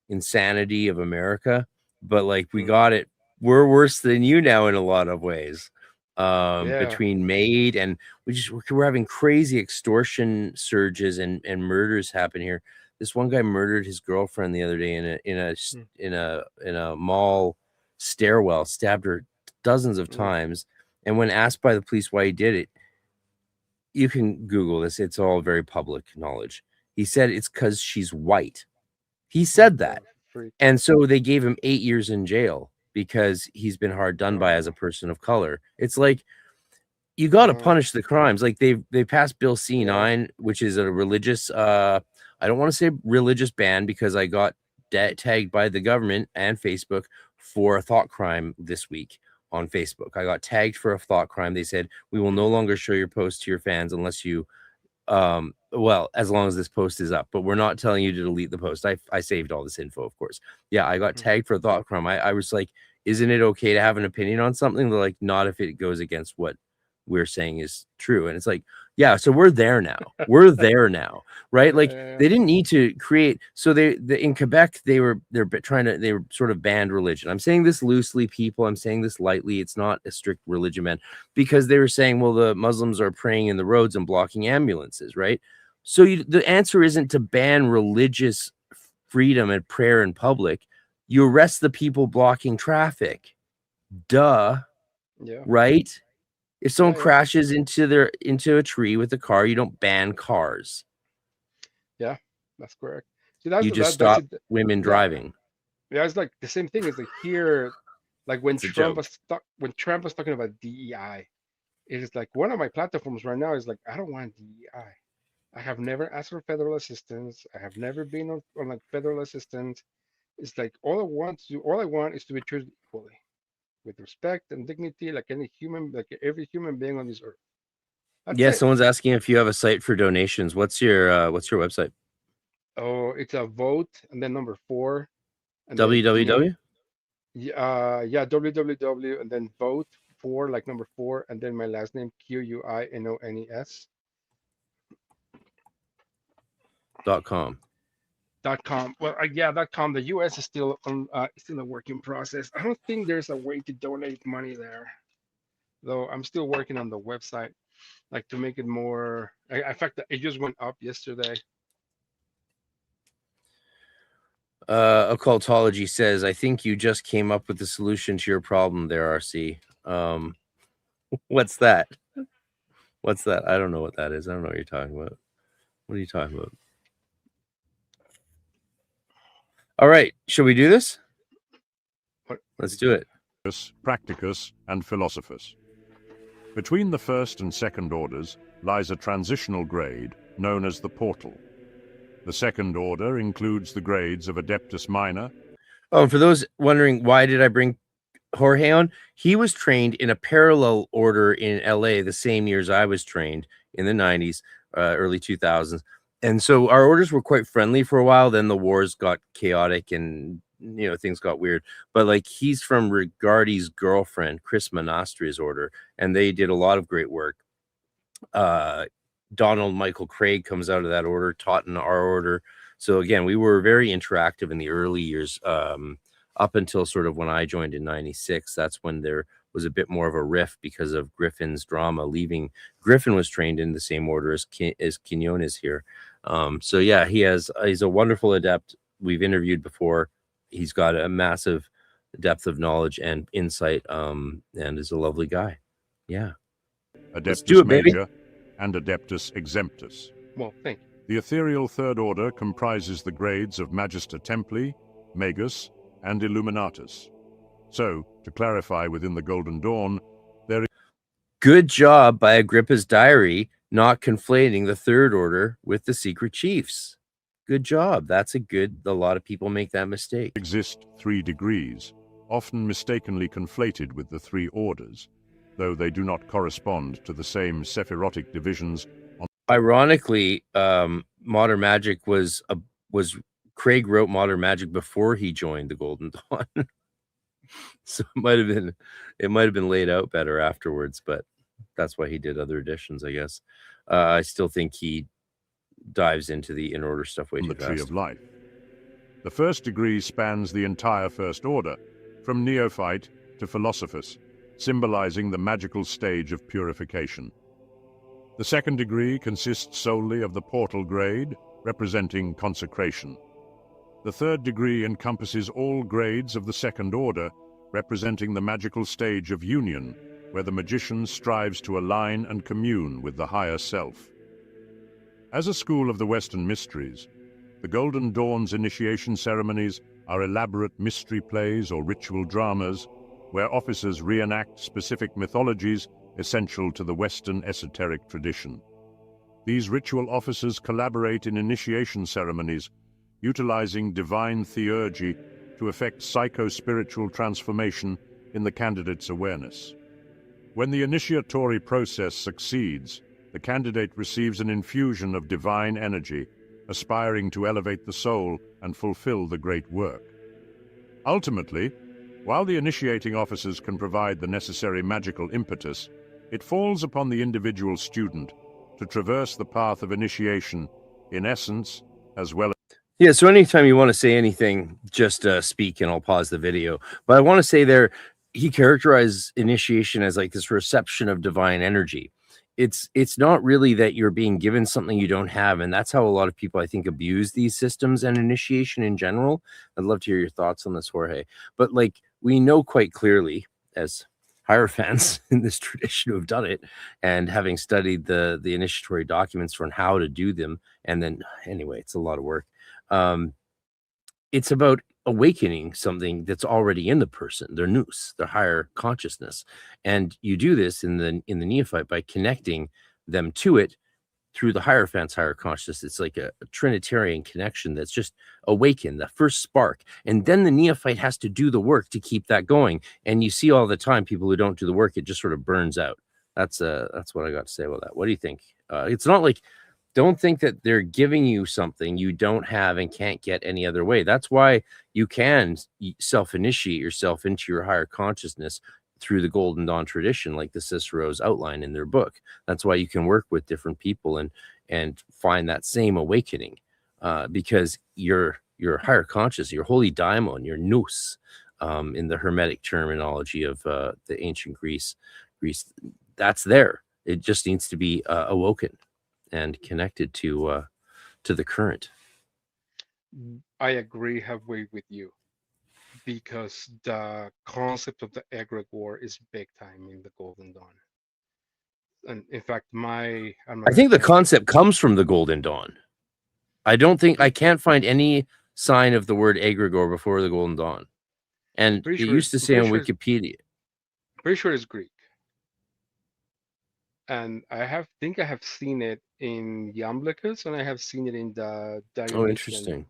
insanity of America, but like we Mm, got it. We're worse than you now in a lot of ways. yeah. Between Maid and we're having crazy extortion surges and murders happen here. This one guy murdered his girlfriend the other day Mm, in a mall stairwell, stabbed her dozens of mm, times. And when asked by the police why he did it, you can Google this. It's all very public knowledge. He said it's because she's white. He said what that. a freak. And so they gave him 8 years in jail because he's been hard done by as a Oh, person of color. It's like you got to uh, punish the crimes. Like they passed Bill yeah. C9, which is a religious I don't want to say religious ban because I got tagged by the government and Facebook for a thought crime this week on Facebook. I got tagged for a thought crime. They said we will no longer show your post to your fans unless you well, as long as this post is up, but we're not telling you to delete the post. I saved all this info, of course. Yeah, I got Mhm. tagged for a thought crime. I was like, isn't it okay to have an opinion on something? They're like, not if it goes against what we're saying is true. And it's like, yeah, so we're there now. We're there now, right? Like they didn't need to create. So they in Quebec, they were sort of banned religion. I'm saying this loosely, people. I'm saying this lightly. It's not a strict religion ban because they were saying, well, the Muslims are praying in the roads and blocking ambulances, right? So the answer isn't to ban religious freedom and prayer in public. You arrest the people blocking traffic. Duh. Yeah. Right? If someone Yeah. crashes into a tree with a car, you don't ban cars. Yeah, that's correct. See, that's You just that's stop it. women Yeah, driving. yeah. It's like the same thing as like here, like when It's a Trump joke. was Trump was talking about DEI. It is like one of my platforms right now is like I don't want DEI. I have never asked for federal assistance. I have never been on like federal assistance. It's like all I want is to be treated equally, with respect and dignity, like any human, like every human being on this earth. That's Yeah, it. someone's asking if you have a site for donations. What's your website? Oh, it's a vote and then number 4 and then www. yeah, www and then vote for like number 4 and then my last name QUINONES .com. .com. Well, yeah, .com. The US is still on, still a work in process. I don't think there's a way to donate money there, though. I'm still working on the website, like to make it more. In fact, it just went up yesterday. Occultology says, I think you just came up with the solution to your problem there, RC. What's that? What's that? I don't know what that is. I don't know what you're talking about. What are you talking about? All right. Shall we do this? What? Let's do it. Practicus, and Philosophus. Between the first and second orders lies a transitional grade known as the portal. The second order includes the grades of Adeptus Minor. Oh, and for those wondering, why did I bring Jorge on? He was trained in a parallel order in LA the same years I was trained in the 90s, early 2000s. And so our orders were quite friendly for a while. Then the wars got chaotic and, you know, things got weird. But like, he's from Rigardi's girlfriend, Chris Monastri's order, and they did a lot of great work. Donald Michael Craig comes out of that order, taught in our order. So again, we were very interactive in the early years, up until sort of when I joined in 96. That's when there was a bit more of a rift because of Griffin's drama leaving. Griffin was trained in the same order as Quinones here. So yeah, he's a wonderful adept. We've interviewed before. He's got a massive depth of knowledge and insight, and is a lovely guy. Yeah. Adeptus Let's do it, baby. Major and Adeptus Exemptus. Well, thank you. The ethereal third order comprises the grades of Magister Templi, Magus, and Illuminatus. So, to clarify, within the Golden Dawn, there is... Good job by Agrippa's diary not conflating the third order with the secret chiefs. Good job. That's a lot of people make that mistake. exist 3 degrees, often mistakenly conflated with the 3 orders, though they do not correspond to the same sephirotic divisions. Ironically, Modern Magic was Craig wrote Modern Magic before he joined the Golden Dawn. So it might have been laid out better afterwards, but that's why he did other editions, I guess. I still think he dives into the in-order stuff way too the Tree fast. of Life. The first degree spans the entire First Order, from Neophyte to Philosophus, symbolizing the magical stage of purification. The second degree consists solely of the portal grade, representing consecration. The third degree encompasses all grades of the Second Order, representing the magical stage of union, where the magician strives to align and commune with the higher self. As a school of the Western mysteries, the Golden Dawn's initiation ceremonies are elaborate mystery plays or ritual dramas, where officers reenact specific mythologies essential to the Western esoteric tradition. These ritual officers collaborate in initiation ceremonies, utilizing divine theurgy to effect psycho-spiritual transformation in the candidate's awareness. When the initiatory process succeeds, the candidate receives an infusion of divine energy, aspiring to elevate the soul and fulfill the great work. Ultimately, while the initiating officers can provide the necessary magical impetus, it falls upon the individual student to traverse the path of initiation, in essence, as well as... Yeah, so anytime you want to say anything, just speak and I'll pause the video. But I want to say there, he characterized initiation as like this reception of divine energy. it's not really that you're being given something you don't have, and that's how a lot of people, I think, abuse these systems and initiation in general. I'd love to hear your thoughts on this, Jorge. But like, we know quite clearly, as hierophants in this tradition who have done it, and having studied the initiatory documents on how to do them, and then anyway, it's a lot of work. It's about awakening something that's already in the person, their nous, their higher consciousness. And you do this in the neophyte by connecting them to it through the hierophant's higher consciousness. It's like a Trinitarian connection that's just awakened, the first spark. And then the neophyte has to do the work to keep that going. And you see all the time people who don't do the work, it just sort of burns out. That's what I got to say about that. What do you think? It's not like, don't think that they're giving you something you don't have and can't get any other way. That's why you can self-initiate yourself into your higher consciousness through the Golden Dawn tradition, like the Cicero's outline in their book. That's why you can work with different people and find that same awakening, because your higher conscious, your holy daimon, your nous, in the Hermetic terminology of the ancient Greece, that's there. It just needs to be awoken and connected to the current. I agree halfway with you, because the concept of the egregore is big time in the Golden Dawn. And in fact, I think the concept comes from the Golden Dawn. I can't find any sign of the word egregore before the Golden Dawn. And it used to say on Wikipedia. Pretty sure it's Greek. And I think I have seen it in Iamblichus, and I have seen it in the Dionysian. Oh, interesting.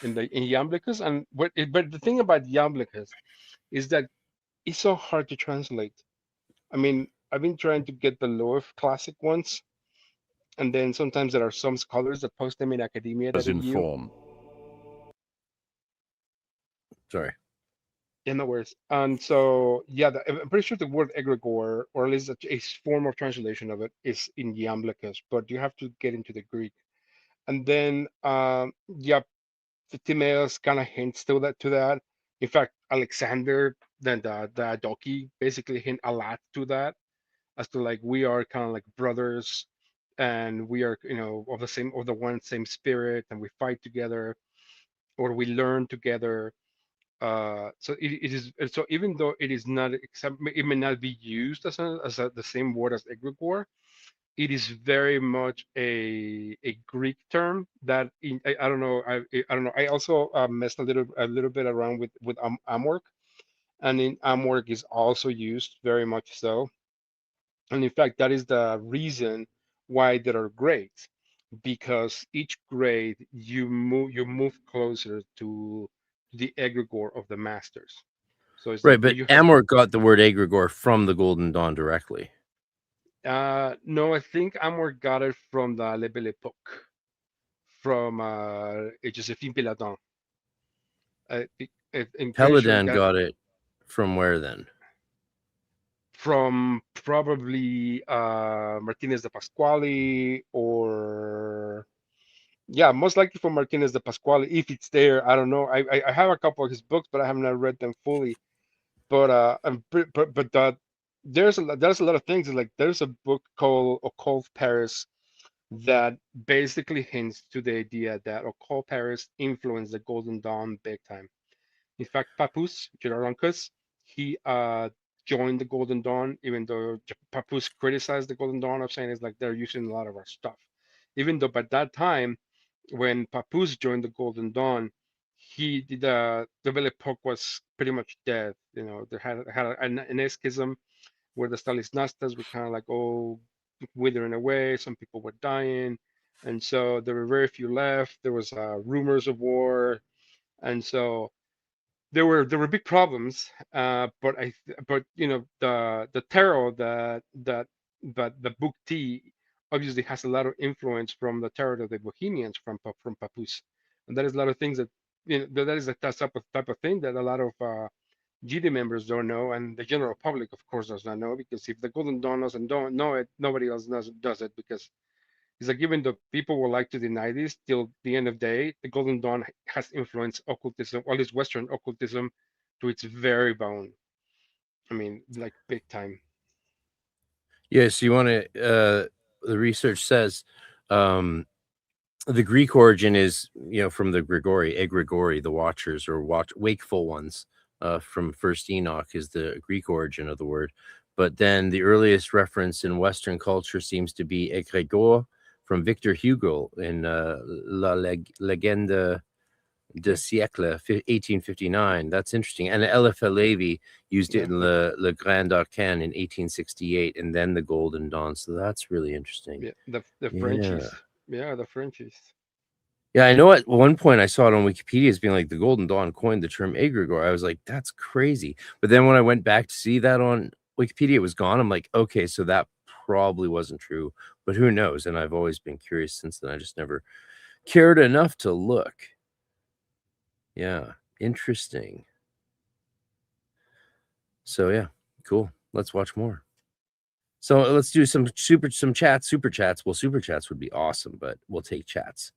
In Iamblichus, and but the thing about Iamblichus is that it's so hard to translate. I mean, I've been trying to get the lower classic ones, and then sometimes there are some scholars that post them in academia. As in form. Sorry. In other words, and so yeah, I'm pretty sure the word egregore, or at least a form of translation of it, is in Iamblichus, but you have to get into the Greek, and then yeah, Timaeus kind of hints to that. In fact, Alexander, then the Doki basically hint a lot to that, as to like we are kind of like brothers, and we are of the one same spirit, and we fight together, or we learn together. So it is, so even though it is not, it may not be used as the same word as egregore, it is very much a Greek term that I don't know. I don't know. I also messed a little bit around with Amorc, and in Amorc is also used very much so. And in fact, that is the reason why there are grades, because each grade you move closer to the egregore of the masters. So it's right, like but Amor got the word egregore from the Golden Dawn directly. No, I think Amor got it from the Le Belle Époque, from Josephine Péladan. Péladan got it from where then? From probably Martinez de Pasquale, or yeah, most likely from Martinez de Pasquale, if it's there. I don't know. I have a couple of his books, but I have not read them fully. But there's a lot of things. Like there's a book called Occult Paris that basically hints to the idea that Occult Paris influenced the Golden Dawn big time. In fact, Papus Gerardonkus, he joined the Golden Dawn, even though Papus criticized the Golden Dawn of saying it's like they're using a lot of our stuff. Even though by that time, when Papus joined the Golden Dawn, he did the Belle Epoque was pretty much dead. There had an schism where the Stalisnastas were kind of like withering away. Some people were dying, and so there were very few left. There was rumors of war, and so there were big problems. But the tarot that the book T obviously has a lot of influence from the tarot of the Bohemians from Papus, and that is a lot of things that that is a type of thing that a lot of GD members don't know, and the general public, of course, does not know, because if the Golden Dawn don't know it, nobody else does it, because it's like, even though people will like to deny this, till the end of the day, the Golden Dawn has influenced occultism, or at least Western occultism, to its very bone. I mean, like big time. Yes, you want to. The research says the Greek origin is, from the egregori, the watchers or wakeful ones. From First Enoch is the Greek origin of the word, but then the earliest reference in Western culture seems to be egregor from Victor Hugo in La Legende de Siècle, 1859. That's interesting. And Eliphas Levi used it in Le Grand Arcane in 1868, and then the Golden Dawn. So that's really interesting. Yeah, the Frenchies. Yeah, the Frenchies. Yeah, I know at one point I saw it on Wikipedia as being like the Golden Dawn coined the term egregore. I was like, that's crazy. But then when I went back to see that on Wikipedia, it was gone. I'm like, okay, so that probably wasn't true, but who knows? And I've always been curious since then. I just never cared enough to look. Yeah, interesting. So yeah, cool. Let's watch more. So let's do some super chats. Well, super chats would be awesome, but we'll take chats.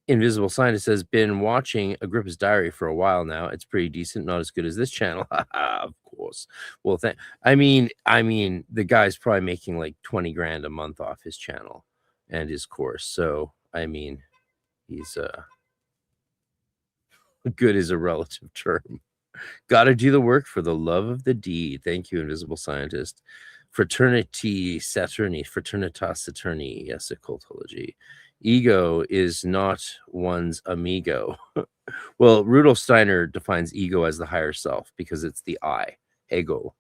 Invisible Scientist has been watching Agrippa's Diary for a while now. It's pretty decent, not as good as this channel, of course. Well, I mean, the guy's probably making like 20 grand a month off his channel and his course. So I mean, he's good is a relative term. Got to do the work for the love of the deed. Thank you, Invisible Scientist. Fraternitas Saturni. Yes, occultology. Ego is not one's amigo. Well, Rudolf Steiner defines ego as the higher self because it's the I, ego,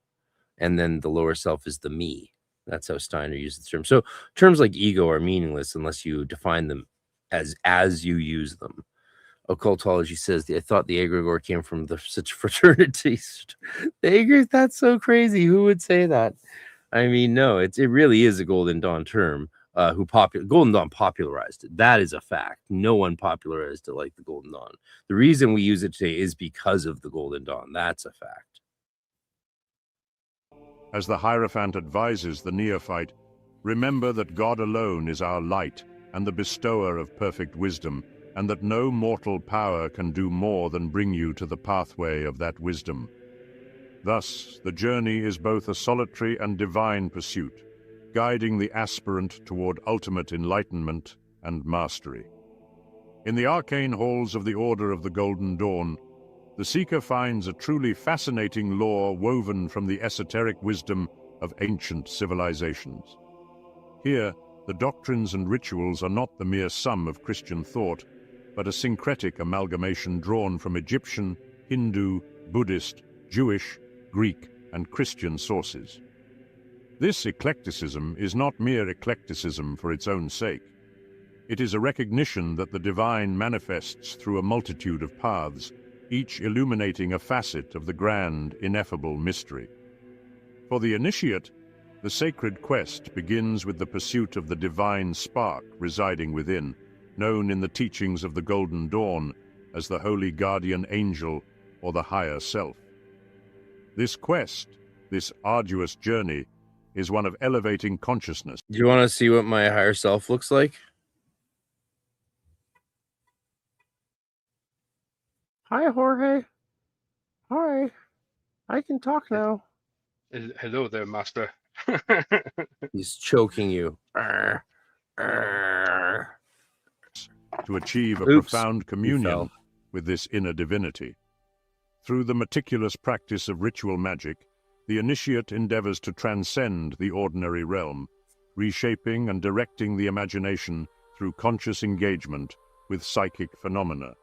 and then the lower self is the me. That's how Steiner uses the term. So terms like ego are meaningless unless you define them as you use them. Occultology says, I thought the egregore came from the such fraternities. That's so crazy. Who would say that? I mean, no, it really is a Golden Dawn term. Golden Dawn popularized it. That is a fact. No one popularized it like the Golden Dawn. The reason we use it today is because of the Golden Dawn. That's a fact. As the Hierophant advises the neophyte, remember that God alone is our light and the bestower of perfect wisdom, and that no mortal power can do more than bring you to the pathway of that wisdom. Thus, the journey is both a solitary and divine pursuit, guiding the aspirant toward ultimate enlightenment and mastery. In the arcane halls of the Order of the Golden Dawn, the seeker finds a truly fascinating lore woven from the esoteric wisdom of ancient civilizations. Here, the doctrines and rituals are not the mere sum of Christian thought, but a syncretic amalgamation drawn from Egyptian, Hindu, Buddhist, Jewish, Greek, and Christian sources. This eclecticism is not mere eclecticism for its own sake. It is a recognition that the divine manifests through a multitude of paths, each illuminating a facet of the grand, ineffable mystery. For the initiate, the sacred quest begins with the pursuit of the divine spark residing within, known in the teachings of the Golden Dawn as the Holy Guardian Angel or the Higher Self. This quest, this arduous journey, is one of elevating consciousness. Do you want to see what my higher self looks like? Hi, Jorge. Hi. I can talk now. Hello there, master. He's choking you. To achieve a profound communion with this inner divinity. Through the meticulous practice of ritual magic, the initiate endeavors to transcend the ordinary realm, reshaping and directing the imagination through conscious engagement with psychic phenomena.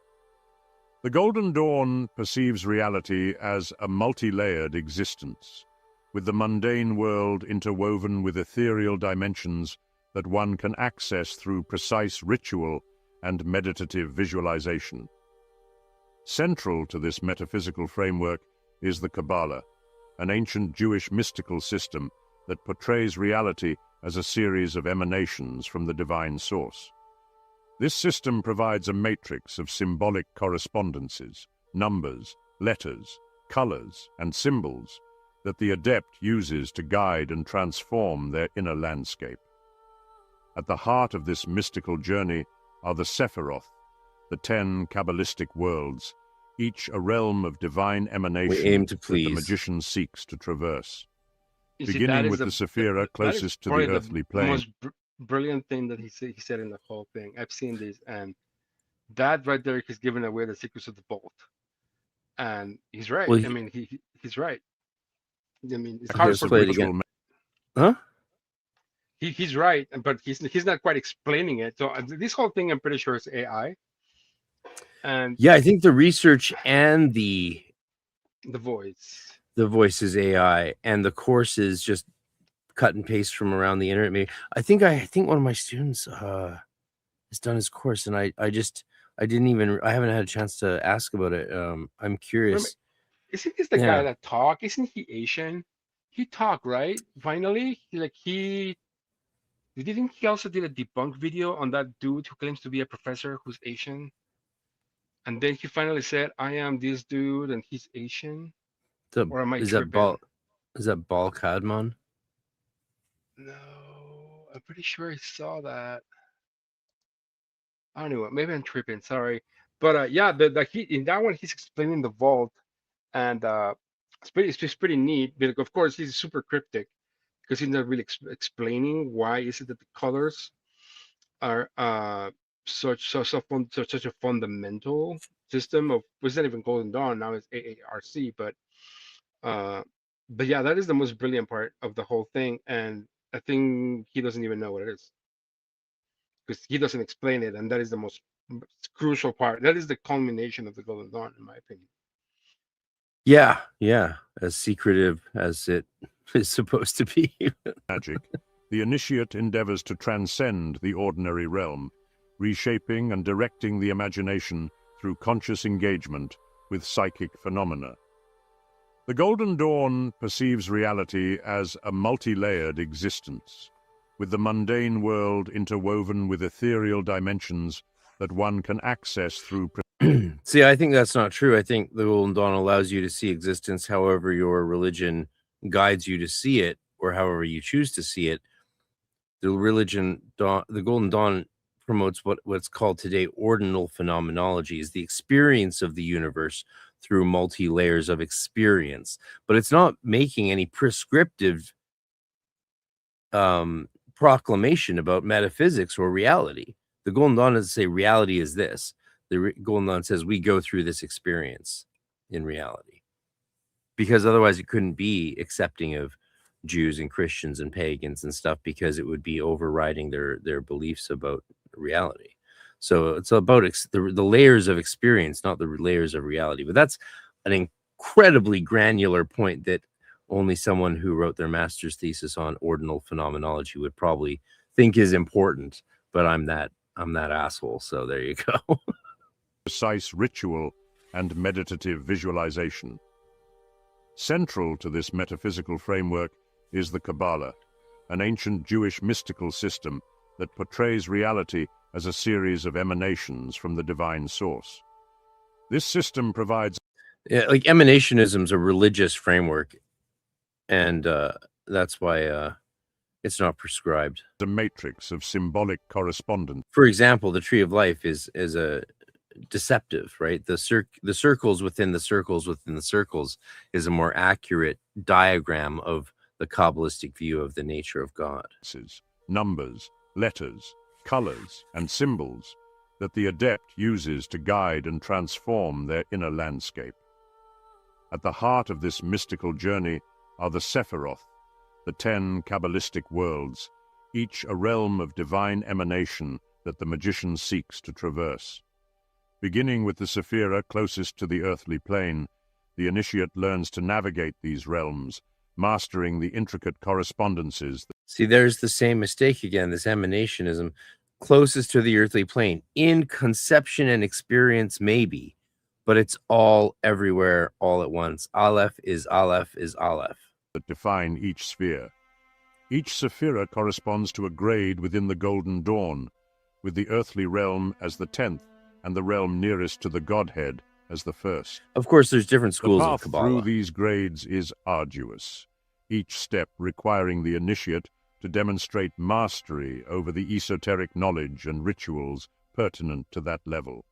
The Golden Dawn perceives reality as a multi-layered existence, with the mundane world interwoven with ethereal dimensions that one can access through precise ritual and meditative visualization. Central to this metaphysical framework is the Kabbalah, an ancient Jewish mystical system that portrays reality as a series of emanations from the divine source. This system provides a matrix of symbolic correspondences, numbers, letters, colors, and symbols that the adept uses to guide and transform their inner landscape. At the heart of this mystical journey are the Sephiroth, the 10 Kabbalistic worlds, each a realm of divine emanation that the magician seeks to traverse. You see, that beginning is with the Sephira that is closest to probably the earthly plane. most brilliant thing that he said in the whole thing. I've seen this, and that right there is giving away the secrets of the vault. And he's right. Well, I mean, he's right. I mean, it's Okay, hard let's for play it people. again. Huh? He's right, but he's not quite explaining it. So this whole thing, I'm pretty sure, is AI. And Yeah, I think the research and the voice. voice is AI, and the course is just cut and paste from around the internet. Maybe I think one of my students has done his course, and I haven't had a chance to ask about it. I'm curious. Isn't this the Yeah. guy that talk? Isn't he Asian? He talked, right? Finally, didn't he also did a debunk video on that dude who claims to be a professor who's Asian? And then he finally said, "I am this dude, and he's Asian." Or am I tripping? Is that Bal Kadmon? No, I'm pretty sure I saw that. I don't know. Maybe I'm tripping. Sorry, but yeah, he in that one he's explaining the vault, and it's pretty neat. But of course, he's super cryptic because he's not really explaining why is it that the colors are such a fundamental system of. Was not even Golden Dawn, now it's AARC, but yeah, that is the most brilliant part of the whole thing, and I think he doesn't even know what it is because he doesn't explain it, and that is the most crucial part. That is the culmination of the Golden Dawn, in my opinion. Yeah, as secretive as it is supposed to be. Magic, the initiate endeavors to transcend the ordinary realm, reshaping and directing the imagination through conscious engagement with psychic phenomena. The Golden Dawn perceives reality as a multi-layered existence, with the mundane world interwoven with ethereal dimensions that one can access through... See, I think that's not true. I think the Golden Dawn allows you to see existence however your religion guides you to see it, or however you choose to see it. The Golden Dawn promotes what's called today ordinal phenomenology, is the experience of the universe through multi-layers of experience. But it's not making any prescriptive proclamation about metaphysics or reality. The Golden Dawn doesn't say reality is this. The Golden Dawn says we go through this experience in reality, because otherwise it couldn't be accepting of Jews and Christians and pagans and stuff, because it would be overriding their beliefs about reality. So it's about the layers of experience, not the layers of reality. But that's an incredibly granular point that only someone who wrote their master's thesis on ordinal phenomenology would probably think is important. But I'm that asshole. So there you go. Precise ritual and meditative visualization. Central to this metaphysical framework is the Kabbalah, an ancient Jewish mystical system that portrays reality as a series of emanations from the divine source. This system provides... Yeah, like emanationism is a religious framework, and that's why it's not prescribed. A matrix of symbolic correspondence. For example, the Tree of Life is a deceptive, right? The circles within the circles within the circles is a more accurate diagram of the Kabbalistic view of the nature of God. Numbers, letters, colors, and symbols that the adept uses to guide and transform their inner landscape. At the heart of this mystical journey are the Sephiroth, the 10 Kabbalistic worlds, each a realm of divine emanation that the magician seeks to traverse. Beginning with the Sephira closest to the earthly plane, the initiate learns to navigate these realms, mastering the intricate correspondences. See, there's the same mistake again, this emanationism. Closest to the earthly plane. In conception and experience, maybe, but it's all everywhere, all at once. Aleph is Aleph is Aleph. That define each sphere. Each Sephira corresponds to a grade within the Golden Dawn, with the earthly realm as the 10th, and the realm nearest to the Godhead as the first. Of course, there's different schools of Kabbalah. The path through these grades is arduous, each step requiring the initiate to demonstrate mastery over the esoteric knowledge and rituals pertinent to that level.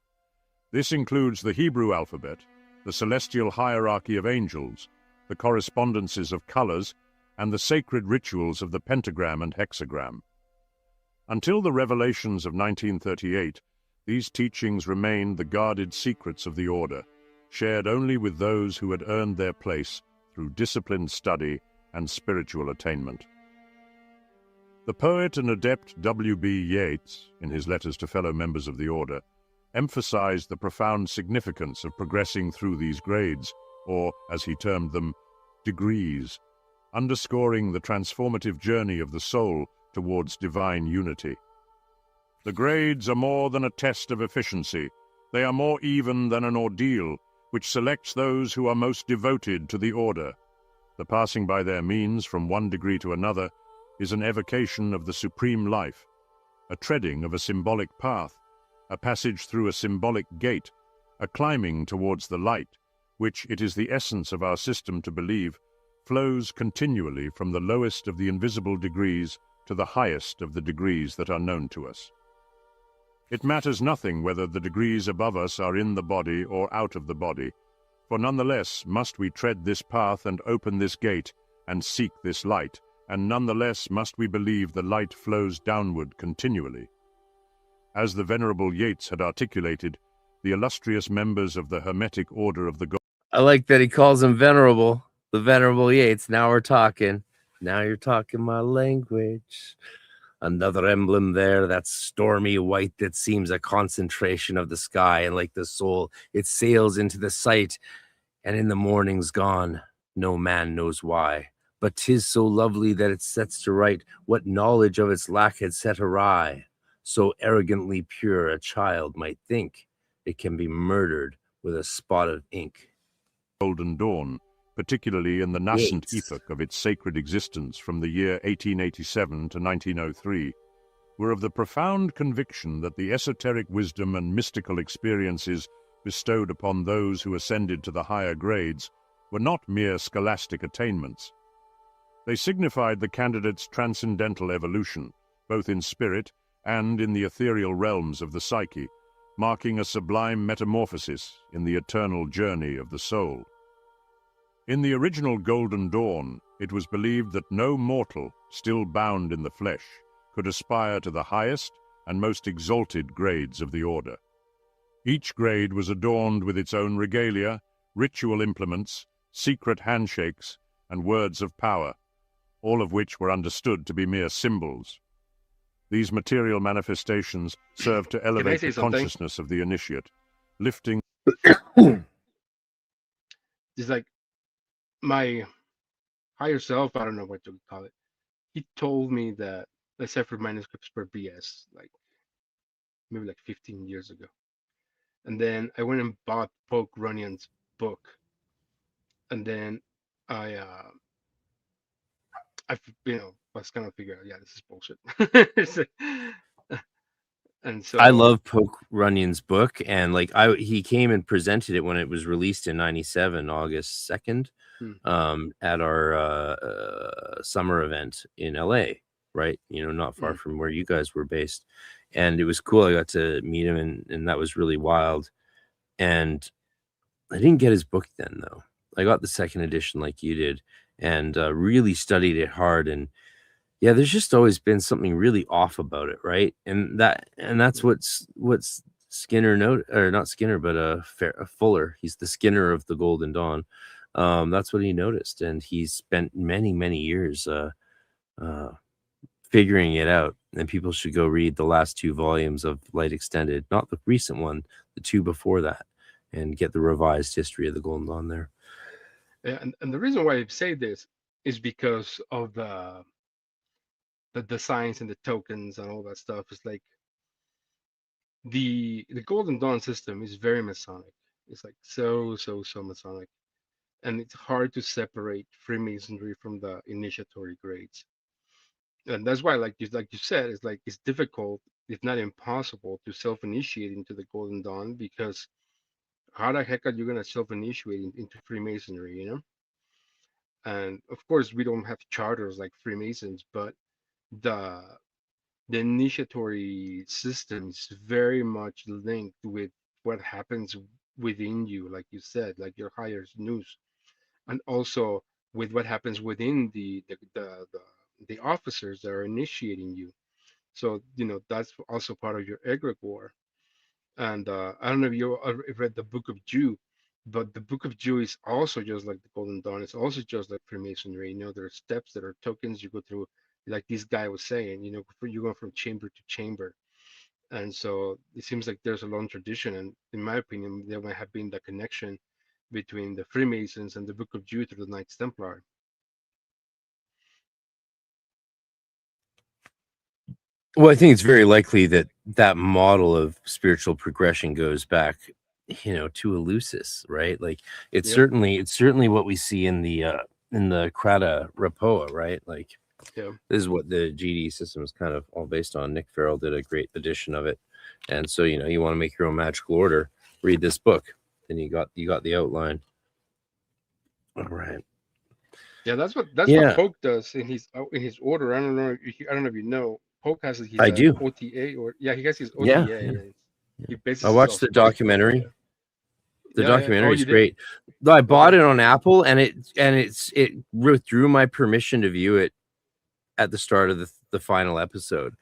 This includes the Hebrew alphabet, the celestial hierarchy of angels, the correspondences of colors, and the sacred rituals of the pentagram and hexagram. Until the revelations of 1938, these teachings remained the guarded secrets of the order, shared only with those who had earned their place through disciplined study and spiritual attainment. The poet and adept W.B. Yeats, in his letters to fellow members of the order, emphasized the profound significance of progressing through these grades, or, as he termed them, degrees, underscoring the transformative journey of the soul towards divine unity. The grades are more than a test of efficiency. They are more even than an ordeal, which selects those who are most devoted to the order. The passing by their means from one degree to another is an evocation of the supreme life, a treading of a symbolic path, a passage through a symbolic gate, a climbing towards the light, which it is the essence of our system to believe flows continually from the lowest of the invisible degrees to the highest of the degrees that are known to us. It matters nothing whether the degrees above us are in the body or out of the body, for nonetheless must we tread this path and open this gate and seek this light, and nonetheless must we believe the light flows downward continually. As the Venerable Yeats had articulated, the illustrious members of the Hermetic Order of the I like that he calls him venerable, the Venerable Yeats. Now we're talking. Now you're talking my language. Another emblem there, that stormy white that seems a concentration of the sky, and like the soul, it sails into the sight, and in the morning's gone. No man knows why, but 'tis so lovely that it sets to right what knowledge of its lack had set awry. So arrogantly pure a child might think it can be murdered with a spot of ink. Golden Dawn, particularly in the nascent Yeats. epoch of its sacred existence from the year 1887 to 1903, were of the profound conviction that the esoteric wisdom and mystical experiences bestowed upon those who ascended to the higher grades were not mere scholastic attainments. They signified the candidate's transcendental evolution, both in spirit and in the ethereal realms of the psyche, marking a sublime metamorphosis in the eternal journey of the soul. In the original Golden Dawn, it was believed that no mortal, still bound in the flesh, could aspire to the highest and most exalted grades of the order. Each grade was adorned with its own regalia, ritual implements, secret handshakes, and words of power, all of which were understood to be mere symbols. These material manifestations served to elevate say the something? consciousness of the initiate, lifting It's like my higher self, I don't know what to call it. He told me that the Cipher manuscripts were BS, like maybe like 15 years ago. And then I went and bought Poke Runion's book. And then I was kind of figure out, yeah, this is bullshit. And so I love Poke Runyon's book, and like he came and presented it when it was released in '97, August 2nd, at our summer event in LA, right? Not far from where you guys were based, and it was cool. I got to meet him, and that was really wild. And I didn't get his book then, though. I got the second edition like you did, and really studied it hard. And yeah, there's just always been something really off about it, right? And that's what's Skinner or not Skinner, but Fuller. He's the Skinner of the Golden Dawn. That's what he noticed, and he spent many years figuring it out. And people should go read the last 2 volumes of Light Extended, not the recent one, the 2 before that, and get the revised history of the Golden Dawn there. Yeah, and the reason why I say this is because of the designs and the tokens and all that stuff. Is like the Golden Dawn system is very Masonic. It's like so Masonic, and it's hard to separate Freemasonry from the initiatory grades. And that's why, like you said, it's difficult, if not impossible, to self-initiate into the Golden Dawn, because how the heck are you gonna self-initiate into Freemasonry, And of course, we don't have charters like Freemasons, but the initiatory system is very much linked with what happens within you, like you said, like your higher nous, and also with what happens within the officers that are initiating you. So that's also part of your egregore. And I don't know if you have read the Book of Jew, but the Book of Jew is also just like the Golden Dawn. It's also just like Freemasonry. There are steps that are tokens you go through, like this guy was saying. You go from chamber to chamber, and so it seems like there's a long tradition. And in my opinion, there might have been the connection between the Freemasons and the Book of Jew through the Knights Templar. Well, I think it's very likely that that model of spiritual progression goes back, to Eleusis, right? Like it's Yep. certainly what we see in the Crata Rapoa, right? Like Yeah. this is what the GD system is kind of all based on. Nick Farrell did a great edition of it, and so you want to make your own magical order, read this book, then you got the outline. All right. Yeah, that's what Poke does in his order. I don't know if you know. Poke has his I do. OTA, or he has his OTA. Yeah. And he bases I watched the himself basically. documentary. The Yeah. documentary is you did? great. I bought it on Apple, and it withdrew my permission to view it at the start of the final episode,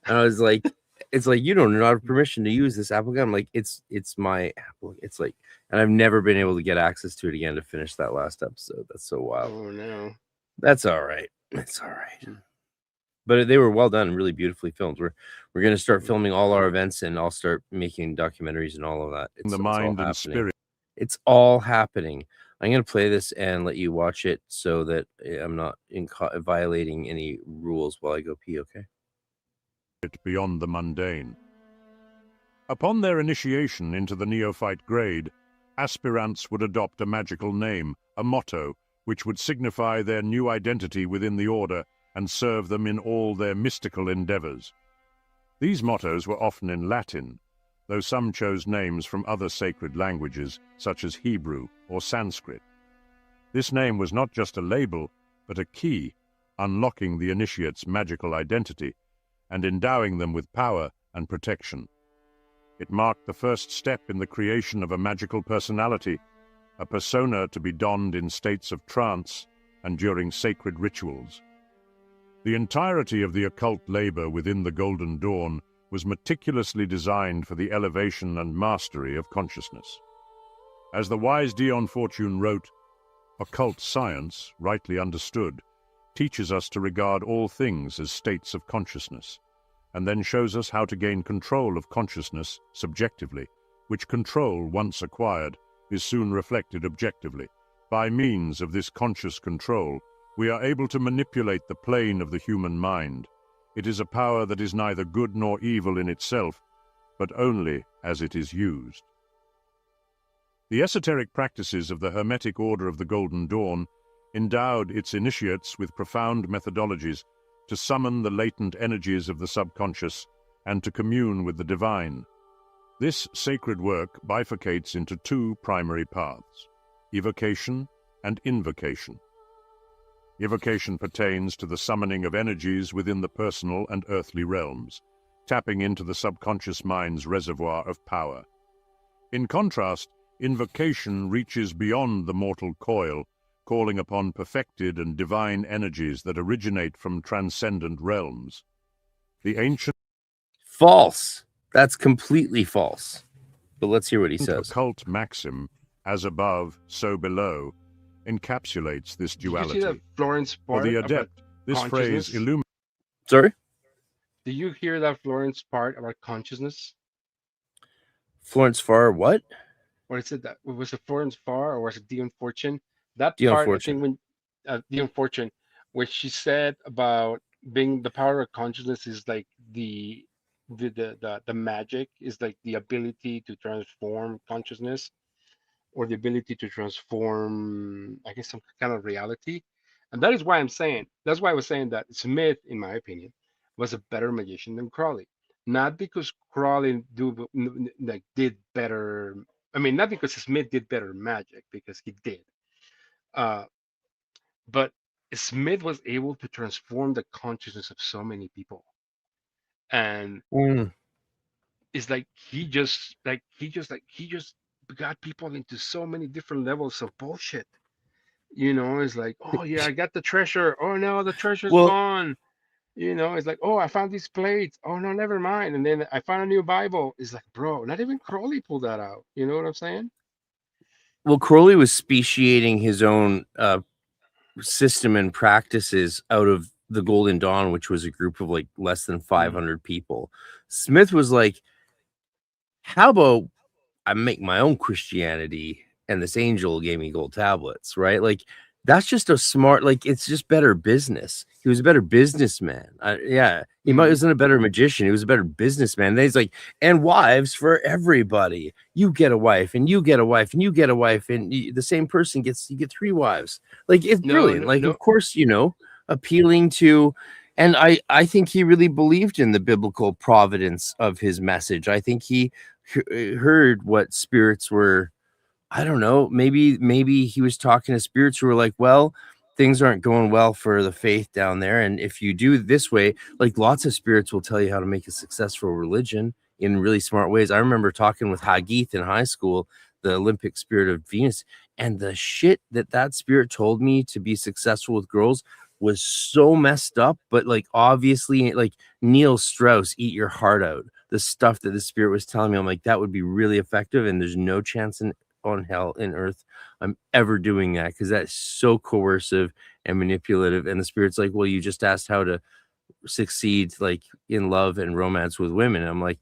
and I was like, "It's like you don't have permission to use this Apple gun." I'm like, "It's my Apple." It's like, and I've never been able to get access to it again to finish that last episode. That's so wild. Oh no. That's all right. It's all right. But they were well done, really beautifully filmed. We're going to start filming all our events, and I'll start making documentaries and all of that. The mind and spirit. It's all happening. I'm going to play this and let you watch it so that I'm not violating any rules while I go pee, okay? Beyond the mundane. Upon their initiation into the neophyte grade, aspirants would adopt a magical name, a motto, which would signify their new identity within the order and serve them in all their mystical endeavors. These mottos were often in Latin, though some chose names from other sacred languages, such as Hebrew or Sanskrit. This name was not just a label, but a key, unlocking the initiate's magical identity and endowing them with power and protection. It marked the first step in the creation of a magical personality, a persona to be donned in states of trance and during sacred rituals. The entirety of the occult labor within the Golden Dawn was meticulously designed for the elevation and mastery of consciousness. As the wise Dion Fortune wrote, "Occult science, rightly understood, teaches us to regard all things as states of consciousness, and then shows us how to gain control of consciousness subjectively, which control, once acquired, is soon reflected objectively. By means of this conscious control, we are able to manipulate the plane of the human mind. It is a power that is neither good nor evil in itself, but only as it is used." The esoteric practices of the Hermetic Order of the Golden Dawn endowed its initiates with profound methodologies to summon the latent energies of the subconscious and to commune with the divine. This sacred work bifurcates into two primary paths: evocation and invocation. Evocation pertains to the summoning of energies within the personal and earthly realms, tapping into the subconscious mind's reservoir of power. In contrast, invocation reaches beyond the mortal coil, calling upon perfected and divine energies that originate from transcendent realms. The ancient False. That's completely false. But let's hear what he says. occult maxim, "as above, so below," encapsulates this duality. Did you see that Florence For part the about adept, this phrase consciousness? illuminates. Sorry? Did you hear that Florence part about consciousness? Florence Farr, what? Or is it that was it Florence Farr or was it Dion Fortune? That Dion part, Fortune. I think, when Dion Fortune, where she said about being the power of consciousness is like the magic is like the ability to transform consciousness, or the ability to transform, I guess, some kind of reality. And that is why that's why I was saying that Smith, in my opinion, was a better magician than Crowley. Not because Crowley did better. I mean, not because Smith did better magic, because he did. But Smith was able to transform the consciousness of so many people. And it's like he just got people into so many different levels of bullshit. You know, it's like, oh yeah, I got the treasure. Oh no, the treasure's Well, gone. You know, it's like, oh, I found these plates. Oh no, never mind. And then I found a new Bible. It's like, bro, not even Crowley pulled that out. You know what I'm saying? well, Crowley was speciating his own system and practices out of the Golden Dawn, which was a group of like less than 500 people. Smith was like, how about I make my own Christianity and this angel gave me gold tablets, right? Like that's just a smart, like it's just better business. He was a better businessman. Yeah, he might wasn't a better magician. He was a better businessman. Then he's like, and wives for everybody. You get a wife, and you get a wife, and you get a wife, and the same person gets you get 3 wives. Like it's No, brilliant. no, Like no. of course, you know, appealing to. And I think he really believed in the biblical providence of his message. I think he heard what spirits were. I don't know, maybe he was talking to spirits who were like, well, things aren't going well for the faith down there, and if you do it this way, like lots of spirits will tell you how to make a successful religion in really smart ways. I remember talking with Hagith in high school, the Olympic spirit of Venus, and the shit that spirit told me to be successful with girls was so messed up, but like obviously like Neil Strauss, eat your heart out. The stuff that the spirit was telling me, I'm like, that would be really effective, and there's no chance on hell in earth I'm ever doing that, because that's so coercive and manipulative. And the spirit's like, well, you just asked how to succeed like in love and romance with women. I'm like,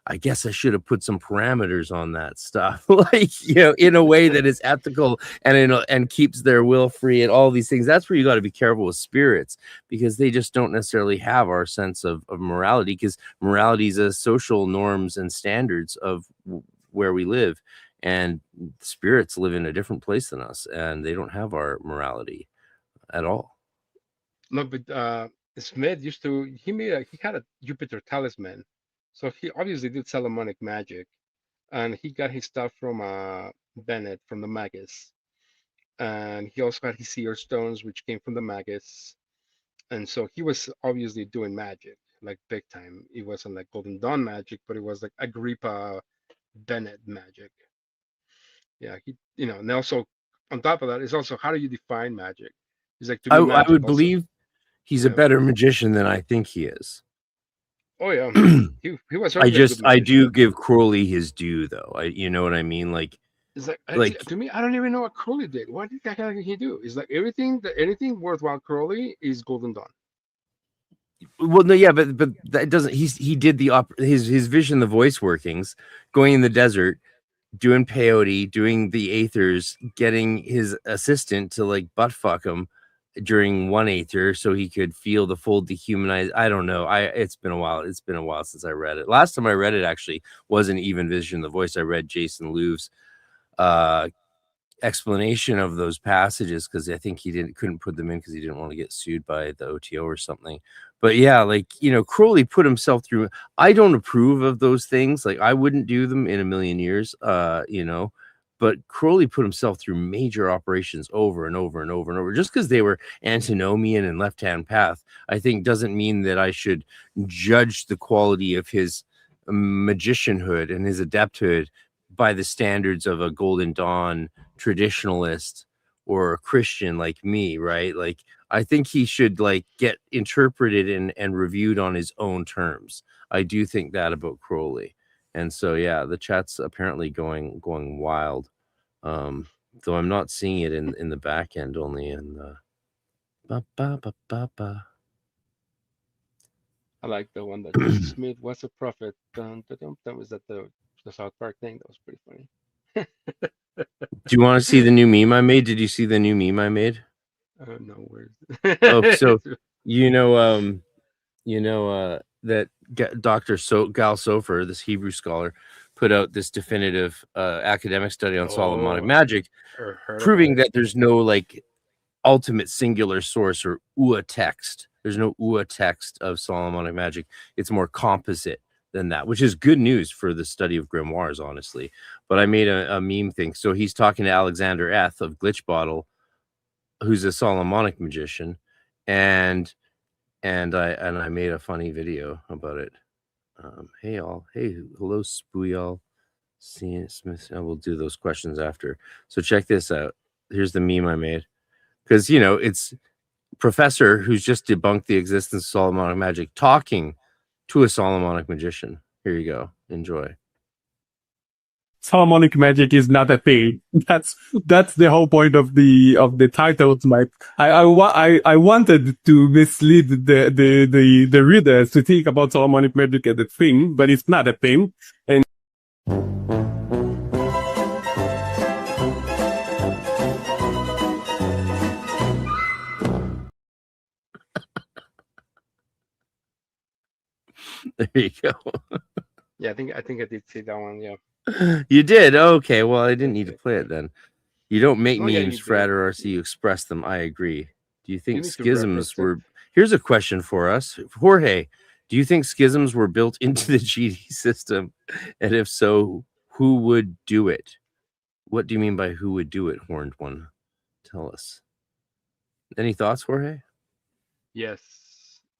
I guess I should have put some parameters on that stuff, like, you know, in a way that is ethical and keeps their will free and all these things. That's where you got to be careful with spirits, because they just don't necessarily have our sense of morality, because morality is a social norms and standards of where we live, and spirits live in a different place than us, and they don't have our morality at all. No, but Smith used to. He had a Jupiter talisman, so he obviously did Solomonic magic, and he got his stuff from Bennett from the Magus, and he also had his seer stones, which came from the Magus, and so he was obviously doing magic like big time. It wasn't like Golden Dawn magic, but it was like Agrippa Bennett magic. Yeah, you know, and also on top of that, it's also how do you define magic? It's like to me, I magic would also. believe he's a Yeah. better magician than I think he is. Oh yeah, he was certainly a good I do magician. give Crowley his due, though. You know what I mean? Like It's like like to me, I don't even know what Crowley did. What the heck did he do? It's like anything worthwhile Crowley is Golden Dawn. well, no, yeah, but that doesn't. He did his vision, the voice workings, going in the desert, doing peyote, doing the aethers, getting his assistant to like butt fuck him during one aether so he could feel the full dehumanized. I don't know. It's been a while. It's been a while since I read it. Last time I read it actually wasn't even Vision the Voice. I read Jason Louve's explanation of those passages, because I think he couldn't put them in because he didn't want to get sued by the OTO or something. But yeah, like, you know, Crowley put himself through. I don't approve of those things. Like, I wouldn't do them in a million years, you know. But Crowley put himself through major operations over and over and over and over. Just because they were antinomian and left-hand path, I think doesn't mean that I should judge the quality of his magicianhood and his adepthood by the standards of a Golden Dawn traditionalist or a Christian like me, right? Like, I think he should like get interpreted and reviewed on his own terms. I do think that about Crowley. And so yeah, the chat's apparently going wild. Though I'm not seeing it in the back end, only in the I like the one that Joseph Smith was a prophet. Dun, dun, dun. That was at the South Park thing. That was pretty funny. Do you want to see the new meme I made? Did you see the new meme I made? No words. Oh, so you know that Dr. Gal Sofer, this Hebrew scholar, put out this definitive academic study on Solomonic magic, proving that there's no like ultimate singular source or Ua text. There's no Ua text of Solomonic magic. It's more composite than that, which is good news for the study of grimoires, honestly. But I made a meme thing. So he's talking to Alexander Eth of Glitch Bottle, who's a Solomonic magician, and I made a funny video about it. Hey all, hey, hello spoo y'all. See Smith. I will do those questions after. So check this out. Here's the meme I made. because it's Professor who's just debunked the existence of Solomonic magic talking to a Solomonic magician. Here you go. Enjoy. Solomonic magic is not a thing. That's the whole point of the title. I wanted to mislead the readers to think about Solomonic magic as a thing, but it's not a thing. And There you go. Yeah, I think I did see that one. Yeah. You did? Okay. Well, I didn't need to play it then. You don't make Oh, yeah, memes, you did. Frater RC. You express them. I agree. Do you think need to schisms reference it. were? Here's a question for us, Jorge. Do you think schisms were built into the GD system? And if so, who would do it? What do you mean by who would do it, Horned One? Tell us. Any thoughts, Jorge? Yes,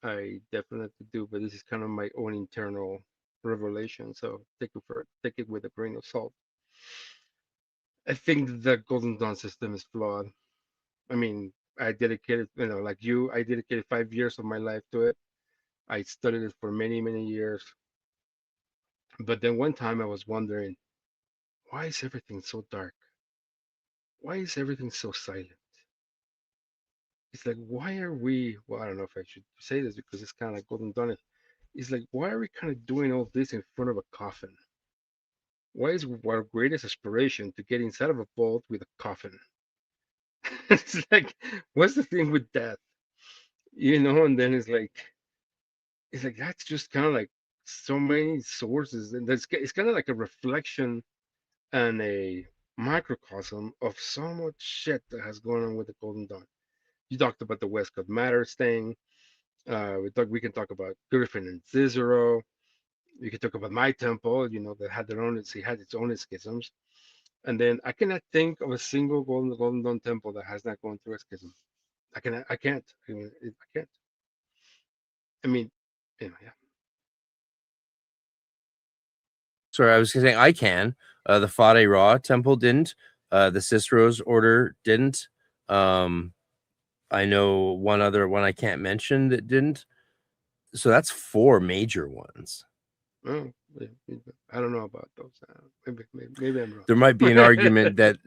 I definitely do, but this is kind of my own internal revelation, so take it with a grain of salt. I think the Golden Dawn system is flawed. I mean, I dedicated, like you, I dedicated 5 years of my life to it. I studied it for many, many years. But then one time I was wondering, why is everything so dark? Why is everything so silent? It's like, why are we, well, I don't know if I should say this because it's kind of like Golden Dawn. It's like, why are we kind of doing all this in front of a coffin? Why is our greatest aspiration to get inside of a vault with a coffin? It's like, what's the thing with death? And then it's like that's just kind of like so many sources, and it's kind of like a reflection and a microcosm of so much shit that has gone on with the Golden Dawn. You talked about the Westcott Matters thing. We can talk about Griffin and Cicero. You can talk about my temple, that had its own schisms. And then I cannot think of a single Golden Dawn temple that has not gone through a schism. I can't. I can't. I mean, yeah. Sorry, I was saying I can. The Frater RC temple didn't. The Cicero's order didn't. I know one other one I can't mention that didn't. So that's 4 major ones. Oh, I don't know about those. Maybe I'm wrong. There might be an argument that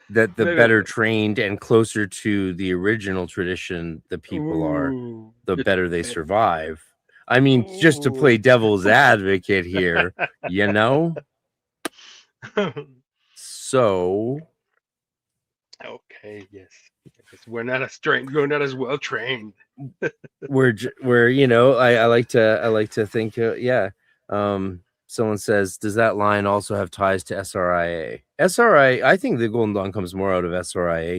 the Maybe better not. trained and closer to the original tradition the people are, the better they survive. I mean, just to play devil's advocate here, So okay, yes. We're not as trained. We're not as well trained. we're I like to think someone says, does that line also have ties to SRIA? I think the Golden Dawn comes more out of SRIA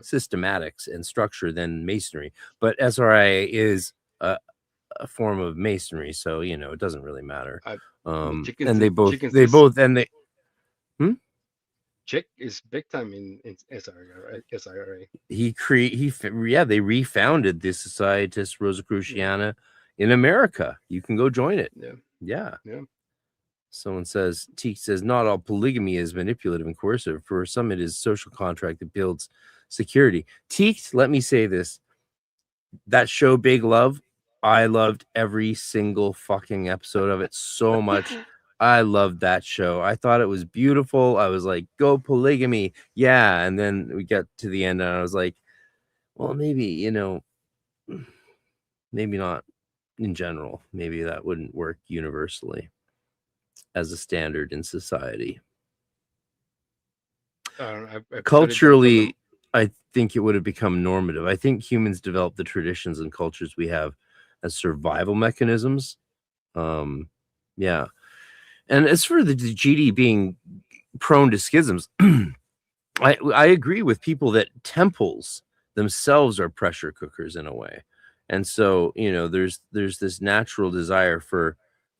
systematics and structure than Masonry, but SRIA is a form of Masonry, so it doesn't really matter. Chick is big time in SRA. They refounded the Societas Rosicruciana in America. You can go join it. Yeah. Someone says, Teak says, not all polygamy is manipulative and coercive. For some, it is social contract that builds security. Teak, let me say this. That show, Big Love, I loved every single fucking episode of it so much. I loved that show. I thought it was beautiful. I was like, go polygamy. Yeah. And then we got to the end and I was like, well, maybe, maybe not in general. Maybe that wouldn't work universally as a standard in society. Culturally, I think it would have become normative. I think humans developed the traditions and cultures we have as survival mechanisms. Yeah. And as for the GD being prone to schisms, I agree with people that temples themselves are pressure cookers in a way. And so, there's this natural desire for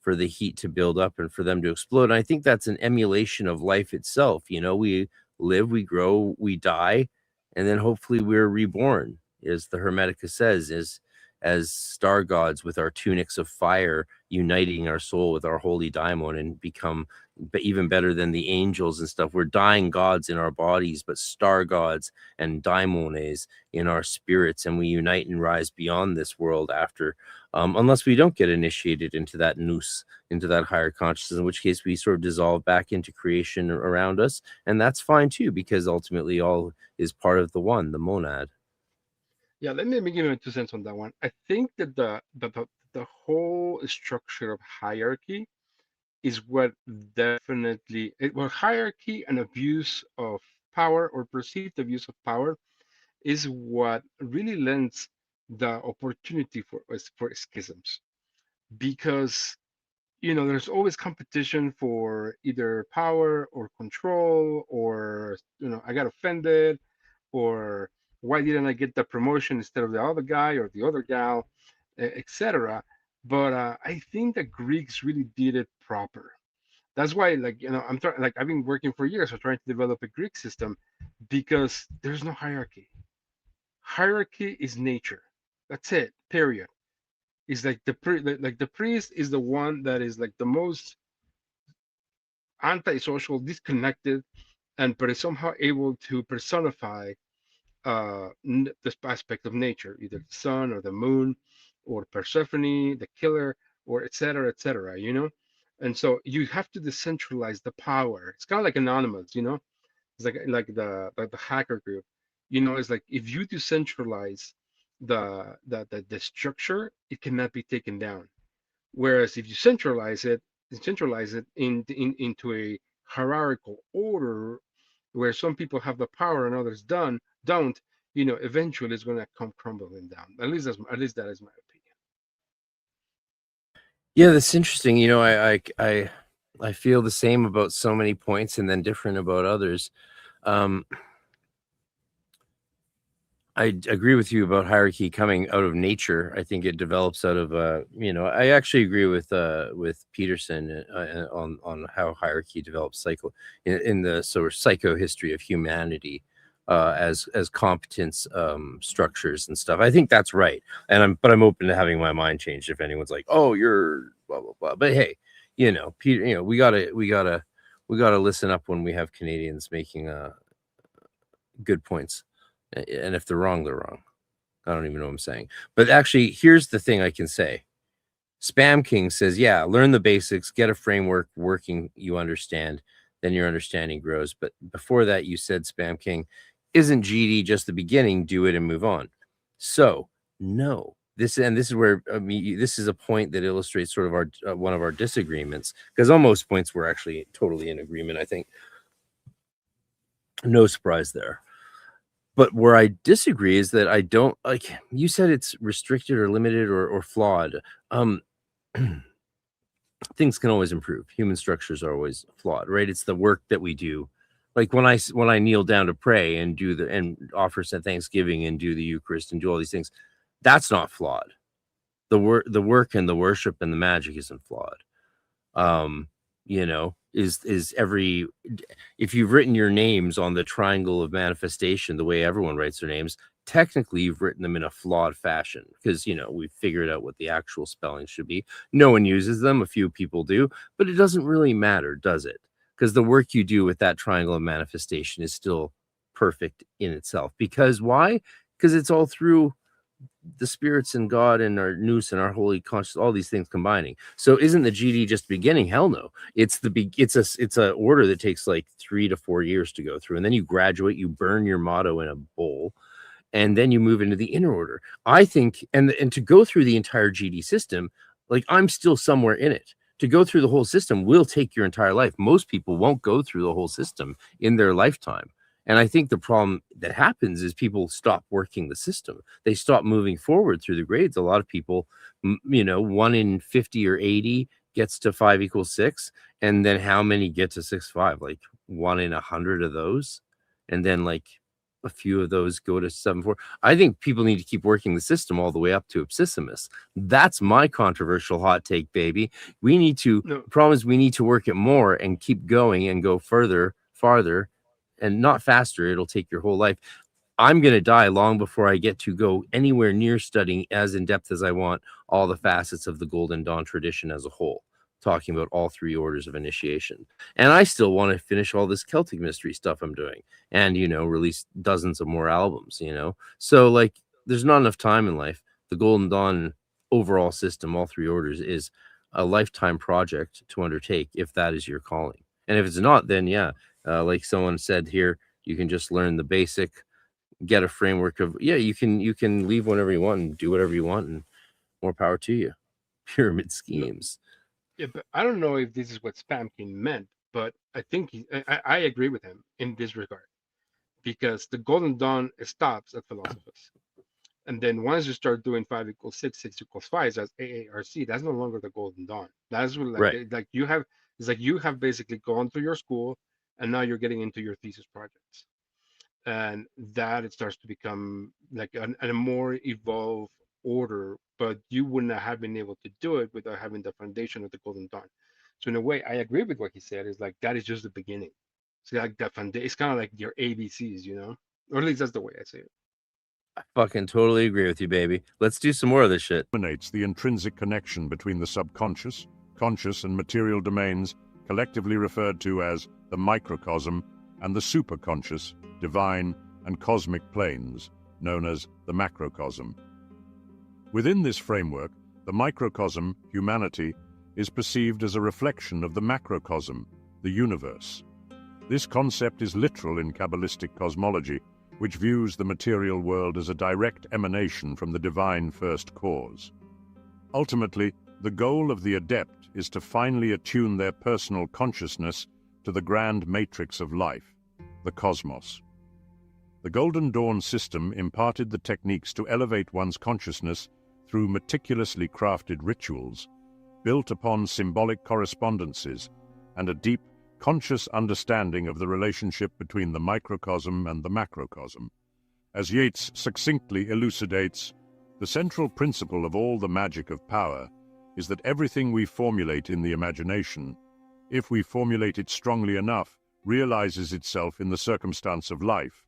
the heat to build up and for them to explode. And I think that's an emulation of life itself. We live, we grow, we die, and then hopefully we're reborn, as the Hermetica says, as star gods with our tunics of fire, uniting our soul with our holy daimon and become even better than the angels and stuff. We're dying gods in our bodies, but star gods and daimones in our spirits, and we unite and rise beyond this world after, unless we don't get initiated into that nous, into that higher consciousness, in which case we sort of dissolve back into creation around us, and that's fine too, because ultimately all is part of the one, the monad. Yeah, let me give you 2 cents on that one. I think that the whole structure of hierarchy is what definitely well, hierarchy and abuse of power or perceived abuse of power is what really lends the opportunity for schisms, because there's always competition for either power or control, or I got offended, or why didn't I get the promotion instead of the other guy or the other gal, etc. But I think the Greeks really did it proper. That's why, like, I'm trying, like, I've been working for years of trying to develop a Greek system, because there's no hierarchy. Hierarchy is nature. That's it. Period. It's like the priest is the one that is like the most antisocial, disconnected, but is somehow able to personify this aspect of nature, either the sun or the moon, or Persephone, the killer, or etc., etc. And so you have to decentralize the power. It's kind of like Anonymous. It's like the hacker group. It's like if you decentralize the structure, it cannot be taken down. Whereas if you centralize it into a hierarchical order, where some people have the power and others don't, eventually it's going to come crumbling down. At least that is my opinion. Yeah, that's interesting. I feel the same about so many points and then different about others. I agree with you about hierarchy coming out of nature. I think it develops out of I actually agree with Peterson on how hierarchy develops in the sort of psychohistory of humanity as competence structures and stuff. I think that's right, but I'm open to having my mind changed if anyone's like, oh, you're blah blah blah. But hey, Peter, we gotta listen up when we have Canadians making good points. And if they're wrong, they're wrong. I don't even know what I'm saying. But actually, here's the thing I can say. Spam King says, yeah, learn the basics, get a framework working, you understand, then your understanding grows. But before that, you said, Spam King, isn't GD just the beginning? Do it and move on. So, no. This is where this is a point that illustrates sort of our one of our disagreements, because on most points we're actually totally in agreement, I think. No surprise there. But where I disagree is that I don't like you said it's restricted or limited or flawed. Things can always improve. Human structures are always flawed, right? It's the work that we do. Like when I kneel down to pray and and offer Thanksgiving and do the Eucharist and do all these things, that's not flawed. The work and the worship and the magic isn't flawed. Is every, if you've written your names on the triangle of manifestation the way everyone writes their names, technically you've written them in a flawed fashion, because we've figured out what the actual spelling should be. No one uses them, a few people do, but it doesn't really matter, does it? Because the work you do with that triangle of manifestation is still perfect in itself. Because why? Because it's all through the spirits and God and our nous and our holy conscious, all these things combining. So isn't the GD just beginning? Hell no. It's a order that takes like 3 to 4 years to go through, and then you graduate, you burn your motto in a bowl, and then you move into the inner order. I think, and to go through the entire GD system, like I'm still somewhere in it. To go through the whole system will take your entire life. Most people won't go through the whole system in their lifetime. And I think the problem that happens is people stop working the system. They stop moving forward through the grades. A lot of people, 1 in 50 or 80 gets to 5 = 6. And then how many get to 6-5? Like 1 in 100 of those. And then like a few of those go to 7-4. I think people need to keep working the system all the way up to Abscissimus. That's my controversial hot take, baby. We need to, the problem is we need to work it more and keep going and go farther, and not faster. It'll take your whole life. I'm going to die long before I get to go anywhere near studying as in depth as I want all the facets of the Golden Dawn tradition as a whole, talking about all 3 orders of initiation. And I still want to finish all this Celtic mystery stuff I'm doing and, release dozens of more albums, So, like, there's not enough time in life. The Golden Dawn overall system, all 3 orders, is a lifetime project to undertake if that is your calling. And if it's not, then yeah, like someone said here, you can just learn the basic, get a framework of, you can leave whenever you want and do whatever you want, and more power to you. Pyramid schemes. Yeah, but I don't know if this is what Spamkin meant, but I think I agree with him in this regard, because the Golden Dawn stops at philosophers. And then once you start doing 5 equals 6, 6 equals 5 as AARC, that's no longer the Golden Dawn. That's what, Right. like you have, it's like you have basically gone through your school and now you're getting into your thesis projects. And that it starts to become like a more evolved order, but you wouldn't have been able to do it without having the foundation of the Golden Dawn. So in a way, I agree with what he said. Is like that is just the beginning. It's like that foundation. It's kind of like your ABCs, or at least that's the way I say it. I fucking totally agree with you, baby. Let's do some more of this shit. Illuminates the intrinsic connection between the subconscious, conscious, and material domains, collectively referred to as the microcosm, and the superconscious, divine, and cosmic planes, known as the macrocosm. Within this framework, the microcosm, humanity, is perceived as a reflection of the macrocosm, the universe. This concept is literal in Kabbalistic cosmology, which views the material world as a direct emanation from the divine first cause. Ultimately, the goal of the adept is to finally attune their personal consciousness to the grand matrix of life, the cosmos. The Golden Dawn system imparted the techniques to elevate one's consciousness through meticulously crafted rituals, built upon symbolic correspondences, and a deep, conscious understanding of the relationship between the microcosm and the macrocosm. As Yeats succinctly elucidates, the central principle of all the magic of power is that everything we formulate in the imagination, if we formulate it strongly enough, realizes itself in the circumstance of life,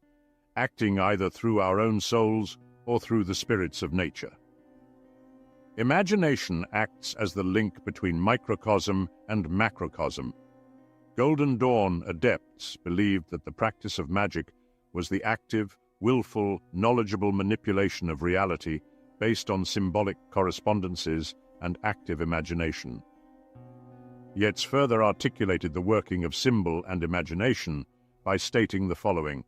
acting either through our own souls or through the spirits of nature. Imagination acts as the link between microcosm and macrocosm. Golden Dawn adepts believed that the practice of magic was the active, willful, knowledgeable manipulation of reality based on symbolic correspondences and active imagination. Yeats further articulated the working of symbol and imagination by stating the following: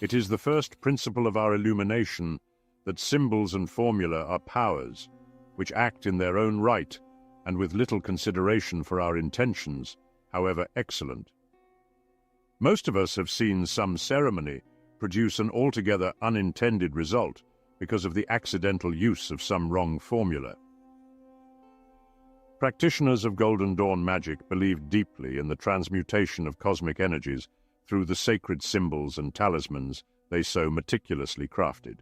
"It is the first principle of our illumination that symbols and formula are powers, which act in their own right and with little consideration for our intentions, however excellent. Most of us have seen some ceremony produce an altogether unintended result because of the accidental use of some wrong formula." Practitioners of Golden Dawn magic believed deeply in the transmutation of cosmic energies through the sacred symbols and talismans they so meticulously crafted.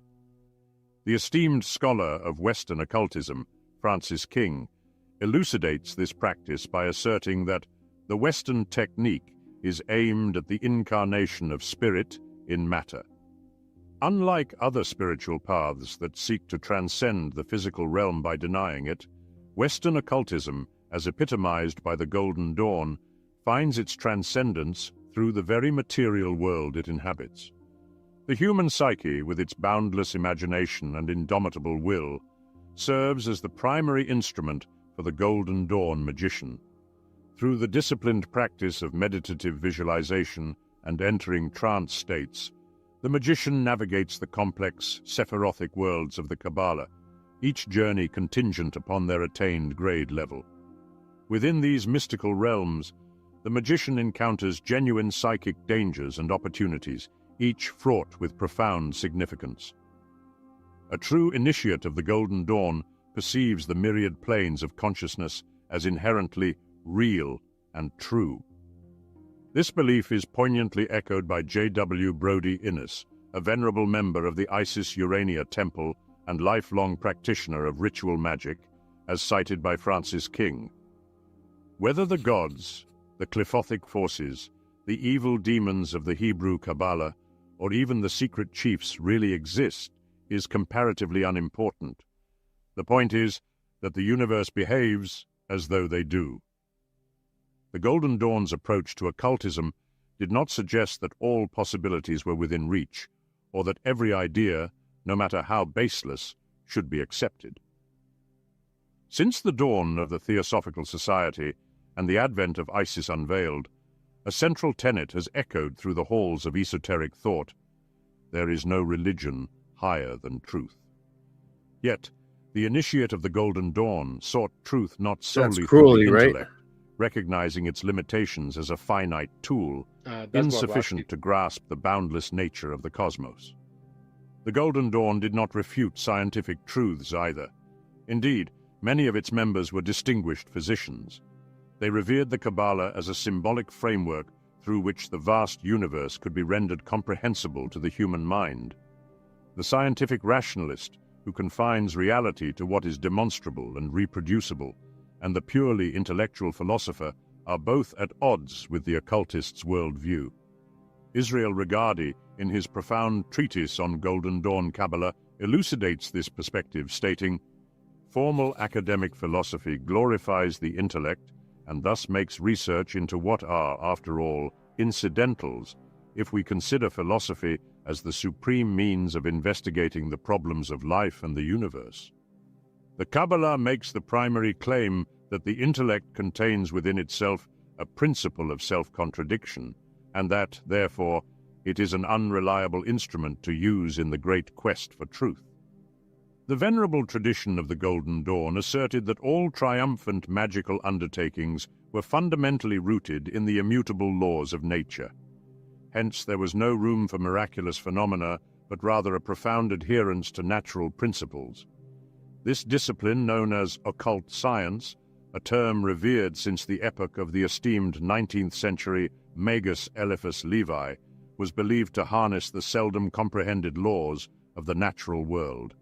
The esteemed scholar of Western occultism, Francis King, elucidates this practice by asserting that the Western technique is aimed at the incarnation of spirit in matter. Unlike other spiritual paths that seek to transcend the physical realm by denying it, Western occultism, as epitomized by the Golden Dawn, finds its transcendence through the very material world it inhabits. The human psyche, with its boundless imagination and indomitable will, serves as the primary instrument for the Golden Dawn magician. Through the disciplined practice of meditative visualization and entering trance states, the magician navigates the complex, sephirothic worlds of the Kabbalah, each journey contingent upon their attained grade level. Within these mystical realms, the magician encounters genuine psychic dangers and opportunities, each fraught with profound significance. A true initiate of the Golden Dawn perceives the myriad planes of consciousness as inherently real and true. This belief is poignantly echoed by J.W. Brodie Innes, a venerable member of the Isis Urania Temple and lifelong practitioner of ritual magic, as cited by Francis King. Whether the gods, the clifothic forces, the evil demons of the Hebrew Kabbalah, or even the secret chiefs really exist is comparatively unimportant. The point is that the universe behaves as though they do. The Golden Dawn's approach to occultism did not suggest that all possibilities were within reach, or that every idea, no matter how baseless, should be accepted. Since the dawn of the Theosophical Society and the advent of Isis Unveiled, a central tenet has echoed through the halls of esoteric thought: there is no religion higher than truth. Yet, the initiate of the Golden Dawn sought truth not solely Crowley, through the right? intellect, recognizing its limitations as a finite tool, That's insufficient to grasp the boundless nature of the cosmos. The Golden Dawn did not refute scientific truths either. Indeed, many of its members were distinguished physicians. They revered the Kabbalah as a symbolic framework through which the vast universe could be rendered comprehensible to the human mind. The scientific rationalist, who confines reality to what is demonstrable and reproducible, and the purely intellectual philosopher are both at odds with the occultist's worldview. Israel Regardie, in his profound treatise on Golden Dawn Kabbalah, elucidates this perspective, stating, "Formal academic philosophy glorifies the intellect and thus makes research into what are, after all, incidentals, if we consider philosophy as the supreme means of investigating the problems of life and the universe. The Kabbalah makes the primary claim that the intellect contains within itself a principle of self-contradiction, and that, therefore, it is an unreliable instrument to use in the great quest for truth. The venerable tradition of the Golden Dawn asserted that all triumphant magical undertakings were fundamentally rooted in the immutable laws of nature. Hence, there was no room for miraculous phenomena, but rather a profound adherence to natural principles. This discipline, known as occult science, a term revered since the epoch of the esteemed 19th century Magus Eliphas Levi, was believed to harness the seldom comprehended laws of the natural world.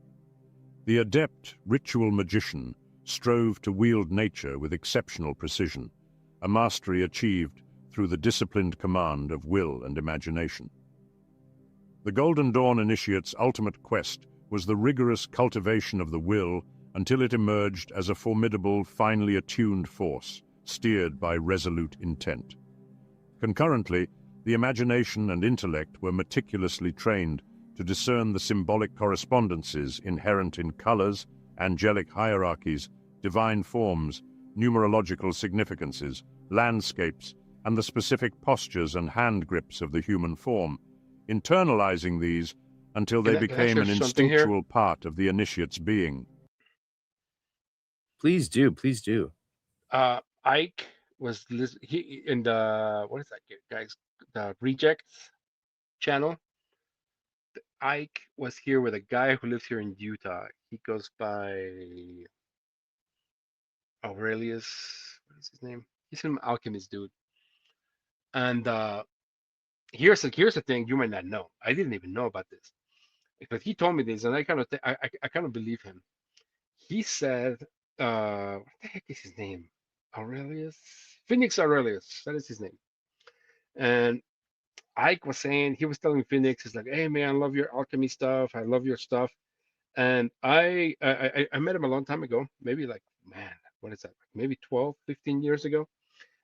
The adept ritual magician strove to wield nature with exceptional precision, a mastery achieved through the disciplined command of will and imagination. The Golden Dawn initiate's ultimate quest was the rigorous cultivation of the will until it emerged as a formidable, finely attuned force, steered by resolute intent. Concurrently, the imagination and intellect were meticulously trained to discern the symbolic correspondences inherent in colors, angelic hierarchies, divine forms, numerological significances, landscapes, and the specific postures and hand grips of the human form, internalizing these until they became an instinctual part of the initiate's being. Please do, please do. Ike was he in the, what is that guys, the Rejects channel. Ike was here with a guy who lives here in Utah. He goes by Aurelius. What is his name? He's an alchemist dude. And here's the thing you might not know. I didn't even know about this, but he told me this, and I kind of believe him. He said, what the heck is his name? Aurelius? Phoenix Aurelius. That is his name. And Ike was saying, he was telling Phoenix, he's like, "Hey man, I love your alchemy stuff. I love your stuff." And I met him a long time ago, maybe like, man, what is that? Maybe 12, 15 years ago.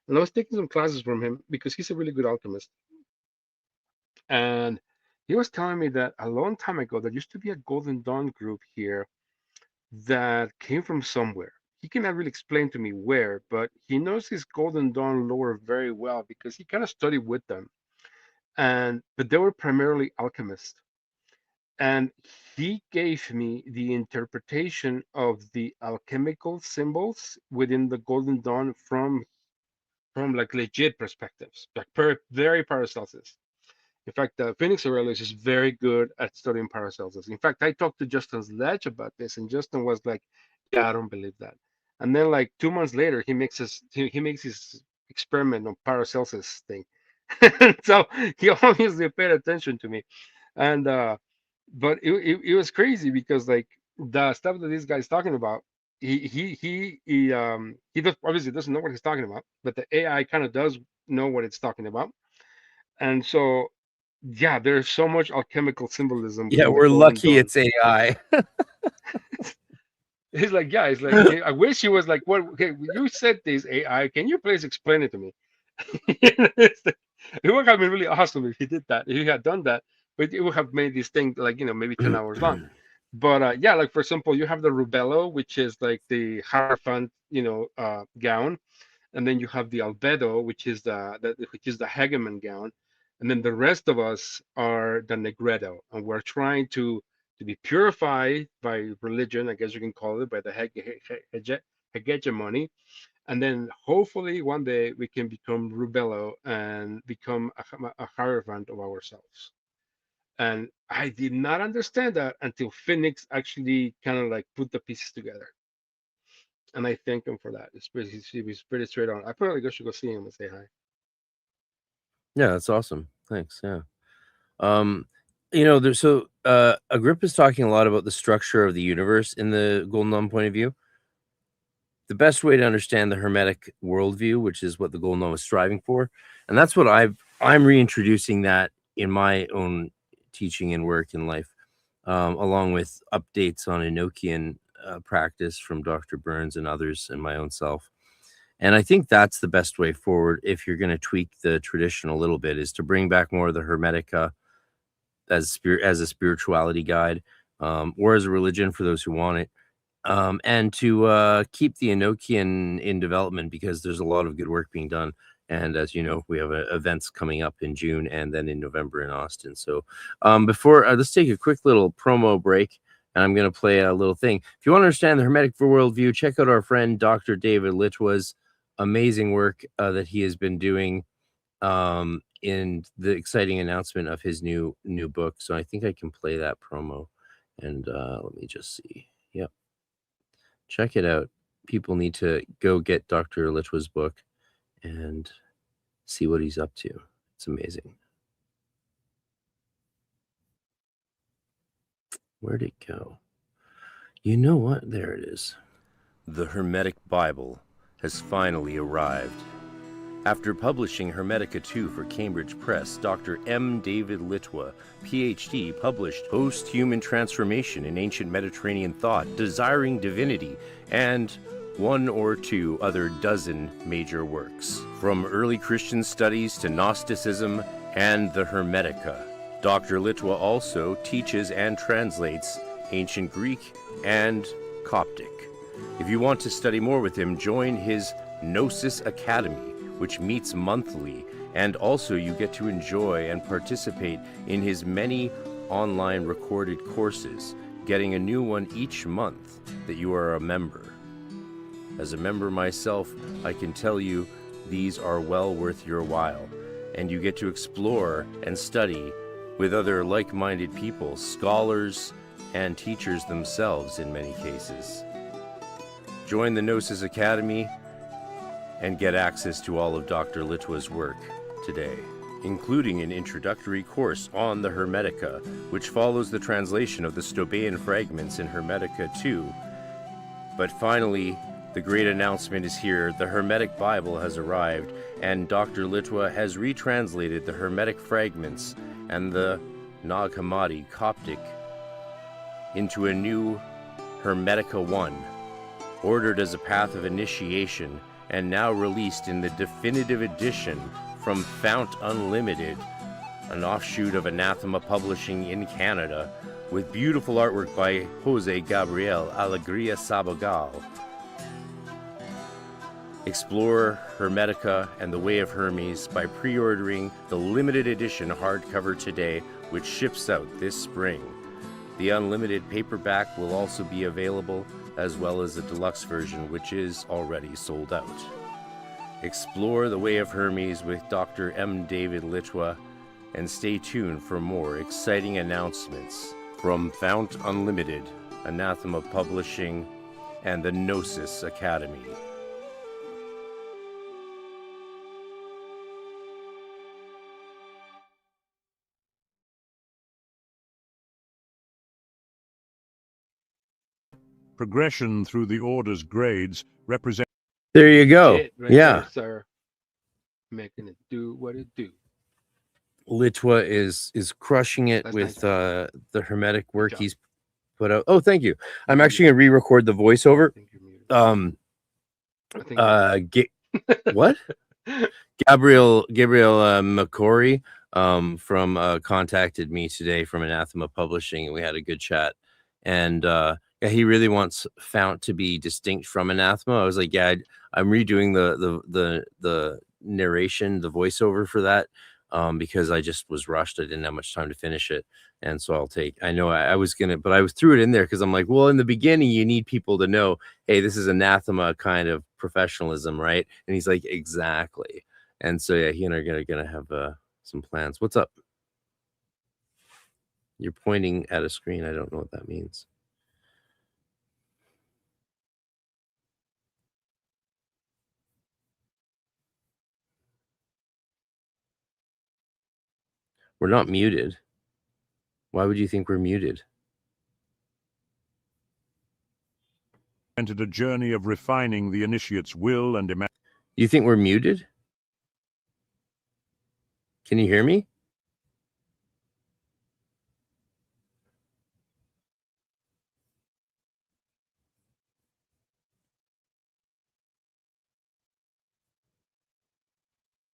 And I was taking some classes from him because he's a really good alchemist. And he was telling me that a long time ago, there used to be a Golden Dawn group here that came from somewhere. He cannot really explain to me where, but he knows his Golden Dawn lore very well because he kind of studied with them. But they were primarily alchemists. And he gave me the interpretation of the alchemical symbols within the Golden Dawn from like legit perspectives, like very Paracelsus. In fact, Phoenix Aurelius is very good at studying Paracelsus. In fact, I talked to Justin Sledge about this, and Justin was like, "Yeah, I don't believe that." And then, like 2 months later, he makes his experiment on Paracelsus thing. So he obviously paid attention to me, and but it was crazy because like the stuff that this guy's talking about, he obviously doesn't know what he's talking about, but the AI kind of does know what it's talking about, and so yeah, there's so much alchemical symbolism Yeah, within the we're Golden lucky Dawn. it's AI. He's like, yeah, it's like, I wish he was like, what? Okay, you said this AI. Can you please explain it to me? It would have been really awesome if he did that. If he had done that, but it would have made this thing like, maybe 10 hours long. But yeah, like for example, you have the rubello, which is like the hierophant, gown, and then you have the albedo, which is the hegemon gown, and then the rest of us are the negretto, and we're trying to be purified by religion, I guess you can call it, by the hegemony, and then hopefully one day we can become rubello and become a hierophant of ourselves. And I did not understand that until Phoenix actually kind of like put the pieces together. And I thank him for that. He was pretty straight on. I probably should go see him and say hi. Yeah, that's awesome. Thanks. Yeah. There's Agrippa's talking a lot about the structure of the universe in the Golden Dawn point of view. The best way to understand the Hermetic worldview, which is what the Golden Dawn was striving for, and that's what I'm reintroducing that in my own teaching and work in life, along with updates on Enochian practice from Dr. Burns and others and my own self. And I think that's the best way forward if you're going to tweak the tradition a little bit, is to bring back more of the Hermetica as a spirituality guide, or as a religion for those who want it, and to keep the Enochian in development, because there's a lot of good work being done. And as you know, we have events coming up in June and then in November in Austin. So before let's take a quick little promo break, and I'm going to play a little thing. If you want to understand the Hermetic worldview, check out our friend Dr. David Litwa's amazing work that he has been doing in the exciting announcement of his new book. So I think I can play that promo, and let me just see. Yep, check it out. People need to go get Dr. Litwa's book and see what he's up to. It's amazing. Where'd it go? You know what? There it is. The Hermetic Bible has finally arrived. After publishing Hermetica 2 for Cambridge Press, Dr. M. David Litwa, Ph.D., published Post-Human Transformation in Ancient Mediterranean Thought, Desiring Divinity, and 1 or 2 other dozen major works, from early Christian studies to Gnosticism and the Hermetica. Dr. Litwa also teaches and translates Ancient Greek and Coptic. If you want to study more with him, join his Gnosis Academy, which meets monthly, and also you get to enjoy and participate in his many online recorded courses, getting a new one each month that you are a member. As a member myself, I can tell you these are well worth your while, and you get to explore and study with other like-minded people, scholars, and teachers themselves in many cases. Join the Gnosis Academy and get access to all of Dr. Litwa's work today, including an introductory course on the Hermetica, which follows the translation of the Stobaean fragments in Hermetica 2. But finally, the great announcement is here. The Hermetic Bible has arrived, and Dr. Litwa has retranslated the Hermetic fragments and the Nag Hammadi Coptic into a new Hermetica 1, ordered as a path of initiation, and now released in the definitive edition from Fount Unlimited, an offshoot of Anathema Publishing in Canada, with beautiful artwork by Jose Gabriel Alegria Sabogal. Explore Hermetica and the Way of Hermes by pre-ordering the limited edition hardcover today, which ships out this spring. The unlimited paperback will also be available, as well as the deluxe version, which is already sold out. Explore the Way of Hermes with Dr. M. David Litwa, and stay tuned for more exciting announcements from Fount Unlimited, Anathema Publishing, and the Gnosis Academy. Progression through the Order's grades represents... There you go. It right Yeah. there, sir. Making it do what it do. Litwa is crushing it That's with nice. the Hermetic work job. he's put out. Oh, thank you. I'm You're actually gonna re-record the voiceover. I think you're muted. Um, I think what? Gabriel McCory from contacted me today from Anathema Publishing, and we had a good chat. And yeah, he really wants Fount to be distinct from Anathema. I was like, yeah, I'm redoing the narration, the voiceover for that, because I just was rushed. I didn't have much time to finish it. And so I know I was gonna, but I threw it in there because I'm like, well, in the beginning, you need people to know, hey, this is Anathema kind of professionalism, right? And he's like, exactly. And so yeah, he and I are gonna have some plans. What's up? You're pointing at a screen. I don't know what that means. We're not muted. Why would you think we're muted? Entered a journey of refining the initiate's will and You think we're muted? Can you hear me?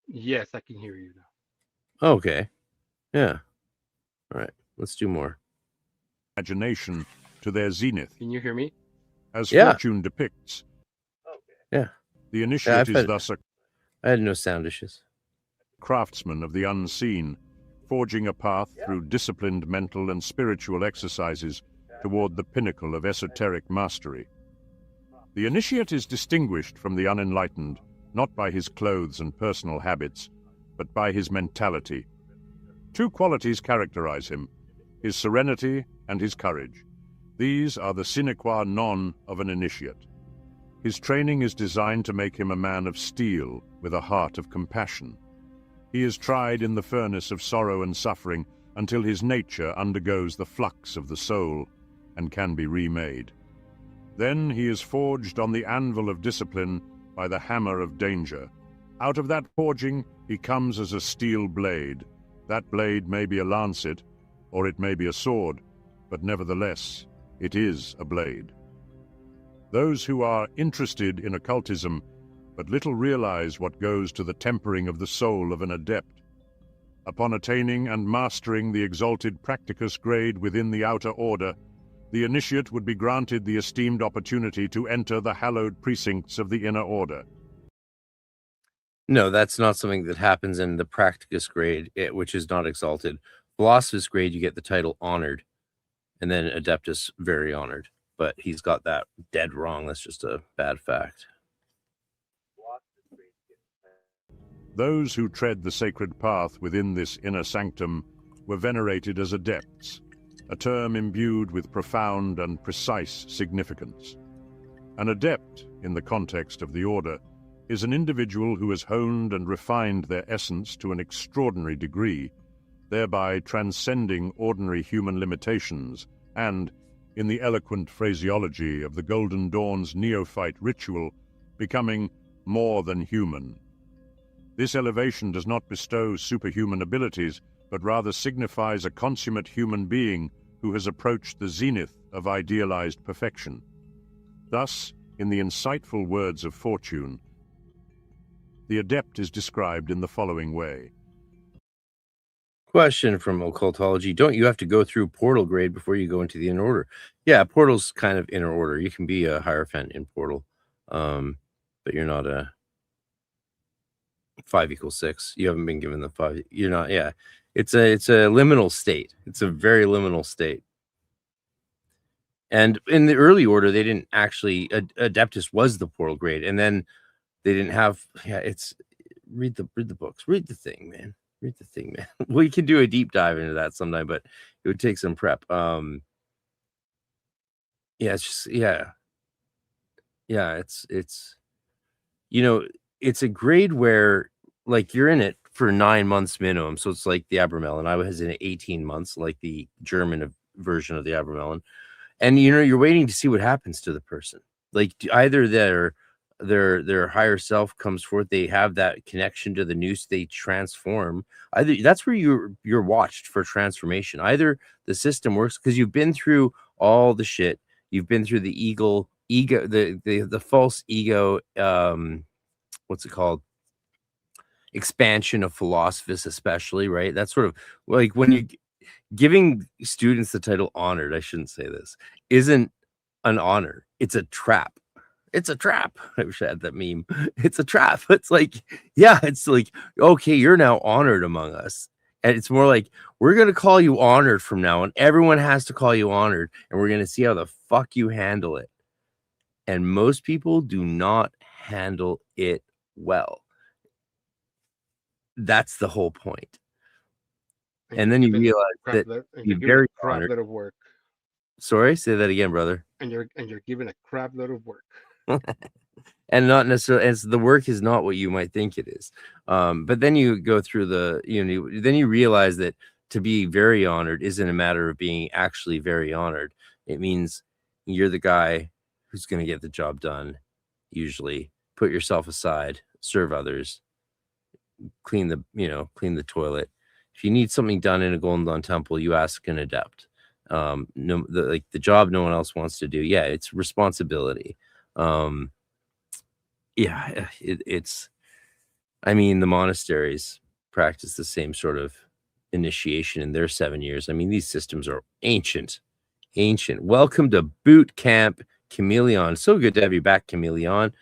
yes, I can hear you now. Okay. Yeah. All right. Let's do more. imagination to their zenith. Can you hear me? As Yeah. fortune depicts. Yeah. The initiate is thus a I had no sound issues. craftsman of the unseen, forging a path through disciplined mental and spiritual exercises toward the pinnacle of esoteric mastery. The initiate is distinguished from the unenlightened, not by his clothes and personal habits, but by his mentality. Two qualities characterize him: his serenity and his courage. These are the sine qua non of an initiate. His training is designed to make him a man of steel with a heart of compassion. He is tried in the furnace of sorrow and suffering until his nature undergoes the flux of the soul and can be remade. Then he is forged on the anvil of discipline by the hammer of danger. Out of that forging he comes as a steel blade. That blade may be a lancet, or it may be a sword, but nevertheless, it is a blade. Those who are interested in occultism but little realize what goes to the tempering of the soul of an adept. Upon attaining and mastering the exalted practicus grade within the outer order, the initiate would be granted the esteemed opportunity to enter the hallowed precincts of the inner order. No, that's not something that happens in the practicus grade, which is not exalted. Philosophus grade, you get the title honored, and then adeptus very honored. But he's got that dead wrong. That's just a bad fact. Those who tread the sacred path within this inner sanctum were venerated as adepts, a term imbued with profound and precise significance. An adept, in the context of the order, is an individual who has honed and refined their essence to an extraordinary degree, thereby transcending ordinary human limitations and, in the eloquent phraseology of the Golden Dawn's neophyte ritual, becoming more than human. This elevation does not bestow superhuman abilities, but rather signifies a consummate human being who has approached the zenith of idealized perfection. Thus, in the insightful words of Fortune, the adept is described in the following way. Question from Occultology. Don't you have to go through portal grade before you go into the inner order? Yeah, portal's kind of inner order. You can be a Hierophant in portal, but you're not a 5=6. You haven't been given the 5. You're not. Yeah, it's a liminal state. It's a very liminal state. And in the early order, they didn't actually. Adeptus was the portal grade, and then they didn't have. Yeah, it's read the books. Read the thing, man. Read the thing, man. We can do a deep dive into that sometime, but it would take some prep. Yeah, it's just yeah. It's it's a grade where like you're in it for 9 months minimum, so it's like the Abramelin. I was in it 18 months, like the German version of the Abramelin, and you're waiting to see what happens to the person. Like either they're their higher self comes forth. They have that connection to the nous. They transform. Either that's where you're watched for transformation. Either the system works because you've been through all the shit. You've been through the ego, the false ego. What's it called? Expansion of philosophists, especially, right? That's sort of like when you giving students the title honored. I shouldn't say this. Isn't an honor. It's a trap. It's a trap. I wish I had that meme. It's a trap. It's like, yeah, it's like, okay, you're now honored among us. And it's more like, we're going to call you honored from now on. Everyone has to call you honored. And we're going to see how the fuck you handle it. And most people do not handle it well. That's the whole point. And then you realize that you're very honored. Load of work. Sorry, say that again, brother. And you're given a crap load of work. And not necessarily, as the work is not what you might think it is. But then you go through then you realize that to be very honored isn't a matter of being actually very honored. It means you're the guy who's going to get the job done. Usually, put yourself aside, serve others, clean the toilet. If you need something done in a Golden Dawn temple, you ask an adept. The job no one else wants to do. Yeah, it's responsibility. It's I mean, the monasteries practice the same sort of initiation in their 7 years. I mean, these systems are ancient. Welcome to boot camp, Chameleon. So good to have you back, Chameleon.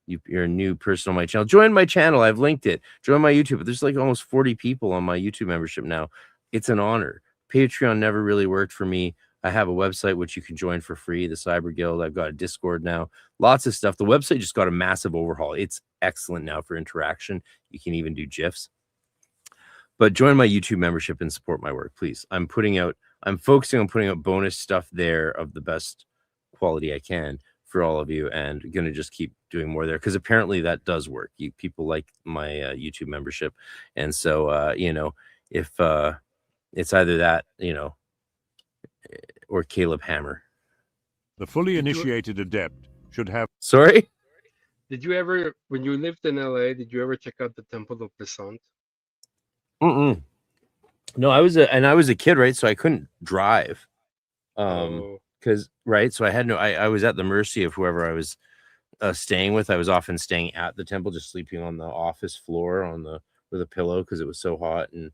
You're a new person on my channel. Join my channel. I've linked it. Join my YouTube. There's like almost 40 people on my YouTube membership now. It's an honor. Patreon never really worked for me. I have a website which you can join for free, the Cyber Guild. I've got a Discord now. Lots of stuff. The website just got a massive overhaul. It's excellent now for interaction. You can even do GIFs. But join my YouTube membership and support my work, please. I'm focusing on putting out bonus stuff there of the best quality I can for all of you, and going to just keep doing more there because apparently that does work. People like my YouTube membership, and so if it's either that, or Caleb Hammer. The fully initiated adept should have. Sorry? Did you ever, when you lived in LA, did you ever check out the Temple of Besant? No, I was a kid, right? So I couldn't drive. Because so I was at the mercy of whoever I was staying with. I was often staying at the temple, just sleeping on the office floor with a pillow because it was so hot, and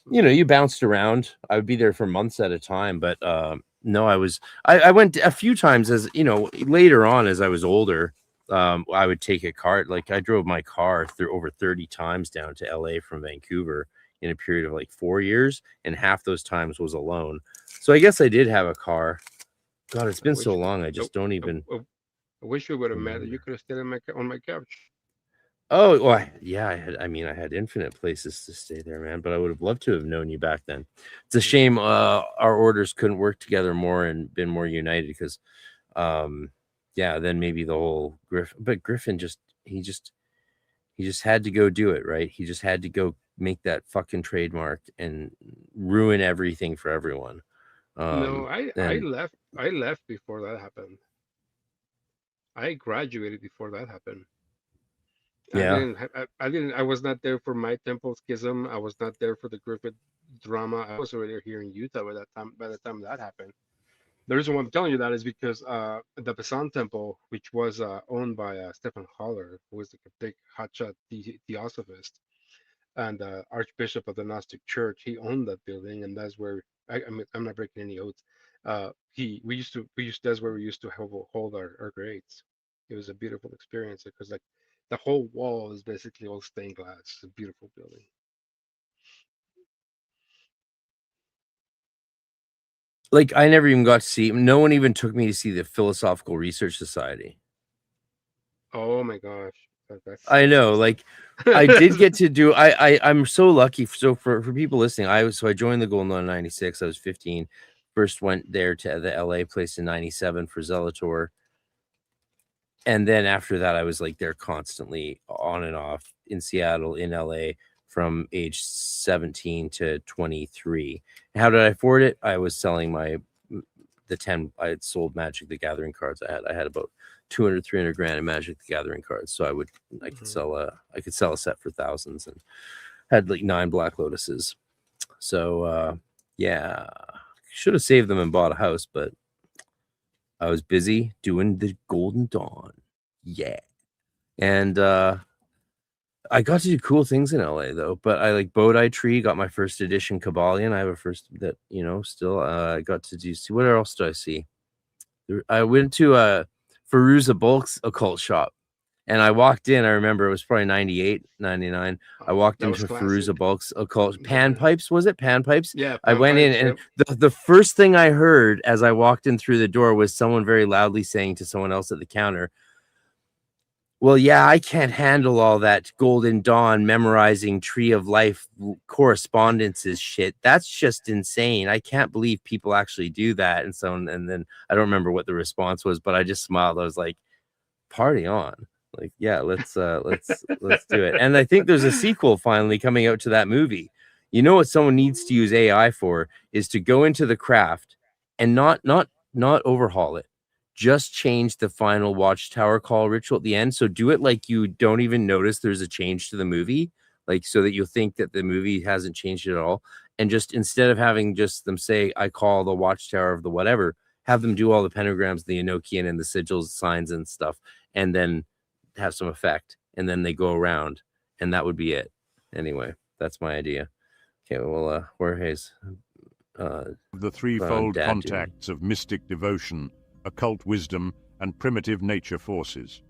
you bounced around. I would be there for months at a time, but no, I went a few times as later on as I was older. I would take a cart. Like I drove my car through over 30 times down to LA from Vancouver in a period of like 4 years, and half those times was alone. So I guess I did have a car. God, it's been so long. I just don't even. I wish we would have met. You could have stayed on my couch. Oh, well, I had infinite places to stay there, man. But I would have loved to have known you back then. It's a shame our orders couldn't work together more and been more united because, then maybe the whole Griffin. But Griffin he just had to go do it, right? He just had to go make that fucking trademark and ruin everything for everyone. No, I left before that happened. I graduated before that happened. Yeah. I was not there for my temple schism. I was not there for the Griffith drama. I was already here in Utah by the time that happened. The reason why I'm telling you that is because the Besant temple, which was owned by Stephen Haller, who was the big hotshot theosophist and Archbishop of the Gnostic Church, he owned that building, and that's where I'm not breaking any oaths. That's where we used to hold our grades. It was a beautiful experience because like the whole wall is basically all stained glass. It's a beautiful building. Like I never even got to see. No one even took me to see the Philosophical Research Society. Oh my gosh. I know, like I did get to do. I'm so lucky. So for people listening, I joined the Golden Dawn in '96. I was 15. First went there to the LA place in '97 for Zelator, and then after that, I was like there constantly, on and off in Seattle, in LA, from age 17 to 23. How did I afford it? I was selling the 10. I had sold Magic the Gathering cards. I had about 200, 300 grand in Magic the Gathering cards. So I could sell a set for thousands, and had like 9 Black Lotuses. So yeah, should have saved them and bought a house, but I was busy doing the Golden Dawn. Yeah. And I got to do cool things in LA though, but I like Bodhi Tree, got my first edition Kabbalion. I have a first that, still I got to do. See, what else do I see? I went to Feruza Bulk's occult shop, and I walked in. I remember it was probably 98, 99. I walked into Feruza Bulk's occult panpipes. Was it panpipes? Yeah. I went in, and the first thing I heard as I walked in through the door was someone very loudly saying to someone else at the counter, "Well, yeah, I can't handle all that Golden Dawn memorizing Tree of Life correspondences shit. That's just insane. I can't believe people actually do that." And then I don't remember what the response was, but I just smiled. I was like, "Party on!" Like, yeah, let's do it. And I think there's a sequel finally coming out to that movie. You know what someone needs to use AI for is to go into the craft and not overhaul it. Just change the final Watchtower call ritual at the end. So do it like you don't even notice there's a change to the movie, like so that you'll think that the movie hasn't changed at all. And just instead of having just them say, "I call the Watchtower of the whatever," have them do all the pentagrams, the Enochian and the sigils, signs and stuff, and then have some effect. And then they go around, and that would be it. Anyway, that's my idea. Okay, well, Jorge's. The threefold contacts of mystic devotion, occult wisdom, and primitive nature forces.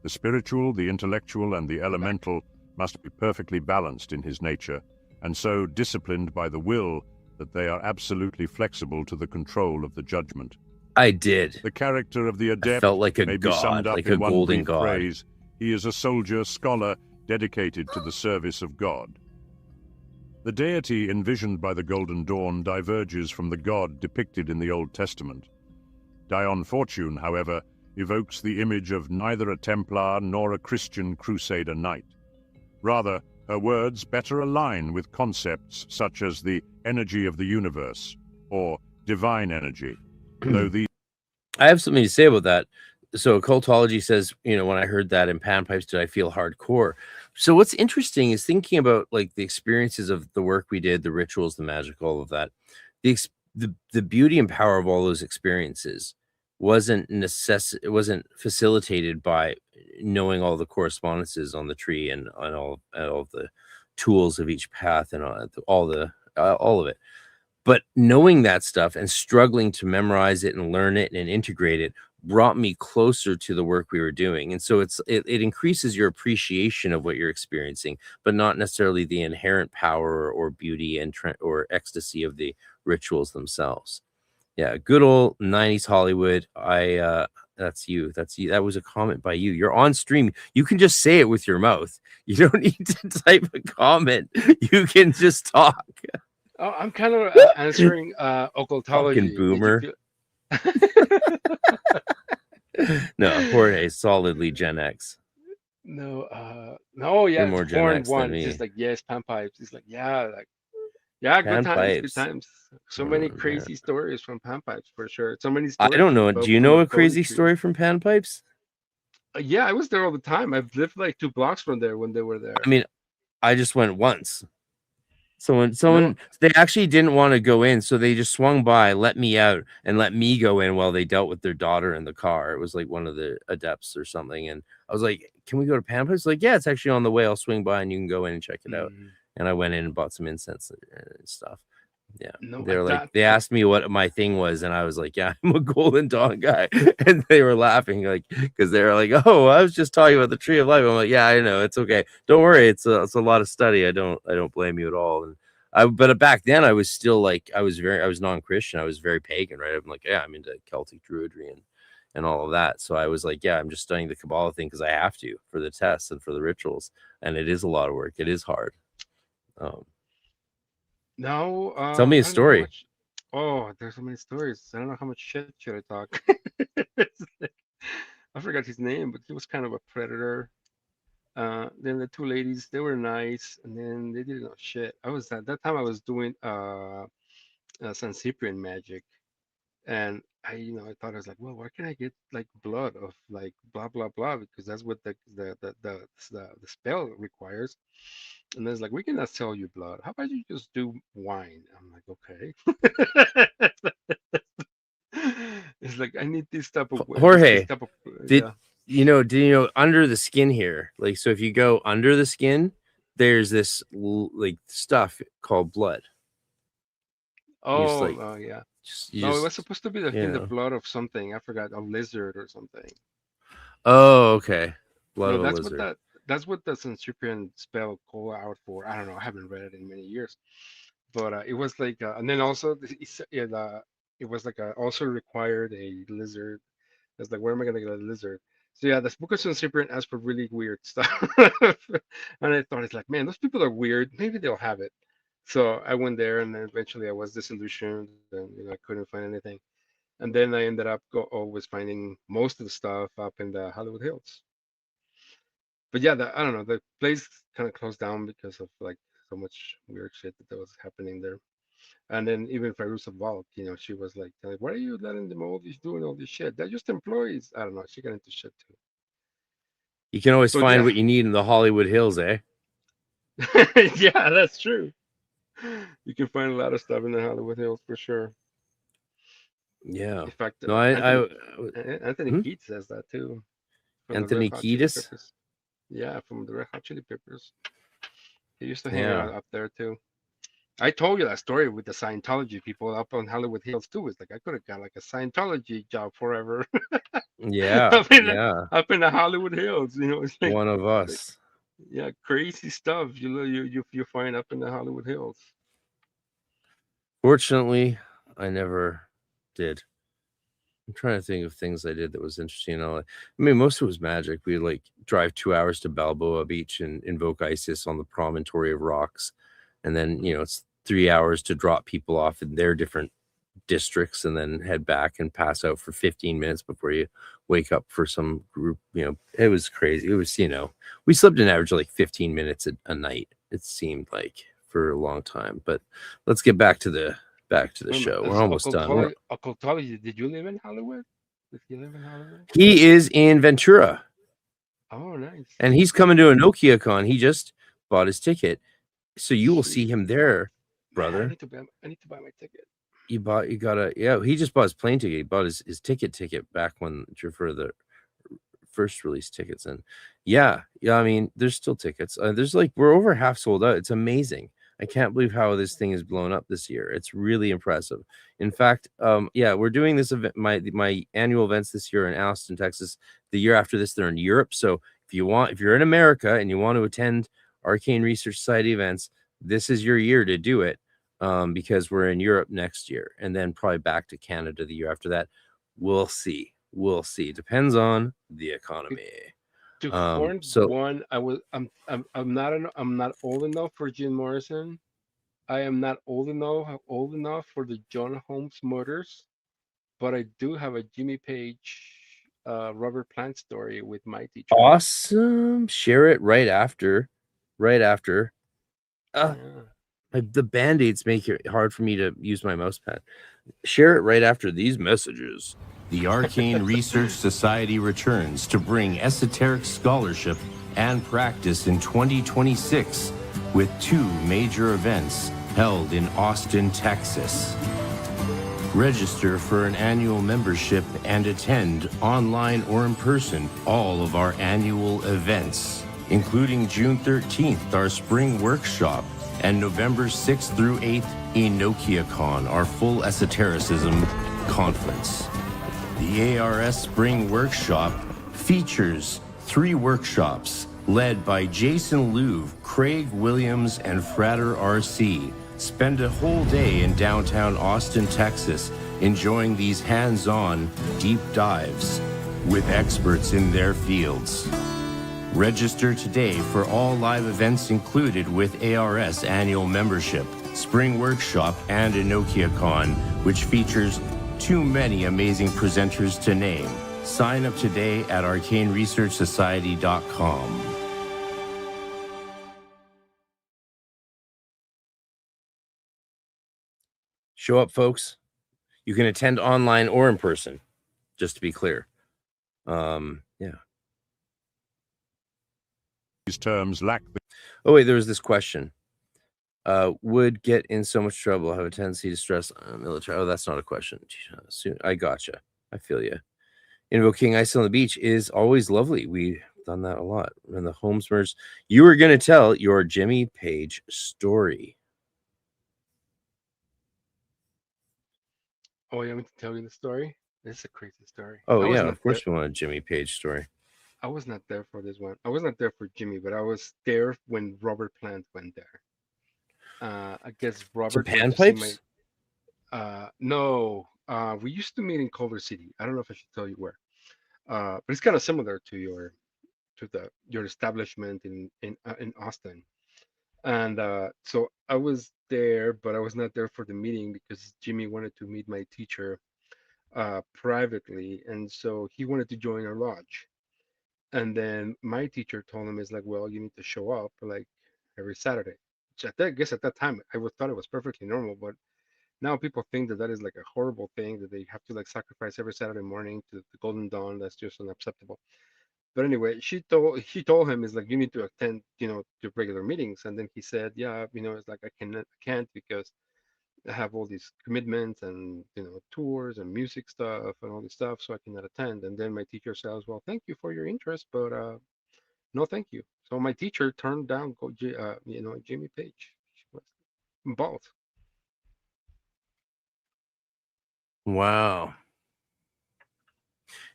The spiritual, the intellectual, and the elemental must be perfectly balanced in his nature, and so disciplined by the will that they are absolutely flexible to the control of the judgment. I did. The character of the adept felt like a may be god, summed up like in a one golden brief god. phrase: he is a soldier, scholar, dedicated to the service of God. The deity envisioned by the Golden Dawn diverges from the god depicted in the Old Testament. Dion Fortune, however, evokes the image of neither a Templar nor a Christian Crusader knight. Rather, her words better align with concepts such as the energy of the universe or divine energy, though these... I have something to say about that. So occultology says, when I heard that in panpipes, did I feel hardcore? So what's interesting is thinking about like the experiences of the work we did, the rituals, the magic, all of that. The beauty and power of all those experiences wasn't facilitated by knowing all the correspondences on the tree and all of the tools of each path and all of it. But knowing that stuff and struggling to memorize it and learn it and integrate it brought me closer to the work we were doing. And so it increases your appreciation of what you're experiencing, but not necessarily the inherent power or beauty and or ecstasy of the rituals themselves. Yeah, good old 90s Hollywood. That's you. That was a comment by you. You're on stream. You can just say it with your mouth. You don't need to type a comment. You can just talk. Oh, I'm kind of answering occultology. Fucking boomer. No, Jorge, solidly Gen X. No, yeah, You're more Gen X than me. It's just like, yes, panpipes. It's like, yeah, good times. So many crazy stories from panpipes for sure. So many stories. I don't know. Do you know a crazy story from panpipes? Yeah, I was there all the time. I've lived like 2 blocks from there when they were there. I mean, I just went once. They actually didn't want to go in, so they just swung by, let me out, and let me go in while they dealt with their daughter in the car. It was like one of the adepts or something, and I was like, "Can we go to panpipes?" Like, yeah, it's actually on the way. I'll swing by and you can go in and check it out. And I went in and bought some incense and stuff. Yeah, they asked me what my thing was, and I was like, "Yeah, I'm a Golden Dawn guy," and they were laughing like because they were like, "Oh, I was just talking about the Tree of Life." I'm like, "Yeah, I know, it's okay. Don't worry, it's a lot of study. I don't blame you at all." And but back then I was still like I was non-Christian. I was very pagan, right? I'm like, yeah, I'm into Celtic druidry and all of that. So I was like, yeah, I'm just studying the Kabbalah thing because I have to for the tests and for the rituals, and it is a lot of work. It is hard. No, tell me a story. There's so many stories. I don't know how much shit should I talk. I forgot his name, but he was kind of a predator. Then the 2 ladies, they were nice, and then they didn't know shit. At that time I was doing San Cyprian magic, And I thought I was like, well, where can I get like blood of like blah blah blah, because that's what the spell requires. And then it's like, we cannot sell you blood. How about you just do wine? I'm like, okay. It's like, I need this type of this Jorge, type of did yeah. do you know under the skin here? Like, so if you go under the skin, there's this like stuff called blood. You just like Yeah. you No, it was just supposed to be, I you think, the know. blood of something. I forgot, a lizard or something. Oh, okay. Blood No, of a lizard. that's what the Sanskrit spell called out for. I don't know. I haven't read it in many years, but it was like, and then also it was like also required a lizard. It's like, where am I gonna get a lizard? So yeah, the book of Sanskrit asked for really weird stuff, and I thought, it's like, man, those people are weird. Maybe they'll have it. So I went there, and then eventually I was disillusioned, and I couldn't find anything. And then I ended up always finding most of the stuff up in the Hollywood Hills. But yeah, I don't know, the place kind of closed down because of like so much weird shit that was happening there. And then even Fairuza Balk, she was like, why are you letting them all these doing all this shit? They're just employees. I don't know. She got into shit too. You can always But find yeah, what you need in the Hollywood Hills, eh? yeah, that's true. You can find a lot of stuff in the Hollywood Hills for sure. Yeah. In fact, No, Anthony hmm? Keats says that too, from the Red Anthony Hot Chili Kiedis. Peppers. Yeah, from the Red Hot Chili Peppers. He used to hang Yeah. out up there too. I told you that story with the Scientology people up on Hollywood Hills too. It's like, I could have got like a Scientology job forever Yeah. up in Yeah. the Hollywood Hills. It's like, One of us. yeah, crazy stuff you find up in the Hollywood Hills. Fortunately, I never did. I'm trying to think of things I did that was interesting. I mean, most of it was magic. We'd like drive 2 hours to Balboa Beach and invoke Isis on the promontory of rocks. And then, it's 3 hours to drop people off in their different districts and then head back and pass out for 15 minutes before you wake up for some group. It was crazy. It was, we slept an average of like 15 minutes a night, it seemed like, for a long time. But let's get back to the show. We're almost done. Occultology. Did you live in Hollywood? Did you live in Hollywood? He is in Ventura. Oh, nice. And he's coming to a Nokia Con. He just bought his ticket. So you will Sweet. see him there, brother. Man, I need to buy my ticket. He just bought his plane ticket. He bought his ticket back when for the first release tickets. And yeah, I mean, there's still tickets. There's like, we're over half sold out. It's amazing. I can't believe how this thing is blown up this year. It's really impressive. In fact, we're doing this event, my annual events this year in Austin, Texas. The year after this, they're in Europe. So if you're in America and you want to attend Arcane Research Society events, this is your year to do it, because we're in Europe next year and then probably back to Canada the year after that. We'll see. Depends on the economy. To warn one, I'm not old enough for Jim Morrison. I am not old enough for the John Holmes murders, but I do have a Jimmy Page, Robert Plant story with my teacher. Awesome. Share it right after. Yeah. The band-aids make it hard for me to use my mouse pad. Share it right after these messages. The Arcane Research Society returns to bring esoteric scholarship and practice in 2026 with 2 major events held in Austin, Texas. Register for an annual membership and attend online or in person all of our annual events, including June 13th, our spring workshop, and November 6th through 8th, EnokiaCon, our full esotericism conference. The ARS Spring Workshop features 3 workshops led by Jason Louv, Craig Williams, and Frater RC. Spend a whole day in downtown Austin, Texas, enjoying these hands-on deep dives with experts in their fields. Register today for all live events included with ARS annual membership, Spring Workshop, and EnokiaCon, which features too many amazing presenters to name. Sign up today at arcaneresearchsociety.com. Show up, folks. You can attend online or in person, just to be clear. Yeah. These terms lack the Oh wait, there was this question. Would get in so much trouble, have a tendency to stress military. Oh, that's not a question. Soon, I gotcha. I feel you. Invoking ice on the beach is always lovely. We've done that a lot. And the homes merge. You were going to tell your Jimmy Page story. Oh, you want me to tell you the story? This is a crazy story. Oh yeah, of course we want a Jimmy Page story. I was not there for this one. I was not there for Jimmy, but I was there when Robert Plant went there. I guess Robert went to see my. No, we used to meet in Culver City. I don't know if I should tell you where. But it's kind of similar to your establishment in Austin. And so I was there, but I was not there for the meeting because Jimmy wanted to meet my teacher privately, and so he wanted to join our lodge. And then my teacher told him, "Is like, well, you need to show up like every Saturday." Which I guess at that time I thought it was perfectly normal, but now people think that that is like a horrible thing that they have to like sacrifice every Saturday morning to the Golden Dawn. That's just unacceptable. But anyway, he told him, is like, you need to attend, to regular meetings. And then he said, yeah, it's like I can't because I have all these commitments and tours and music stuff and all this stuff, so I cannot attend. And then my teacher says, well, thank you for your interest, but no, thank you. So my teacher turned down Jimmy Page. She was both. Wow.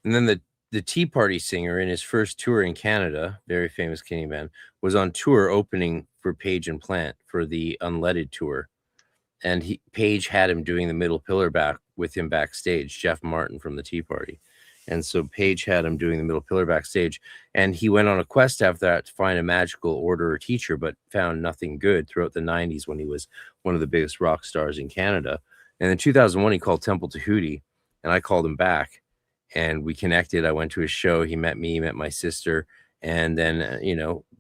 And then the Tea Party singer in his first tour in Canada, very famous Canadian band, was on tour opening for Page and Plant for the Unleaded tour. And Page had him doing the middle pillar back with him backstage, Jeff Martin from the Tea Party. And so Page had him doing the middle pillar backstage. And he went on a quest after that to find a magical order or teacher, but found nothing good throughout the 90s when he was one of the biggest rock stars in Canada. And in 2001, he called Temple Tahuti, and I called him back. And we connected. I went to his show. He met me, met my sister, and then,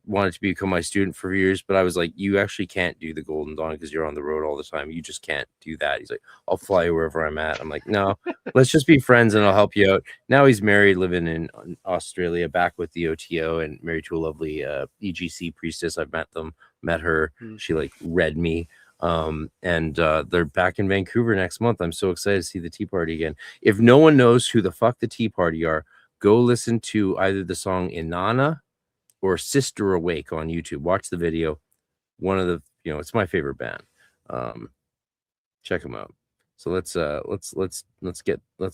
wanted to become my student for years. But I was like, you actually can't do the Golden Dawn because you're on the road all the time. You just can't do that. He's like, I'll fly you wherever I'm at. I'm like, no, let's just be friends and I'll help you out. Now he's married, living in Australia, back with the OTO and married to a lovely EGC priestess. I've met her. She like read me. And they're back in Vancouver next month. I'm so excited to see the Tea Party again. If no one knows who the fuck the Tea Party are, go listen to either the song Inanna or Sister Awake on YouTube. Watch the video. One of the, it's my favorite band. Check them out. So let's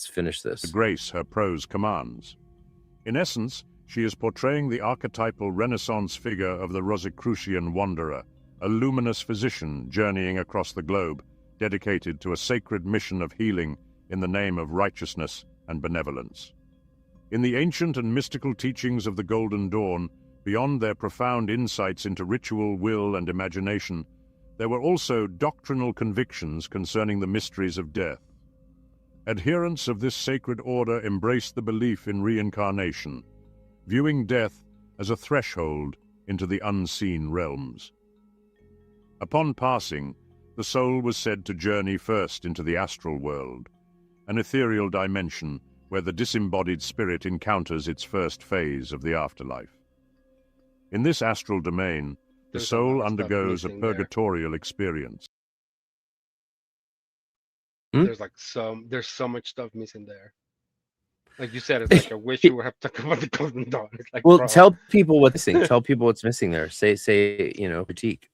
finish this. The grace her prose commands. In essence, she is portraying the archetypal Renaissance figure of the Rosicrucian wanderer, a luminous physician journeying across the globe, dedicated to a sacred mission of healing in the name of righteousness and benevolence. In the ancient and mystical teachings of the Golden Dawn, beyond their profound insights into ritual, will, and imagination, there were also doctrinal convictions concerning the mysteries of death. Adherents of this sacred order embraced the belief in reincarnation, viewing death as a threshold into the unseen realms. Upon passing, the soul was said to journey first into the astral world, an ethereal dimension where the disembodied spirit encounters its first phase of the afterlife. In this astral domain, the soul undergoes a purgatorial experience. There's so much stuff missing there. Like you said, it's like I wish you would have talked about the Golden Dawn. It's like, well, tell people what's missing. Tell people what's missing there. Say, critique.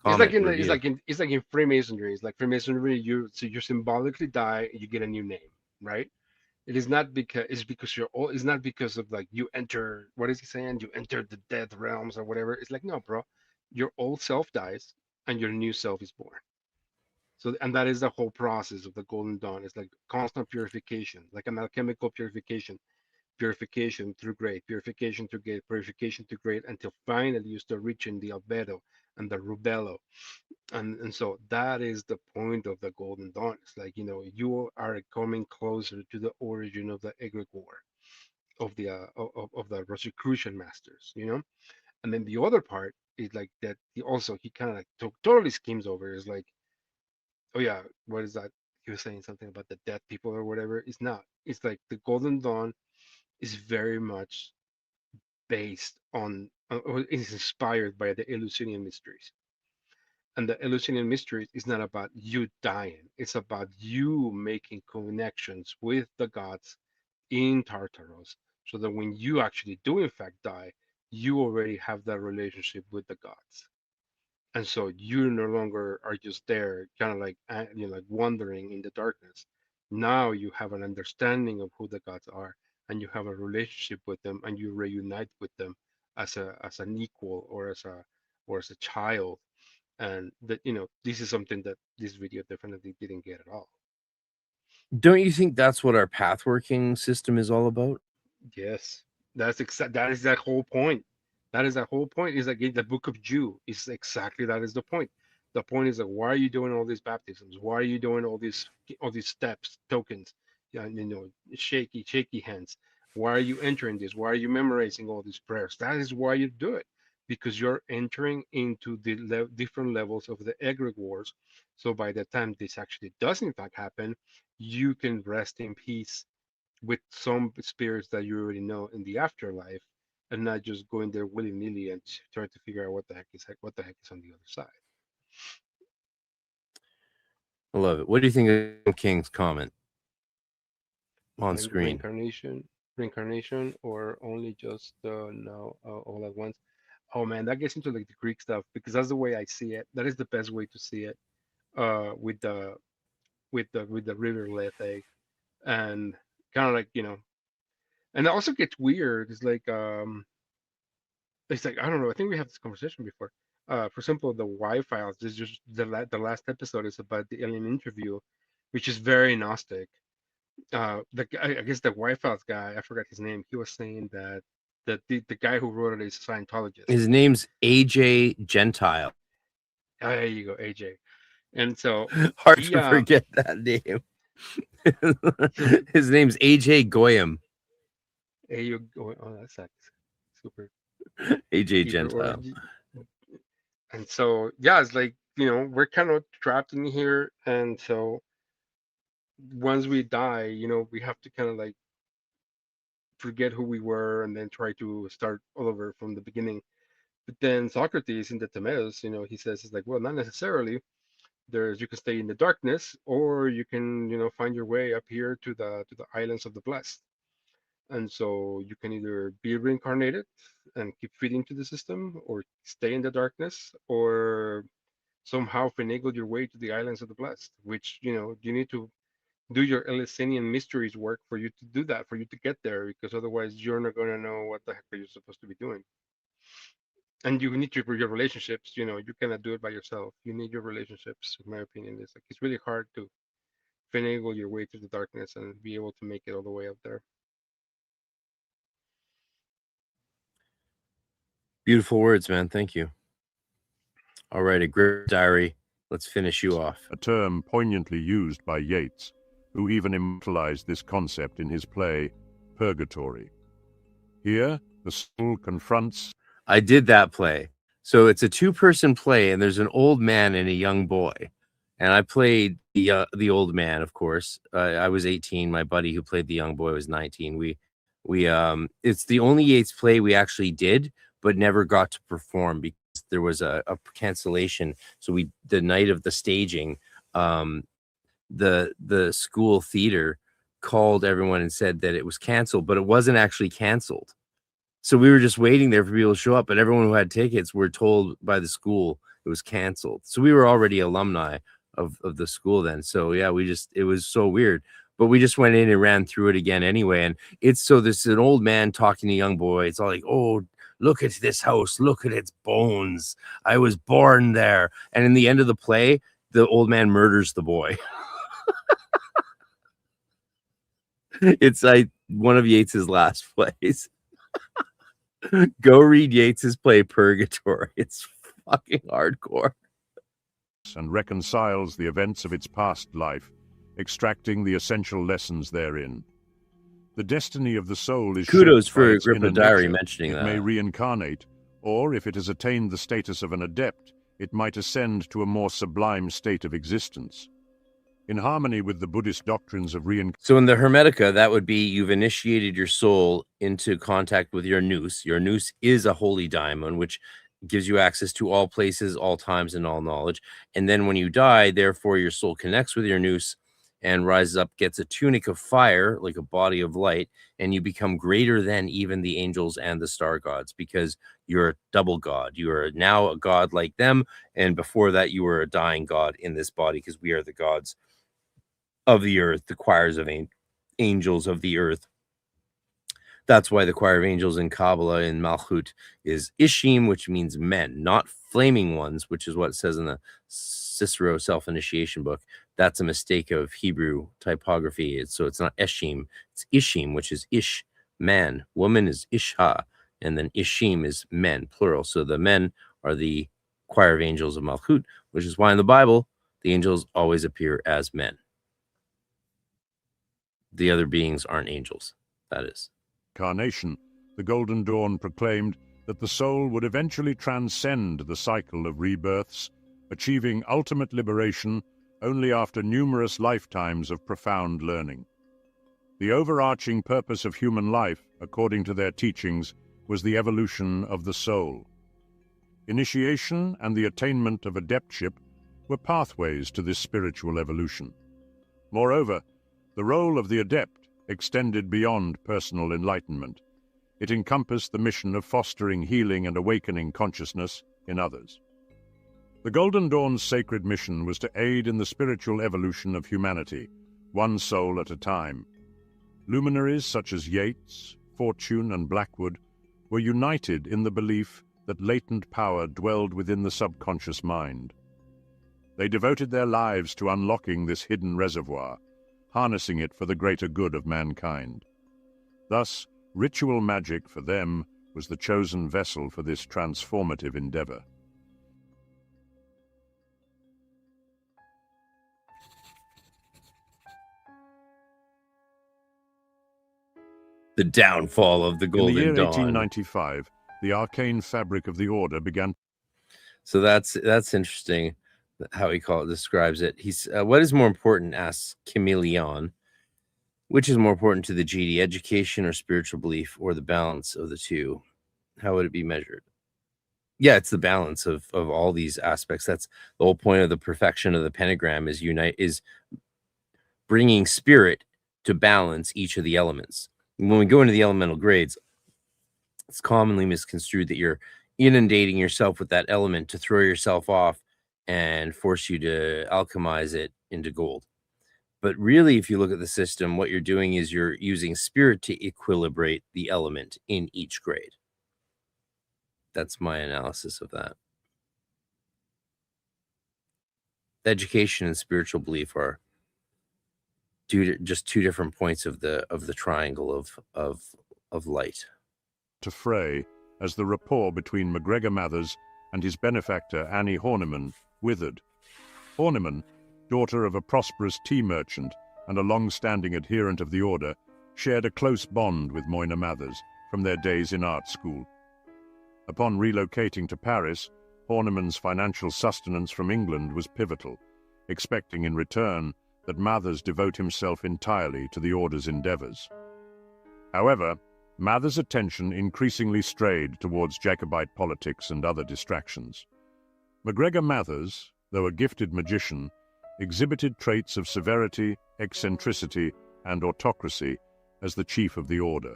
It's like in Freemasonry. It's like Freemasonry. You symbolically die, you get a new name, right? It is not because it's not because of like you enter. What is he saying? You enter the death realms or whatever. It's like, no, bro, your old self dies and your new self is born. So, and that is the whole process of the Golden Dawn. It's like constant purification, like an alchemical purification through grade, purification through grade, purification to grade, until finally you start reaching the albedo and the rubello. And so that is the point of the Golden Dawn. It's like, you are coming closer to the origin of the egregore of the Rosicrucian masters, And then the other part is like that he kind of like totally schemes over, is like, oh yeah, what is that? he was saying something about the dead people or whatever. It's not. It's like the Golden Dawn is very much based on, or is inspired by the Eleusinian mysteries. And the Eleusinian mysteries is not about you dying. It's about you making connections with the gods in Tartarus, so that when you actually do in fact die, you already have that relationship with the gods. And so you no longer are just there, kind of like like wandering in the darkness. Now you have an understanding of who the gods are, and you have a relationship with them, and you reunite with them as an equal, or as a child. And that, this is something that this video definitely didn't get at all. Don't you think that's what our pathworking system is all about? Yes, that is that whole point. That is that whole point. Is like the book of Jude is exactly that is the point. The point is that why are you doing all these baptisms? Why are you doing all these steps, tokens? Yeah, shaky hands. Why are you entering this? Why are you memorizing all these prayers? That is why you do it, because you're entering into the different levels of the egregores. So by the time this actually does in fact happen, you can rest in peace with some spirits that you already know in the afterlife, and not just going there willy-nilly and try to figure out what the heck is on the other side. I love it. What do you think of King's comment on screen? Reincarnation, or only just no, all at once. Oh man, that gets into like the Greek stuff, because that's the way I see it. That is the best way to see it. With the river Lethe, and kind of like, and it also gets weird. It's like, I don't know. I think we had this conversation before. For example, the Y files. This is just the last episode is about the alien interview, which is very Gnostic. I guess the Y files guy, I forgot his name. He was saying that the guy who wrote it is a Scientologist. His name's AJ Gentile. There you go, AJ. And so hard to forget that name. His name's AJ Goyam. Oh, that's super. AJ Gentile. And so it's like, we're kind of trapped in here, and so once we die, we have to kind of like forget who we were and then try to start all over from the beginning. But then Socrates in the Timaeus, he says, it's like, well, not necessarily. You can stay in the darkness, or you can, find your way up here to the islands of the blessed. And so you can either be reincarnated and keep feeding to the system, or stay in the darkness, or somehow finagle your way to the islands of the blessed, which, you need to do your Eleusinian mysteries work for you to do that, for you to get there, because otherwise you're not going to know what the heck are you supposed to be doing. And you need your relationships. You cannot do it by yourself. You need your relationships. In my opinion, it's really hard to finagle your way through the darkness and be able to make it all the way up there. Beautiful words, man. Thank you. All right, Agrippa Diary. Let's finish you off. A term poignantly used by Yeats, who even immortalized this concept in his play, Purgatory. Here, the soul confronts... I did that play. So it's a two-person play, and there's an old man and a young boy. And I played the old man, of course. I was 18. My buddy who played the young boy was 19. We it's the only Yeats play we actually did, but never got to perform because there was a cancellation. So the night of the staging, the school theater called everyone and said that it was canceled, but it wasn't actually canceled. So we were just waiting there for people to show up, but everyone who had tickets were told by the school it was canceled. So we were already alumni of the school then. So yeah, it was so weird, but we just went in and ran through it again anyway. And this is an old man talking to a young boy. It's all like, oh, look at this house, look at its bones. I was born there. And in the end of the play, the old man murders the boy. It's like one of Yeats's last plays. Go read Yeats's play Purgatory. It's fucking hardcore. And reconciles the events of its past life, extracting the essential lessons therein. The destiny of the soul is kudos shaped for by its Agrippa inner Diary nature. mentioning that. It may reincarnate, or if it has attained the status of an adept, it might ascend to a more sublime state of existence. In harmony with the Buddhist doctrines of reincarnation. So in the Hermetica, that would be you've initiated your soul into contact with your nous. Your nous is a holy diamond, which gives you access to all places, all times, and all knowledge. And then when you die, therefore, your soul connects with your nous and rises up, gets a tunic of fire, like a body of light, and you become greater than even the angels and the star gods, because you're a double god. You are now a god like them, and before that, you were a dying god in this body, because we are the gods of the earth, the choirs of angels of the earth. That's why the choir of angels in Kabbalah in Malchut is Ishim, which means men, not flaming ones, which is what it says in the Cicero self-initiation book. That's a mistake of Hebrew typography. So it's not Eshim, it's Ishim, which is Ish, man. Woman is Isha, and then Ishim is men, plural. So the men are the choir of angels of Malchut, which is why in the Bible, the angels always appear as men. The other beings aren't angels, that is. Incarnation, the Golden Dawn proclaimed that the soul would eventually transcend the cycle of rebirths, achieving ultimate liberation only after numerous lifetimes of profound learning. The overarching purpose of human life, according to their teachings, was the evolution of the soul. Initiation and the attainment of adeptship were pathways to this spiritual evolution. Moreover, the role of the adept extended beyond personal enlightenment. It encompassed the mission of fostering healing and awakening consciousness in others. The Golden Dawn's sacred mission was to aid in the spiritual evolution of humanity, one soul at a time. Luminaries such as Yeats, Fortune, and Blackwood were united in the belief that latent power dwelled within the subconscious mind. They devoted their lives to unlocking this hidden reservoir, harnessing it for the greater good of mankind. Thus, ritual magic for them was the chosen vessel for this transformative endeavor. The downfall of the Golden Dawn. In the year 1895, the arcane fabric of the order began. So that's interesting. How he describes it. He's what is more important, asks Chameleon. Which is more important to the GD, education or spiritual belief, or the balance of the two? How would it be measured? Yeah, it's the balance of all these aspects. That's the whole point of the perfection of the pentagram, is bringing spirit to balance each of the elements. When we go into the elemental grades, it's commonly misconstrued that you're inundating yourself with that element to throw yourself off and force you to alchemize it into gold. But really, if you look at the system, what you're doing is you're using spirit to equilibrate the element in each grade. That's my analysis of that. Education and spiritual belief are just two different points of the triangle of light. To fray as the rapport between MacGregor Mathers and his benefactor Annie Horniman withered. Horniman, daughter of a prosperous tea merchant and a long-standing adherent of the order, shared a close bond with Moyna Mathers from their days in art school. Upon relocating to Paris, Horniman's financial sustenance from England was pivotal, expecting in return that Mathers devote himself entirely to the order's endeavors. However, Mathers' attention increasingly strayed towards Jacobite politics and other distractions. MacGregor Mathers, though a gifted magician, exhibited traits of severity, eccentricity, and autocracy as the chief of the order.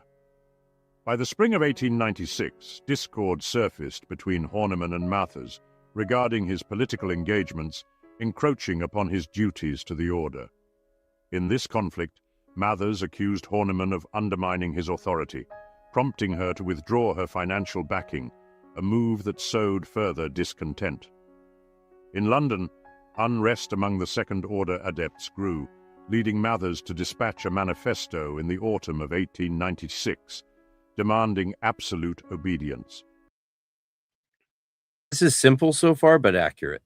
By the spring of 1896, discord surfaced between Horniman and Mathers regarding his political engagements, encroaching upon his duties to the order. In this conflict, Mathers accused Horniman of undermining his authority, prompting her to withdraw her financial backing, a move that sowed further discontent. In London, unrest among the Second Order adepts grew, leading Mathers to dispatch a manifesto in the autumn of 1896, demanding absolute obedience. This is simple so far, but accurate.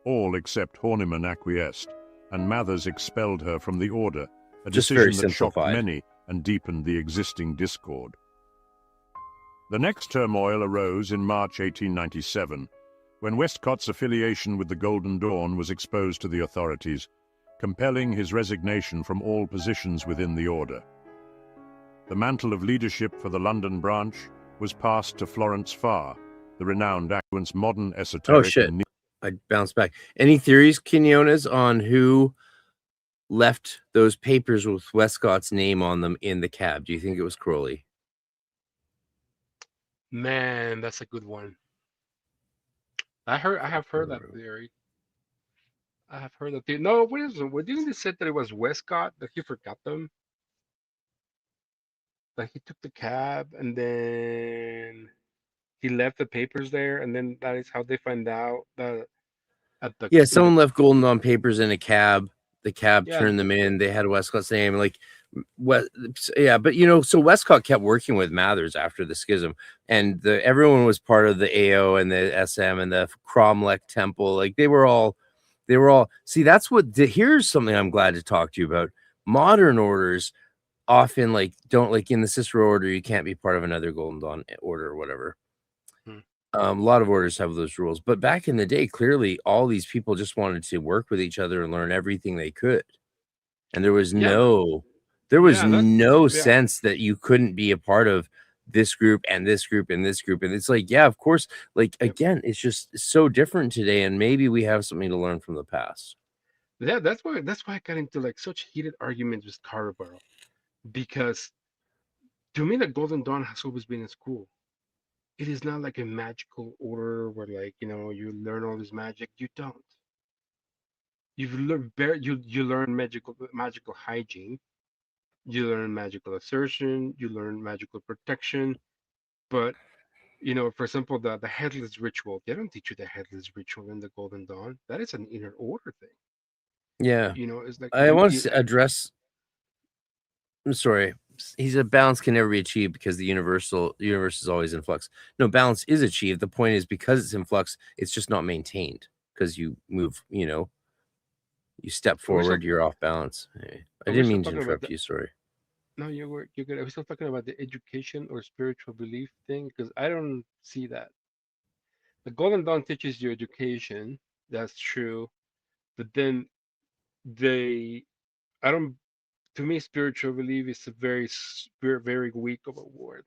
All except Horniman acquiesced, and Mathers expelled her from the order, a Just very decision that shocked simplified. many and deepened the existing discord. The next turmoil arose in March 1897, when Westcott's affiliation with the Golden Dawn was exposed to the authorities, compelling his resignation from all positions within the order. The mantle of leadership for the London branch was passed to Florence Farr, the renowned Aquan's modern esoteric. Oh shit! I bounced back. Any theories, Quinones, on who left those papers with Westcott's name on them in the cab? Do you think it was Crowley? Man, that's a good one. I have heard that theory. I have heard that theory. No, what is it? What didn't they say that it was Westcott that he forgot them? That he took the cab and then he left the papers there, and then that is how they find out that at the Yeah, someone left Golden Dawn papers in a cab. The cab Yeah. turned them in. They had Westcott's name. Like, what? Yeah, but you know, so Westcott kept working with Mathers after the schism, and everyone was part of the AO and the SM and the Cromlech Temple. Like, they were all. See, that's what. Here's something I'm glad to talk to you about. Modern orders often don't, like in the Cicero order, you can't be part of another Golden Dawn order or whatever. A lot of orders have those rules, but back in the day, clearly all these people just wanted to work with each other and learn everything they could, and there was no sense that you couldn't be a part of this group and this group and this group. And it's like, yeah, of course, like, again, it's just so different today, and maybe we have something to learn from the past. Yeah, that's why I got into like such heated arguments with Carabaro, because to me the Golden Dawn has always been as cool. It is not like a magical order where, like, you know, you learn all this magic. You don't. You learn magical hygiene. You learn magical assertion. You learn magical protection. But, you know, for example, the headless ritual. They don't teach you the headless ritual in the Golden Dawn. That is an inner order thing. Yeah, You know, it's like I want to address. I'm sorry. He said balance can never be achieved because the universe is always in flux. No, balance is achieved. The point is, because it's in flux, it's just not maintained because you move, you know, you step forward, you're off balance. I didn't mean to interrupt you. Sorry. No, you're good. I was still talking about the education or spiritual belief thing, because I don't see that. The Golden Dawn teaches you education. That's true. But then to me, spiritual belief is a very weak of a word.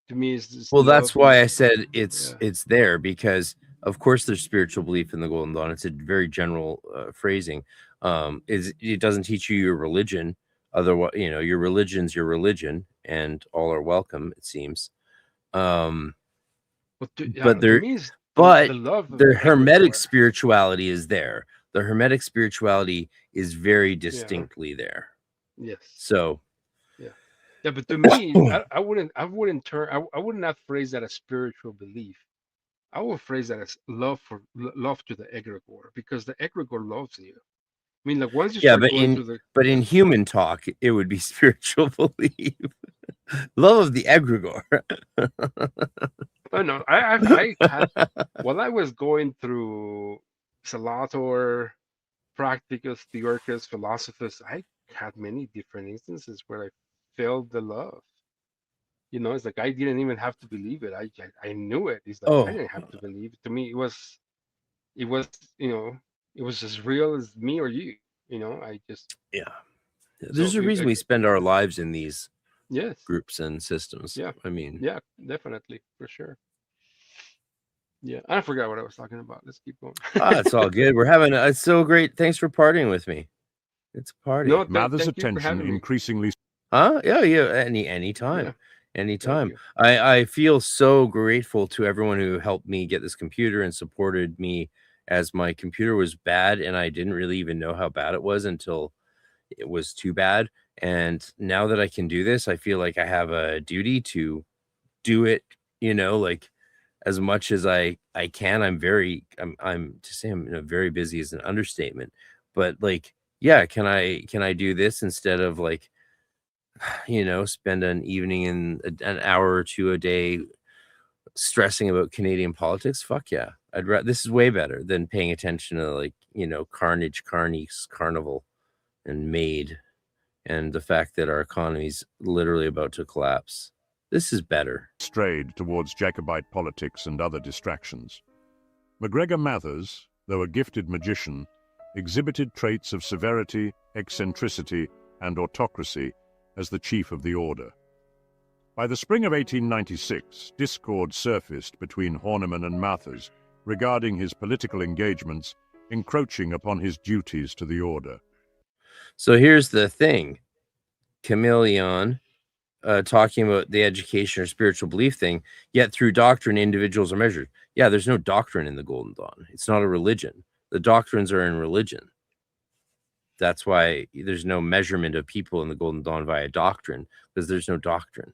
To me, it's well, that's why I said it's there, because of course there's spiritual belief in the Golden Dawn. It's a very general phrasing. It doesn't teach you your religion. Otherwise, you know, your religion's your religion, and all are welcome, it seems. But the Hermetic spirituality is there. The Hermetic spirituality is very distinctly there. Yes. So. Yeah, but to me, I wouldn't not phrase that as spiritual belief. I would phrase that as love to the egregore, because the egregore loves you. I mean, like, once you start going through but in human talk, it would be spiritual belief. Love of the egregore. Oh no, I had, while I was going through Salator, Practicus, Theoricus, Philosophus, I had many different instances where I felt the love. You know, it's like I didn't even have to believe it. I knew it. It's like I didn't have to believe it. To me, it was, you know, it was as real as me or you. You know, I just There's a reason we spend our lives in these groups and systems. Yeah, I mean, yeah, definitely, for sure. Yeah, I forgot what I was talking about. Let's keep going. It's all good. We're having it's so great. Thanks for partying with me. It's a party. No, Mather's attention increasingly. Yeah. Anytime. Yeah. Anytime. I feel so grateful to everyone who helped me get this computer and supported me, as my computer was bad and I didn't really even know how bad it was until it was too bad. And now that I can do this, I feel like I have a duty to do it, you know, like as much as I can. I'm to say I'm very busy is an understatement, but like, yeah, can I do this instead of, like, you know, spend an evening in an hour or two a day stressing about Canadian politics? Fuck yeah. This is way better than paying attention to, like, you know, Carnage, Carnival and Maid, and the fact that our economy's literally about to collapse. This is better. Strayed towards Jacobite politics and other distractions. MacGregor Mathers, though a gifted magician, exhibited traits of severity, eccentricity, and autocracy as the chief of the order. By the spring of 1896, discord surfaced between Horniman and Mathers regarding his political engagements, encroaching upon his duties to the order. So here's the thing. Chameleon talking about the education or spiritual belief thing, yet through doctrine, individuals are measured. Yeah, there's no doctrine in the Golden Dawn. It's not a religion. The doctrines are in religion. That's why there's no measurement of people in the Golden Dawn via doctrine, because there's no doctrine.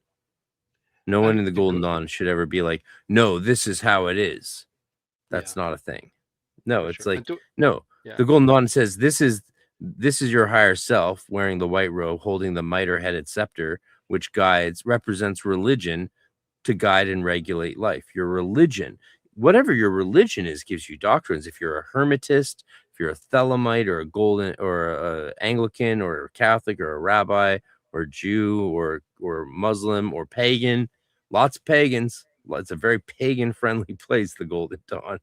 No one in the Golden Dawn should ever be like, no, this is how it is. That's not a thing. No, it's like, no, the Golden Dawn says this is your higher self wearing the white robe, holding the mitre-headed scepter, which represents religion to guide and regulate life. Your religion, whatever your religion is, gives you doctrines. If you're a Hermetist, if you're a Thelemite or a Golden or a Anglican or a Catholic or a rabbi or Jew or Muslim or pagan, lots of pagans. It's a very pagan-friendly place, the Golden Dawn,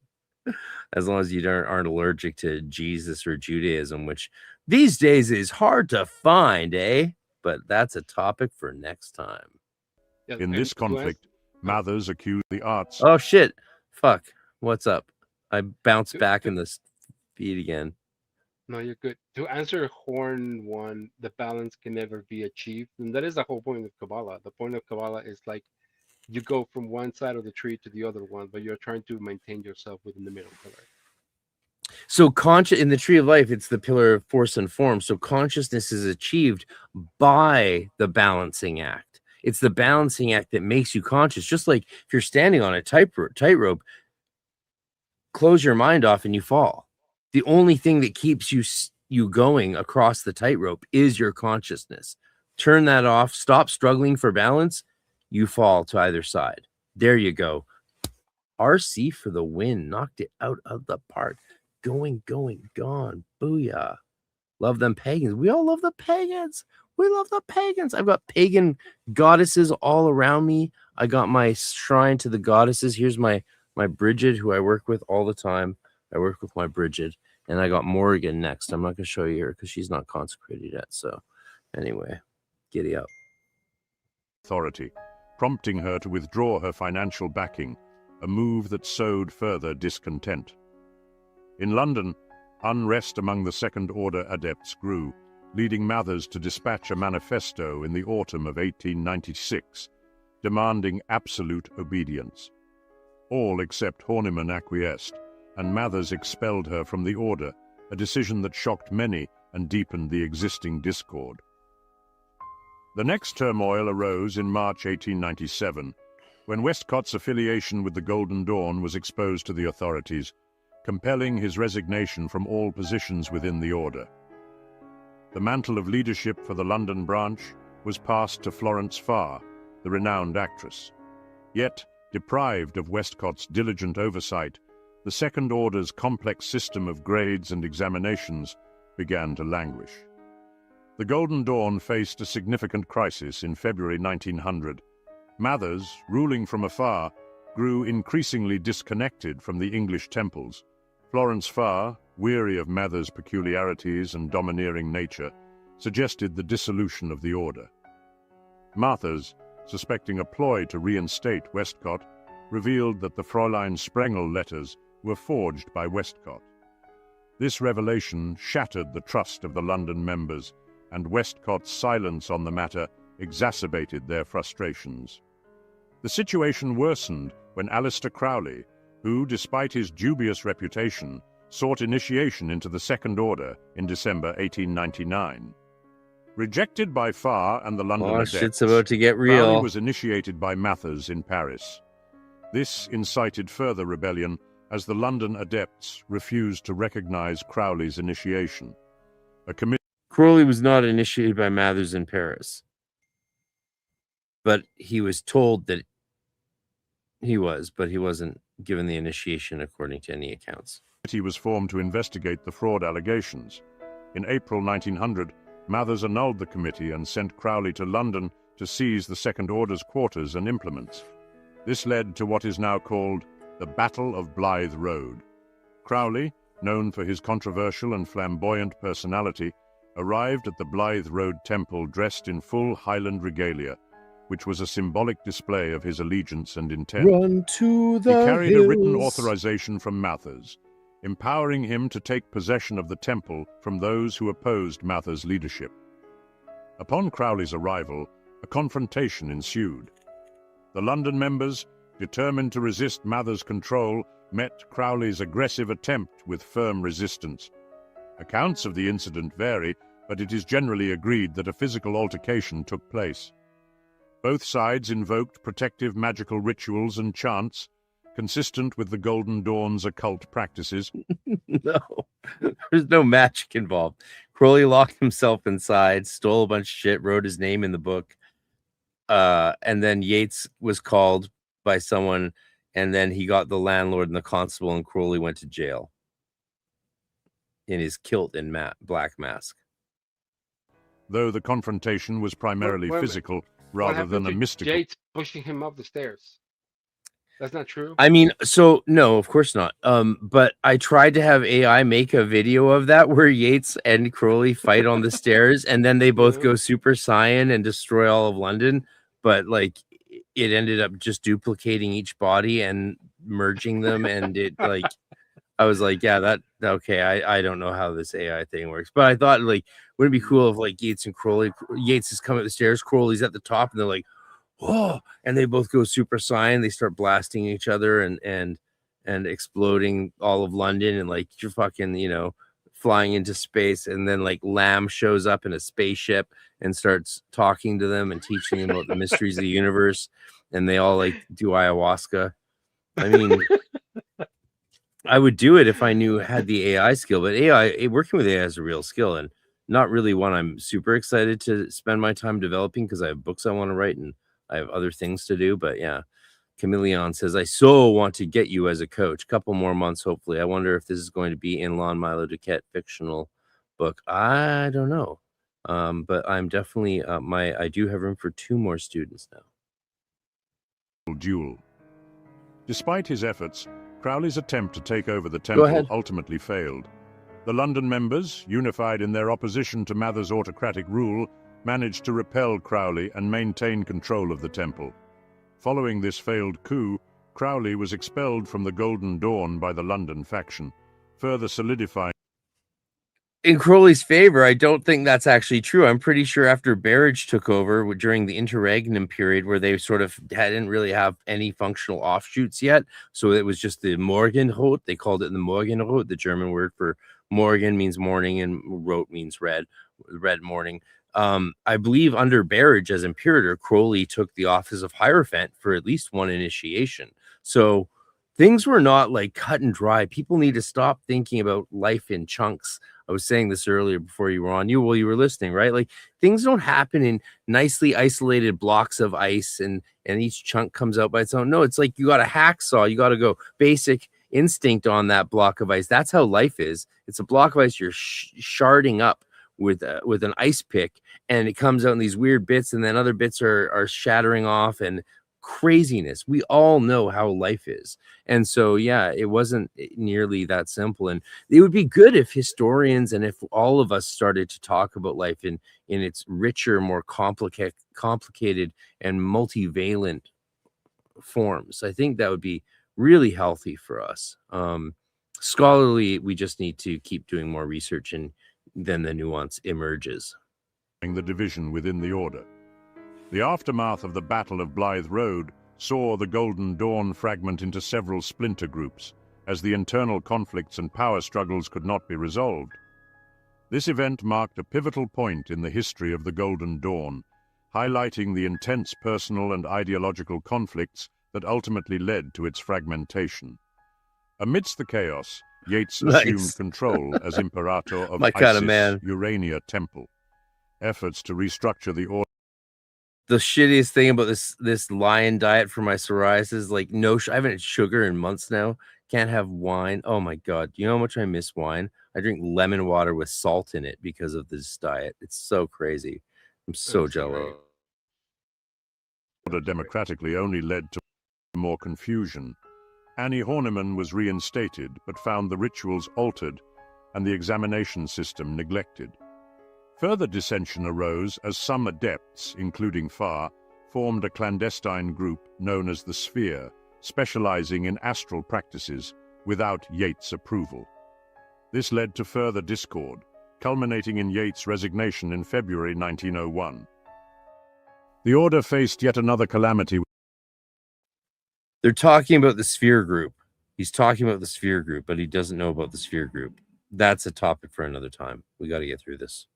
as long as you aren't allergic to Jesus or Judaism, which these days is hard to find, eh? But that's a topic for next time. In this conflict, Mathers accused the arts. Oh, shit. Fuck. What's up? I bounced back in this feed again. No, you're good. To answer Horn 1, the balance can never be achieved. And that is the whole point of Kabbalah. The point of Kabbalah is like you go from one side of the tree to the other one, but you're trying to maintain yourself within the middle pillar. So in the tree of life, it's the pillar of force and form. So consciousness is achieved by the balancing act. It's the balancing act that makes you conscious. Just like if you're standing on a tightrope, close your mind off and you fall. The only thing that keeps you going across the tightrope is your consciousness. Turn that off. Stop struggling for balance. You fall to either side. There you go. RC for the win. Knocked it out of the park. Going, gone. Booyah. Love them pagans. We all love the pagans. We love the pagans. I've got pagan goddesses all around me. I got my shrine to the goddesses. Here's my Bridget, who I work with all the time. I work with my Bridget. And I got Morrigan next. I'm not going to show you her because she's not consecrated yet. So anyway, giddy up. Authority, prompting her to withdraw her financial backing, a move that sowed further discontent. In London, unrest among the Second Order adepts grew, leading Mathers to dispatch a manifesto in the autumn of 1896, demanding absolute obedience. All except Horniman acquiesced, and Mathers expelled her from the order, a decision that shocked many and deepened the existing discord. The next turmoil arose in March 1897, when Westcott's affiliation with the Golden Dawn was exposed to the authorities, compelling his resignation from all positions within the order. The mantle of leadership for the London branch was passed to Florence Farr, the renowned actress. Yet, deprived of Westcott's diligent oversight, the Second Order's complex system of grades and examinations began to languish. The Golden Dawn faced a significant crisis in February 1900. Mathers, ruling from afar, grew increasingly disconnected from the English temples. Florence Farr, weary of Mathers' peculiarities and domineering nature, suggested the dissolution of the order. Mathers, suspecting a ploy to reinstate Westcott, revealed that the Fräulein Sprengel letters were forged by Westcott. This revelation shattered the trust of the London members, and Westcott's silence on the matter exacerbated their frustrations. The situation worsened when Aleister Crowley, who, despite his dubious reputation, sought initiation into the Second Order in December 1899. Rejected by Farr and the London adepts, shit's about to get real. Crowley was initiated by Mathers in Paris. This incited further rebellion as the London adepts refused to recognize Crowley's initiation. Crowley was not initiated by Mathers in Paris, but he was told that he was, but he wasn't given the initiation according to any accounts. A committee was formed to investigate the fraud allegations. In April 1900, Mathers annulled the committee and sent Crowley to London to seize the Second Order's quarters and implements. This led to what is now called the Battle of Blythe Road. Crowley, known for his controversial and flamboyant personality, arrived at the Blythe Road Temple dressed in full Highland regalia, which was a symbolic display of his allegiance and intent. Run to the He carried hills. a written authorization from Mathers, empowering him to take possession of the temple from those who opposed Mathers' leadership. Upon Crowley's arrival, a confrontation ensued. The London members, determined to resist Mathers' control, met Crowley's aggressive attempt with firm resistance. Accounts of the incident vary, but it is generally agreed that a physical altercation took place. Both sides invoked protective magical rituals and chants, consistent with the Golden Dawn's occult practices. No, there's no magic involved. Crowley locked himself inside, stole a bunch of shit, wrote his name in the book. And then Yates was called by someone, and then he got the landlord and the constable, and Crowley went to jail in his kilt and black mask. Though the confrontation was primarily physical rather than a mystical. Yates pushing him up the stairs. That's not true. I mean, so no, of course not. But I tried to have AI make a video of that where Yates and Crowley fight on the stairs, and then they both go Super Saiyan and destroy all of London. But like, it ended up just duplicating each body and merging them, and it like, I was like, yeah, that okay. I don't know how this AI thing works, but I thought like, wouldn't it be cool if like Yates and Crowley, Yates is coming up the stairs, Crowley's at the top, and they're like, oh, and they both go Super Saiyan. They start blasting each other and exploding all of London, and like you're fucking, you know, flying into space. And then like Lamb shows up in a spaceship and starts talking to them and teaching them about the mysteries of the universe. And they all like do ayahuasca. I mean, I would do it if I had the AI skill, but working with AI is a real skill, and not really one I'm super excited to spend my time developing, because I have books I want to write and I have other things to do. But yeah, Chameleon says, I so want to get you as a coach. Couple more months, hopefully. I wonder if this is going to be in Lon Milo Duquette fictional book. I don't know. But I'm definitely I do have room for 2 more students now. Duel. Despite his efforts, Crowley's attempt to take over the temple ultimately failed. The London members, unified in their opposition to Mathers' autocratic rule, managed to repel Crowley and maintain control of the temple. Following this failed coup, Crowley was expelled from the Golden Dawn by the London faction, further solidifying. In Crowley's favor, I don't think that's actually true. I'm pretty sure after Berridge took over during the interregnum period, where they sort of didn't really have any functional offshoots yet, so it was just the Morgenrot. They called it the Morgenrot. The German word for Morgen means morning, and Rot means red morning. I believe under Berridge as Imperator, Crowley took the office of Hierophant for at least one initiation. So things were not like cut and dry. People need to stop thinking about life in chunks. I was saying this earlier before you were on. You were listening, right? Like, things don't happen in nicely isolated blocks of ice and each chunk comes out by its own. No, it's like you got a hacksaw. You got to go basic instinct on that block of ice. That's how life is. It's a block of ice you're sharding up with an ice pick, and it comes out in these weird bits, and then other bits are shattering off, and craziness. We all know how life is. And so, yeah, it wasn't nearly that simple. And it would be good if historians and if all of us started to talk about life in its richer, more complicated and multivalent forms. I think that would be really healthy for us. Scholarly, we just need to keep doing more research, and then the nuance emerges. The division within the order. The aftermath of the Battle of Blythe Road saw the Golden Dawn fragment into several splinter groups, as the internal conflicts and power struggles could not be resolved. This event marked a pivotal point in the history of the Golden Dawn, highlighting the intense personal and ideological conflicts that ultimately led to its fragmentation. Amidst the chaos, Yates assumed control as Imperator of Isis Urania Temple. Efforts to restructure the order. The shittiest thing about this lion diet for my psoriasis, like I haven't had sugar in months now. Can't have wine. Oh my God. Do you know how much I miss wine? I drink lemon water with salt in it because of this diet. It's so crazy. I'm so jealous. Order democratically only led to more confusion. Annie Horniman was reinstated, but found the rituals altered and the examination system neglected. Further dissension arose as some adepts, including Farr, formed a clandestine group known as the Sphere, specializing in astral practices without Yates' approval. This led to further discord, culminating in Yates' resignation in February 1901. The order faced yet another calamity. They're talking about the Sphere group. He's talking about the Sphere group, but he doesn't know about the Sphere group. That's a topic for another time. We got to get through this.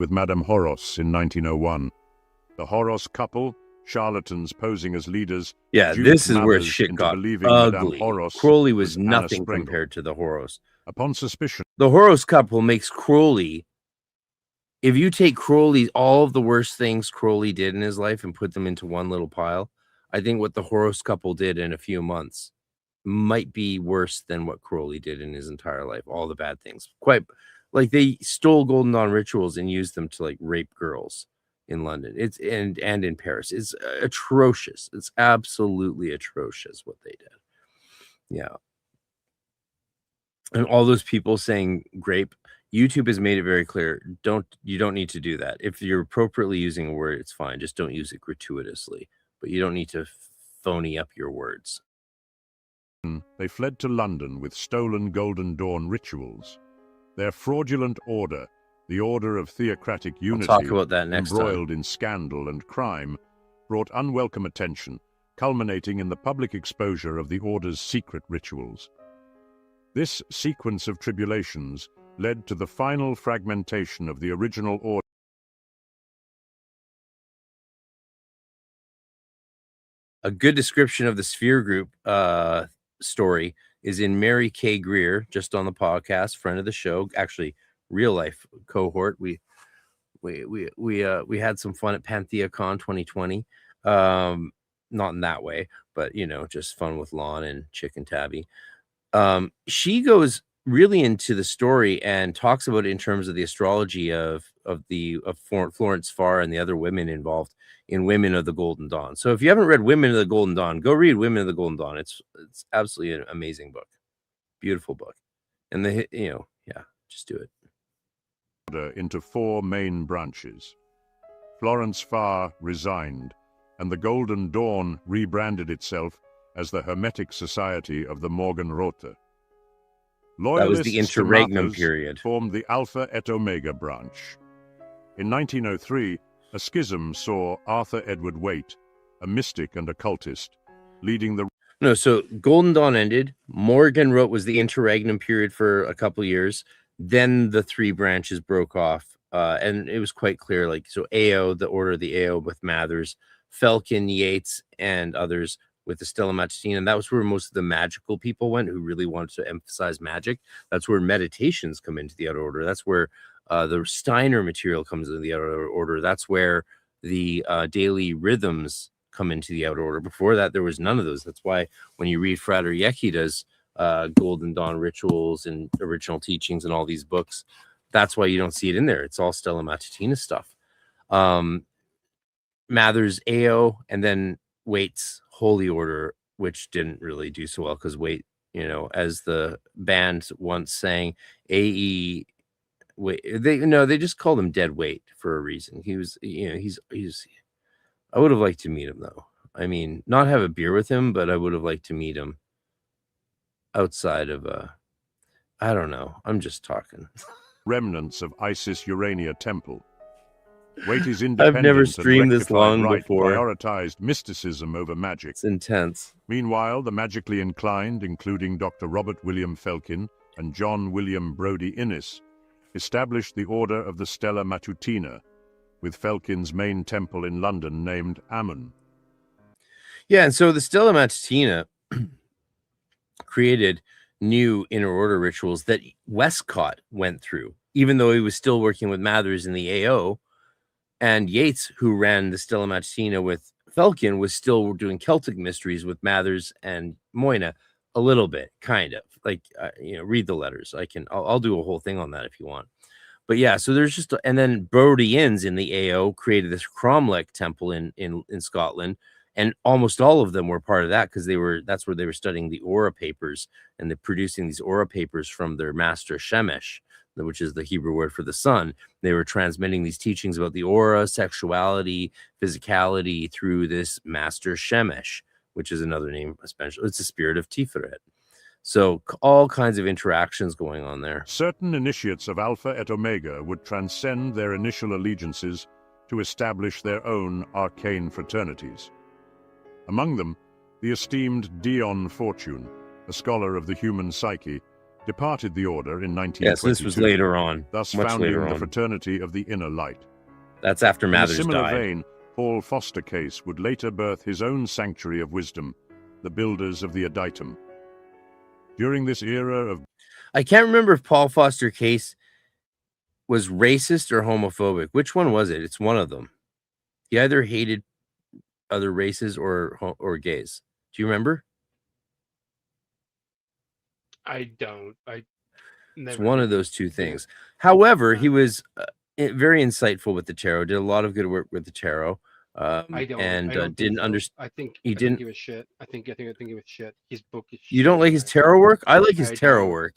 With Madame Horos in 1901. The Horos couple, charlatans posing as leaders. Yeah, duped this is where mothers shit into got believing Madame ugly. Horos Crowley was Anna nothing Sprengel. compared to the Horos. Upon suspicion, The Horos couple makes Crowley. If you take Crowley, all of the worst things Crowley did in his life and put them into one little pile, I think what the Horos couple did in a few months might be worse than what Crowley did in his entire life. All the bad things. Quite like they stole Golden Dawn rituals and used them to like rape girls in London. It's and in Paris. It's atrocious. It's absolutely atrocious what they did. Yeah. And all those people saying grape, YouTube has made it very clear. You don't need to do that. If you're appropriately using a word, it's fine. Just don't use it gratuitously. But you don't need to phony up your words. they fled to London with stolen Golden Dawn rituals. Their fraudulent order, the Order of Theocratic Unity, talk about that next embroiled in scandal and crime, brought unwelcome attention, culminating in the public exposure of the Order's secret rituals. This sequence of tribulations led to the final fragmentation of the original Order. A good description of the Sphere Group story is in Mary K. Greer, just on the podcast, friend of the show, actually real life cohort. We had some fun at PantheaCon 2020. Not in that way, but you know, just fun with Lon and Chick and Tabby. She goes really into the story and talks about it in terms of the astrology of Florence Farr and the other women involved in Women of the Golden Dawn. So if you haven't read Women of the Golden Dawn, go read Women of the Golden Dawn. It's absolutely an amazing book, beautiful book, and just do it. Into four main branches. Florence Farr resigned, and the Golden Dawn rebranded itself as the Hermetic Society of the Morgenrothe. That was the interregnum Stamathers period. Formed the Alpha et Omega branch. In 1903, a schism saw Arthur Edward Waite, a mystic and occultist, leading the... No, so Golden Dawn ended. Morgenrothe was the interregnum period for a couple years. Then the three branches broke off, and it was quite clear. Like, so AO, the Order of the AO with Mathers, Felkin, Yates, and others with the Stella Matutina. And that was where most of the magical people went who really wanted to emphasize magic. That's where meditations come into the outer order. That's where the Steiner material comes into the outer order. That's where the daily rhythms come into the outer order. Before that, there was none of those. That's why when you read Frater Yekida's Golden Dawn rituals and original teachings and all these books, that's why you don't see it in there. It's all Stella Matutina stuff. Mathers AO, and then Waite's Holy Order, which didn't really do so well because Waite, as the band once sang, AE Wait, they just called him Dead Weight for a reason. He was, he's I would have liked to meet him though. I mean, not have a beer with him, but I would have liked to meet him outside of I don't know. I'm just talking. remnants of Isis Urania temple. Waite is independent. I've never streamed this long right before. Prioritized mysticism over magic. It's intense. Meanwhile, the magically inclined, including Dr. Robert William Felkin and John William Brodie Innes, established the Order of the Stella Matutina, with Felkin's main temple in London named Amun. Yeah, and so the Stella Matutina created new inner order rituals that Westcott went through, even though he was still working with Mathers in the AO. And Yates, who ran the Stella Matutina with Felkin, was still doing Celtic mysteries with Mathers and Moyna a little bit, kind of like, read the letters. I'll do a whole thing on that if you want. But yeah, so there's just, and then Brodie Innes in the AO created this Cromlech temple in Scotland. And almost all of them were part of that because that's where they were studying the aura papers, and they're producing these aura papers from their master Shemesh, which is the Hebrew word for the sun. They were transmitting these teachings about the aura, sexuality, physicality through this master Shemesh, which is another name, especially it's the spirit of Tiferet. So all kinds of interactions going on there. Certain initiates of Alpha et Omega would transcend their initial allegiances to establish their own arcane fraternities. Among them, the esteemed Dion Fortune, a scholar of the human psyche, departed the order in 1922. Yes, this was later on, thus much founding later the on. Fraternity of the Inner Light. That's after In a Mathers similar died. vein, Paul Foster Case would later birth his own sanctuary of wisdom, the Builders of the Adytum. During this era of... I can't remember if Paul Foster Case was racist or homophobic. Which one was it? It's one of them. He either hated other races or gays. Do you remember? I don't. I never. It's one of those two things. However, he was very insightful with the tarot. Did a lot of good work with the tarot. I don't. And I don't didn't think so. understand. I think he I didn't give a shit. I think give a shit. His book is. You don't shit, like his man. tarot work? I like his I tarot don't. work.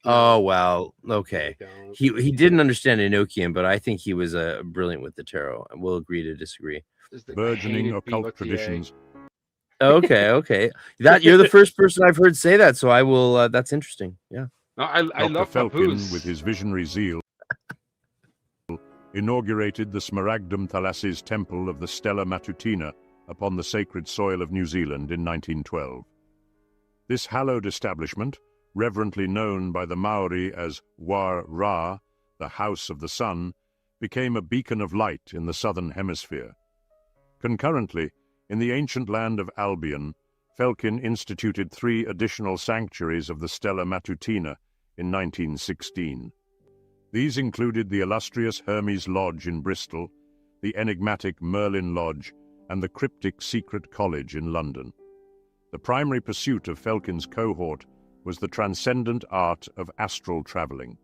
No, Oh well, okay. I don't. He didn't understand Enochian, but I think he was brilliant with the tarot. We'll agree to disagree. It's the burgeoning hated occult BOTA. traditions. Okay. That you're the first person I've heard say that, so I will. That's interesting. Yeah. No, I Dr. love Felkin, papoose. with his visionary zeal, inaugurated the Smaragdum Thalasses Temple of the Stella Matutina upon the sacred soil of New Zealand in 1912. This hallowed establishment, reverently known by the Maori as War Ra, the House of the Sun, became a beacon of light in the southern hemisphere. Concurrently, in the ancient land of Albion, Felkin instituted 3 additional sanctuaries of the Stella Matutina in 1916. These included the illustrious Hermes Lodge in Bristol, the enigmatic Merlin Lodge, and the cryptic Secret College in London. The primary pursuit of Felkin's cohort was the transcendent art of astral traveling.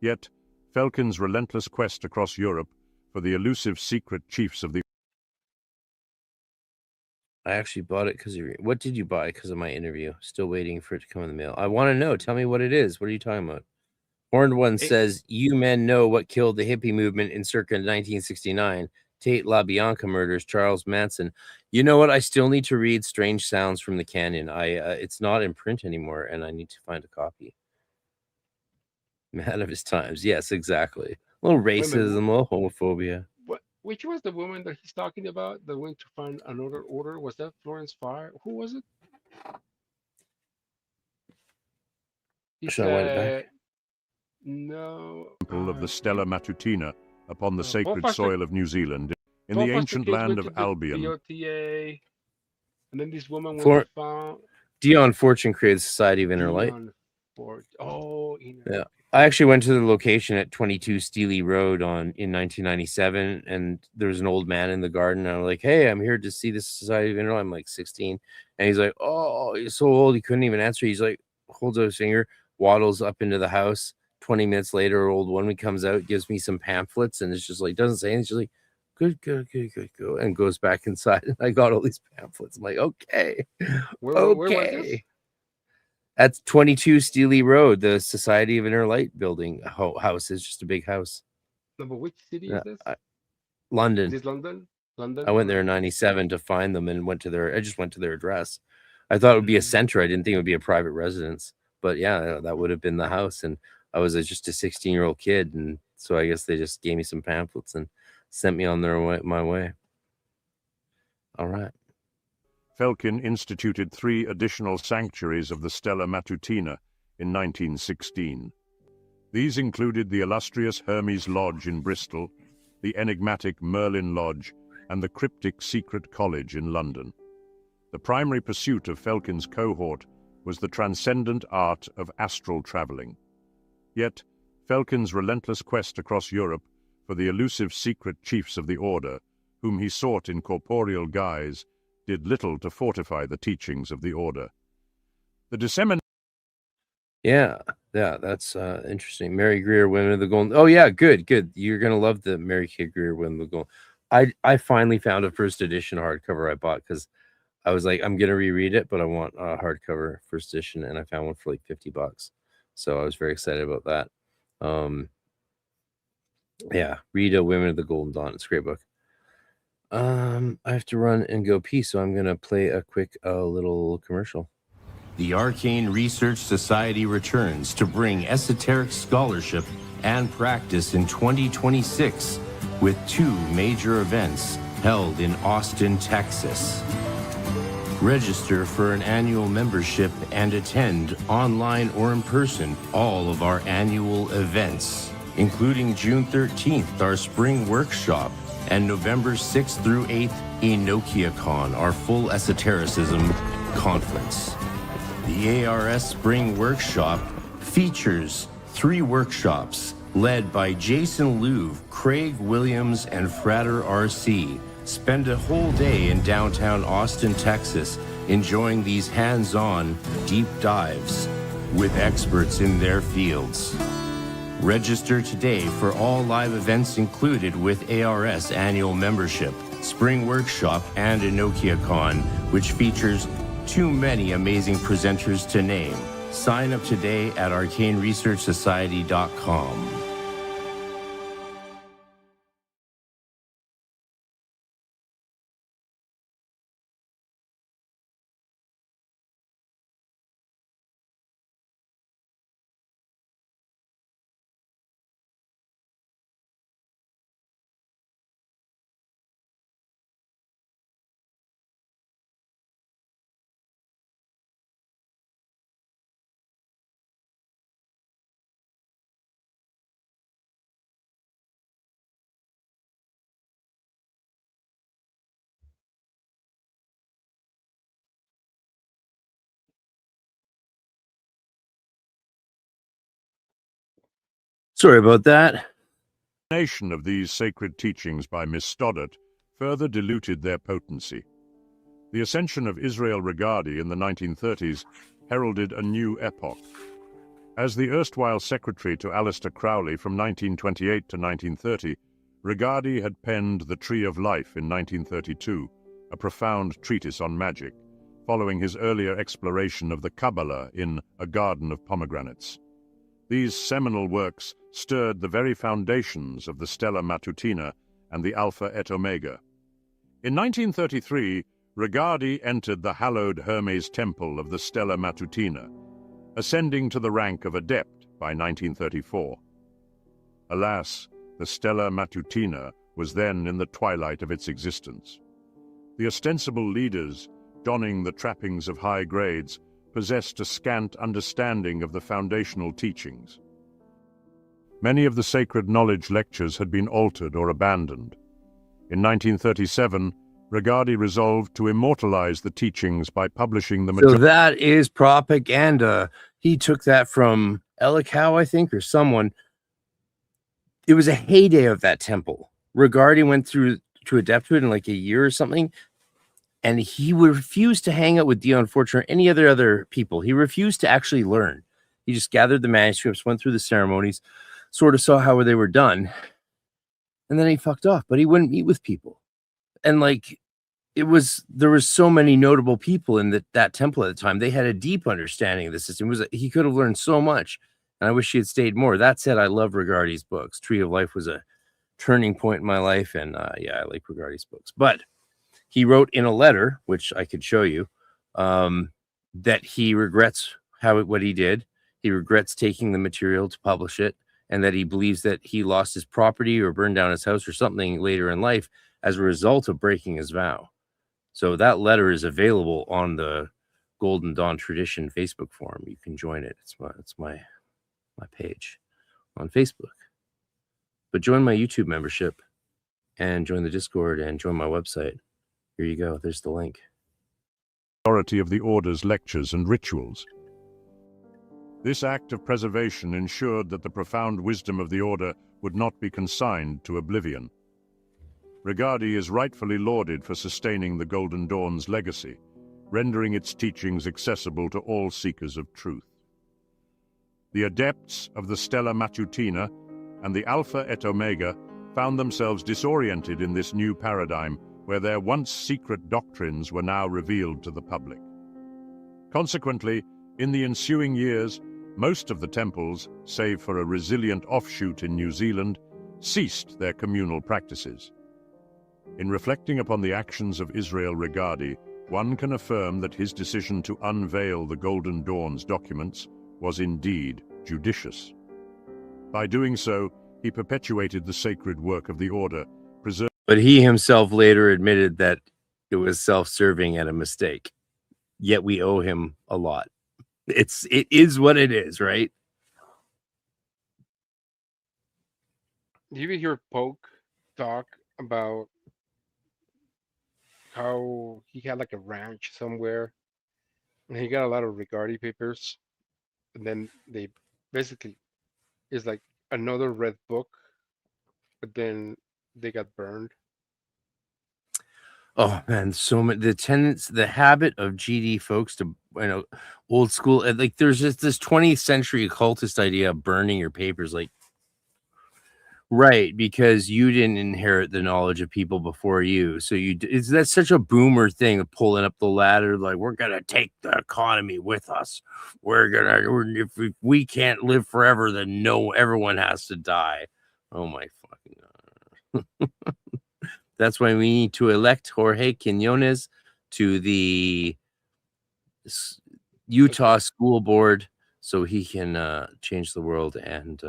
Yet, Felkin's relentless quest across Europe for the elusive secret chiefs of the... I actually bought it because of your... What did you buy because of my interview? Still waiting for it to come in the mail. I want to know. Tell me what it is. What are you talking about? Horned One says, you men know what killed the hippie movement in circa 1969. Tate LaBianca murders, Charles Manson. You know what? I still need to read Strange Sounds from the Canyon. It's not in print anymore, and I need to find a copy. Man of his times. Yes, exactly. A little racism, a little homophobia. Which was the woman that he's talking about that went to find another order? Was that Florence Fire? Who was it? He Should I wind it back? No. Temple of the Stella Matutina upon the Paul sacred Foster- soil of New Zealand, in Paul the Foster ancient Case land went of to the Albion. BOTA, and then this woman Flor- was found. Dion Fortune created Society of Inner Light. Yeah. I actually went to the location at 22 Steely Road in 1997, and there was an old man in the garden. And I'm like, hey, I'm here to see the Society of Inner Light. I'm like 16. And he's like, oh, he's so old. He couldn't even answer. He's like, holds out his finger, waddles up into the house. 20 minutes later, old woman comes out, gives me some pamphlets, and it's just like, doesn't say anything. She's like, good, and goes back inside. And I got all these pamphlets. I'm like, okay. Where was this? That's 22 Steely Road, the Society of Inner Light building house. Is just a big house. No, but which city is this? London. Is this London? London. I went there in 97 to find them and I just went to their address. I thought it would be a center. I didn't think it would be a private residence. But yeah, that would have been the house. And I was just a 16-year-old kid. And so I guess they just gave me some pamphlets and sent me on my way. All right. Felkin instituted 3 additional sanctuaries of the Stella Matutina in 1916. These included the illustrious Hermes Lodge in Bristol, the enigmatic Merlin Lodge, and the cryptic Secret College in London. The primary pursuit of Felkin's cohort was the transcendent art of astral traveling. Yet, Felkin's relentless quest across Europe for the elusive secret chiefs of the Order, whom he sought in corporeal guise, did little to fortify the teachings of the Order. The dissemination... Yeah, that's interesting. Mary Greer, Women of the Golden... Oh, yeah, good. You're going to love the Mary K. Greer, Women of the Golden... I finally found a first edition hardcover I bought because I was like, I'm gonna reread it, but I want a hardcover first edition, and I found one for like $50. So I was very excited about that. Yeah, read Women of the Golden Dawn. It's a great book. I have to run and go pee, so I'm gonna play a quick little commercial. The Arcane Research Society returns to bring esoteric scholarship and practice in 2026 with 2 major events held in Austin, Texas. Register for an annual membership and attend online or in person all of our annual events, including June 13th, our spring workshop, and November 6th through 8th, EnochiaCon, our full esotericism conference. The ARS Spring Workshop features 3 workshops led by Jason Louv, Craig Williams, and Frater RC. Spend a whole day in downtown Austin, Texas, enjoying these hands-on deep dives with experts in their fields. Register today for all live events included with ARS annual membership, Spring Workshop, and EnochiaCon, which features too many amazing presenters to name. Sign up today at arcaneresearchsociety.com. Sorry about that. Nation of these sacred teachings by Miss Stoddart further diluted their potency. The ascension of Israel Regardie in the 1930s heralded a new epoch. As the erstwhile secretary to Aleister Crowley from 1928 to 1930, Regardie had penned The Tree of Life in 1932, a profound treatise on magic, following his earlier exploration of the Kabbalah in A Garden of Pomegranates. These seminal works stirred the very foundations of the Stella Matutina and the Alpha et Omega. In 1933, Regardie entered the hallowed Hermes temple of the Stella Matutina, ascending to the rank of adept by 1934. Alas, the Stella Matutina was then in the twilight of its existence. The ostensible leaders, donning the trappings of high grades, possessed a scant understanding of the foundational teachings. Many of the sacred knowledge lectures had been altered or abandoned. In 1937, Regardie resolved to immortalize the teachings by publishing the So that is propaganda. He took that from Elicow, I think, or someone. It was a heyday of that temple. Regardie went through to adapt to it in like a year or something. And he refused to hang out with Dion Fortune or any other people. He refused to actually learn. He just gathered the manuscripts, went through the ceremonies, sort of saw how they were done, and then he fucked off. But he wouldn't meet with people. And like, there was so many notable people in that temple at the time. They had a deep understanding of the system. He could have learned so much, and I wish he had stayed more. That said, I love Regardie's books. Tree of Life was a turning point in my life, and yeah, I like Regardie's books. But he wrote in a letter, which I could show you, that he regrets what he did. He regrets taking the material to publish it, and that he believes that he lost his property or burned down his house or something later in life as a result of breaking his vow. So that letter is available on the Golden Dawn Tradition Facebook forum. You can join it. It's my page on Facebook. But join my YouTube membership and join the Discord and join my website. Here you go. There's the link. Authority of the Order's lectures and rituals. This act of preservation ensured that the profound wisdom of the Order would not be consigned to oblivion. Regardie is rightfully lauded for sustaining the Golden Dawn's legacy, rendering its teachings accessible to all seekers of truth. The adepts of the Stella Matutina and the Alpha et Omega found themselves disoriented in this new paradigm where their once secret doctrines were now revealed to the public. Consequently, in the ensuing years, most of the temples, save for a resilient offshoot in New Zealand, ceased their communal practices. In reflecting upon the actions of Israel Regardie, one can affirm that his decision to unveil the Golden Dawn's documents was indeed judicious. By doing so, he perpetuated the sacred work of the order, But he himself later admitted that it was self-serving and a mistake. Yet we owe him a lot. It is what it is, right? Do you ever hear Poke talk about how he had like a ranch somewhere and he got a lot of Regardie papers, and then they basically is like another red book, but then they got burned. Oh man, so many the habit of GD folks to old school, like there's just this 20th century occultist idea of burning your papers, like right, because you didn't inherit the knowledge of people before you, so that's such a boomer thing of pulling up the ladder, like we're gonna take the economy with us, if we can't live forever, then everyone has to die. Oh my fucking god. That's why we need to elect Jorge Quinones to the Utah School Board so he can change the world and,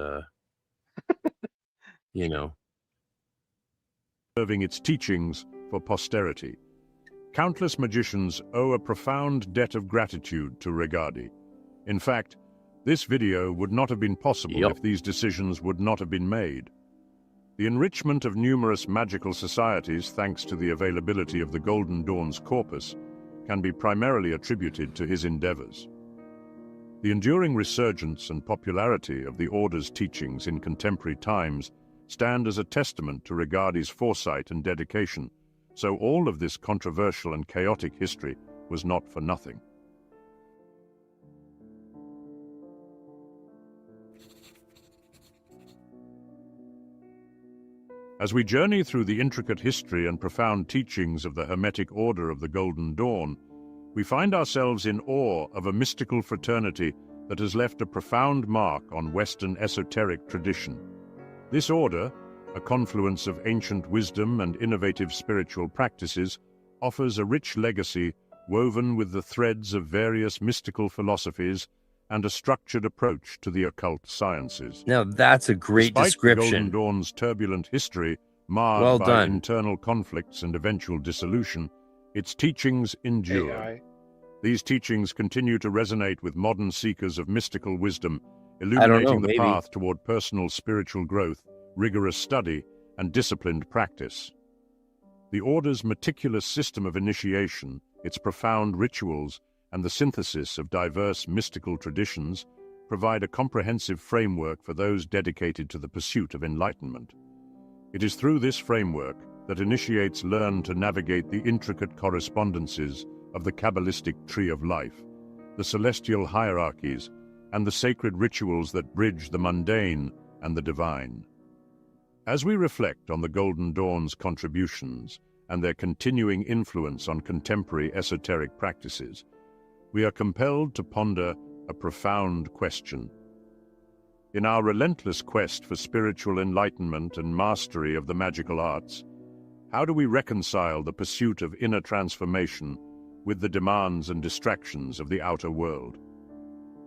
serving its teachings for posterity. Countless magicians owe a profound debt of gratitude to Regardie. In fact, this video would not have been possible if these decisions would not have been made. The enrichment of numerous magical societies, thanks to the availability of the Golden Dawn's corpus, can be primarily attributed to his endeavors. The enduring resurgence and popularity of the Order's teachings in contemporary times stand as a testament to Regardie's foresight and dedication, so all of this controversial and chaotic history was not for nothing. As we journey through the intricate history and profound teachings of the Hermetic Order of the Golden Dawn, we find ourselves in awe of a mystical fraternity that has left a profound mark on Western esoteric tradition. This order, a confluence of ancient wisdom and innovative spiritual practices, offers a rich legacy woven with the threads of various mystical philosophies and a structured approach to the occult sciences. now that's a great Despite description. the Golden Dawn's turbulent history, marred by internal conflicts and eventual dissolution, its teachings endure. AI. These teachings continue to resonate with modern seekers of mystical wisdom, illuminating the path toward personal spiritual growth, rigorous study, and disciplined practice. The Order's meticulous system of initiation, its profound rituals, and the synthesis of diverse mystical traditions provide a comprehensive framework for those dedicated to the pursuit of enlightenment. It is through this framework that initiates learn to navigate the intricate correspondences of the Kabbalistic tree of life, the celestial hierarchies, and the sacred rituals that bridge the mundane and the divine. As we reflect on the Golden Dawn's contributions and their continuing influence on contemporary esoteric practices, we are compelled to ponder a profound question. In our relentless quest for spiritual enlightenment and mastery of the magical arts, how do we reconcile the pursuit of inner transformation with the demands and distractions of the outer world?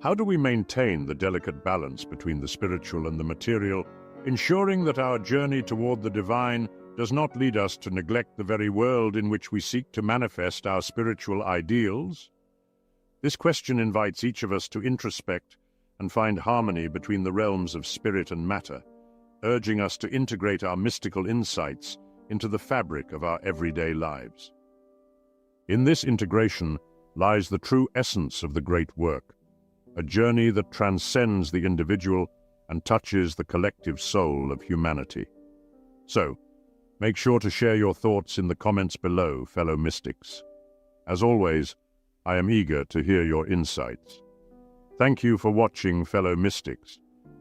How do we maintain the delicate balance between the spiritual and the material, ensuring that our journey toward the divine does not lead us to neglect the very world in which we seek to manifest our spiritual ideals? This question invites each of us to introspect and find harmony between the realms of spirit and matter, urging us to integrate our mystical insights into the fabric of our everyday lives. In this integration lies the true essence of the great work, a journey that transcends the individual and touches the collective soul of humanity. So, make sure to share your thoughts in the comments below, fellow mystics. As always, I am eager to hear your insights. Thank you for watching, fellow mystics.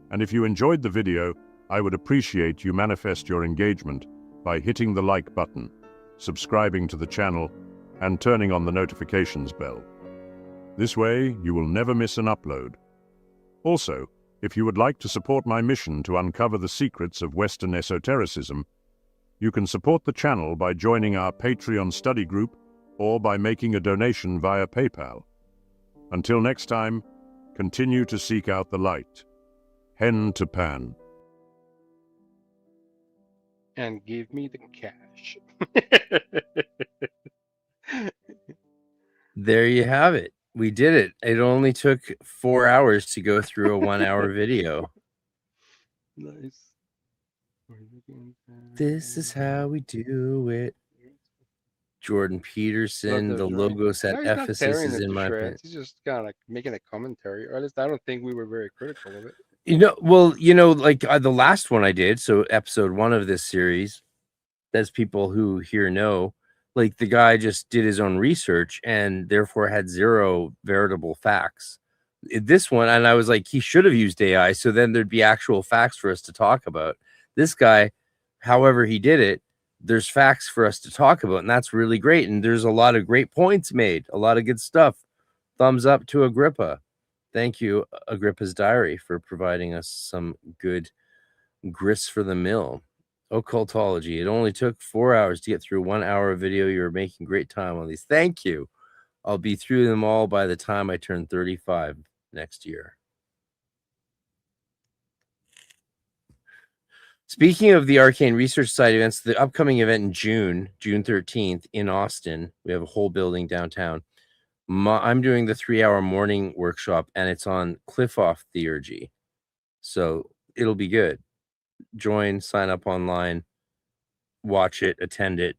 And if you enjoyed the video, I would appreciate you manifest your engagement by hitting the like button, subscribing to the channel, and turning on the notifications bell. This way, you will never miss an upload. Also, if you would like to support my mission to uncover the secrets of Western esotericism, you can support the channel by joining our Patreon study group or by making a donation via PayPal. Until next time, continue to seek out the light. Hen to pan. And give me the cash. There you have it. We did it. It only took 4 hours to go through a 1 hour video. Nice. This is how we do it. Jordan Peterson, the Right. Logos at No, he's not Ephesus tearing is it in to my opinion. shreds. He's just kind of like making a commentary, or at least I don't think we were very critical of it. Like the last one I did, so episode 1 of this series, as people who here know, like the guy just did his own research and therefore had 0 veritable facts. This one, and I was like, he should have used AI, so then there'd be actual facts for us to talk about. This guy, however he did it, there's facts for us to talk about, and that's really great. And there's a lot of great points made, a lot of good stuff. Thumbs up to Agrippa. Thank you, Agrippa's Diary, for providing us some good grist for the mill. Occultology. It only took 4 hours to get through 1 hour of video. You're making great time on these. Thank you. I'll be through them all by the time I turn 35 next year. Speaking of the Arcane Research Society events, the upcoming event in June 13th in Austin, we have a whole building downtown. I'm doing the 3-hour morning workshop, and it's on Cliff-Off Theurgy. So it'll be good. Join, sign up online, watch it, attend it.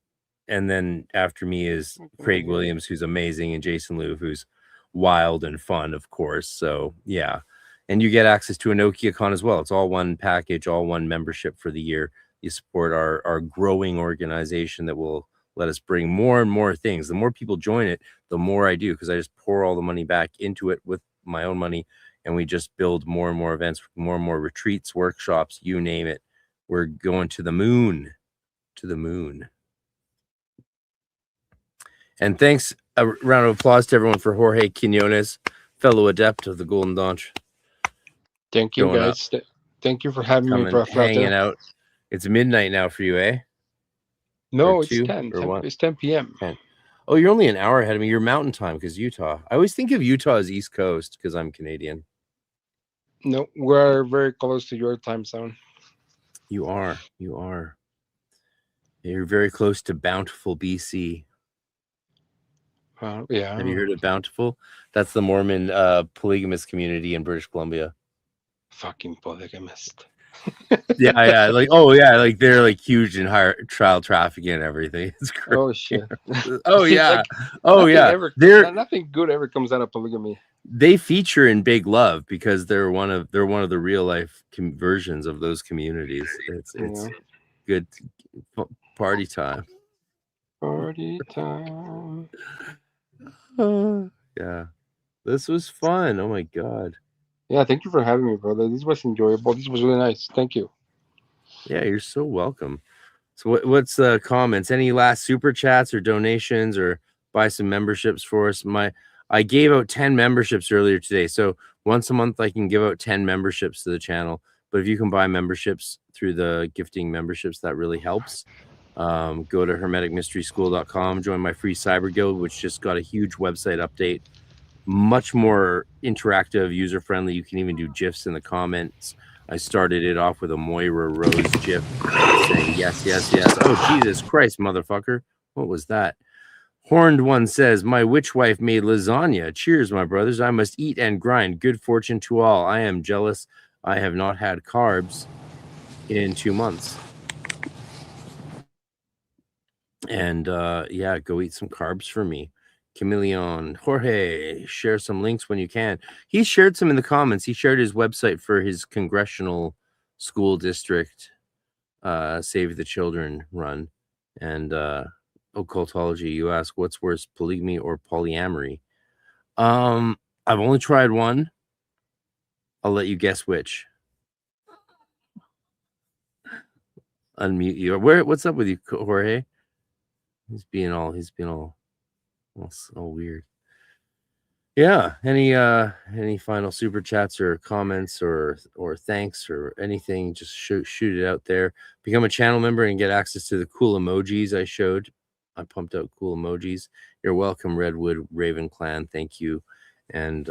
And then after me is Craig Williams, who's amazing, and Jason Liu, who's wild and fun, of course. So yeah. And you get access to a NokiaCon as well. It's all one package, all one membership for the year. You support our growing organization that will let us bring more and more things. The more people join it, the more I do, because I just pour all the money back into it with my own money, and we just build more and more events, more and more retreats, workshops, you name it. We're going to the moon, And thanks, a round of applause to everyone for Jorge Quinones, fellow adept of the Golden Dawn. Thank you, guys. Thank you for having me, Prof. Hanging out. It's midnight now for you, eh? No, Or it's 2, 10. or 1? It's 10 p.m. 10. Oh, you're only an hour ahead of me. You're mountain time because Utah. I always think of Utah as East Coast because I'm Canadian. No, we're very close to your time zone. You are. You're very close to Bountiful, BC. Yeah. Have you heard of Bountiful? That's the Mormon polygamous community in British Columbia. Fucking polygamist. yeah. Like they're like huge in higher child trafficking and everything. It's great. Oh shit. Nothing good ever comes out of polygamy. They feature in Big Love because they're one of the real life versions of those communities. It's good party time. Party time. Yeah, this was fun. Oh my god. Yeah, thank you for having me, brother. This was enjoyable. This was really nice. Thank you. Yeah, you're so welcome. So what's the comments? Any last super chats or donations, or buy some memberships for us? I gave out 10 memberships earlier today. So once a month I can give out 10 memberships to the channel. But if you can buy memberships through the gifting memberships, that really helps. Go to hermeticmysteryschool.com, join my free cyber guild, which just got a huge website update. Much more interactive, user-friendly. You can even do GIFs in the comments. I started it off with a Moira Rose GIF saying yes, yes, yes. Oh, Jesus Christ, motherfucker. What was that? Horned One says, my witch wife made lasagna. Cheers, my brothers. I must eat and grind. Good fortune to all. I am jealous. I have not had carbs in 2 months. And yeah, go eat some carbs for me. Chameleon, Jorge, share some links when you can. He shared some in the comments. He shared his website for his congressional school district Save the Children run. And occultology, you ask, what's worse, polygamy or polyamory? I've only tried one. I'll let you guess which. unmute you. What's up with you, Jorge? He's being all weird. Yeah. Any final super chats or comments or thanks or anything? Just shoot it out there. Become a channel member and get access to the cool emojis I showed. I pumped out cool emojis. You're welcome, Redwood Raven Clan. Thank you. And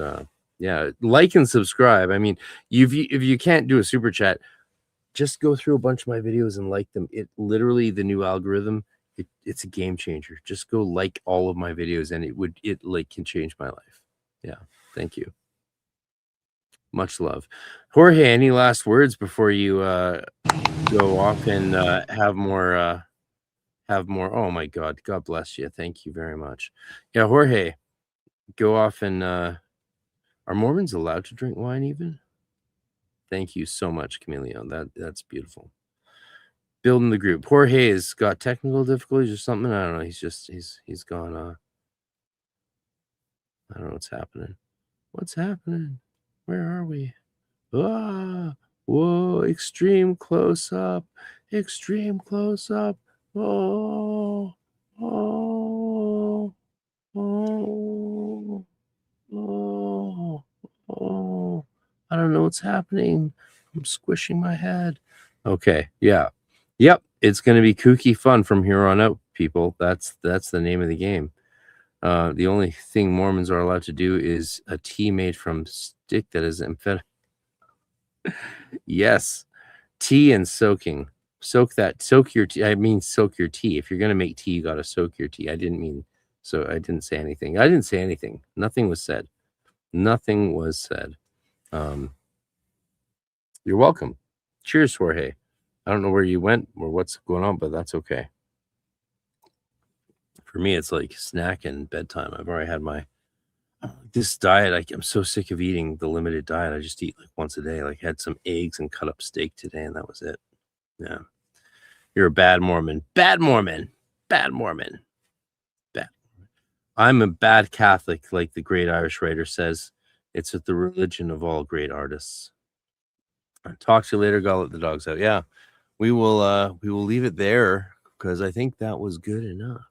yeah, like and subscribe. I mean, if you can't do a super chat, just go through a bunch of my videos and like them. It literally, the new algorithm, it's a game changer. Just go like all of my videos and it like can change my life. Yeah. Thank you. Much love. Jorge, any last words before you go off and have more oh my God, God bless you. Thank you very much. Yeah, Jorge, go off and are Mormons allowed to drink wine even? Thank you so much, Chameleon. That's beautiful. Building the group. Jorge has got technical difficulties or something. I don't know. He's gone. I don't know what's happening. What's happening? Where are we? Ah, whoa! Extreme close up. Extreme close up. Oh, oh, oh, oh, oh. I don't know what's happening. I'm squishing my head. Okay, yeah. Yep, it's going to be kooky fun from here on out, people. That's the name of the game. The only thing Mormons are allowed to do is a tea made from stick that is amphetamine. Yes, tea and soaking. Soak your tea. I mean, soak your tea. If you're going to make tea, you got to soak your tea. I didn't say anything. Nothing was said. Nothing was said. You're welcome. Cheers, Jorge. I don't know where you went or what's going on, but that's okay. For me, it's like snack and bedtime. I've already had this diet. I'm so sick of eating the limited diet. I just eat like once a day. Like, had some eggs and cut up steak today, and that was it. Yeah. You're a bad Mormon. Bad Mormon. Bad Mormon. Bad. I'm a bad Catholic, like the great Irish writer says. It's the religion of all great artists. I'll talk to you later. Go let the dogs out. Yeah. We will leave it there because I think that was good enough.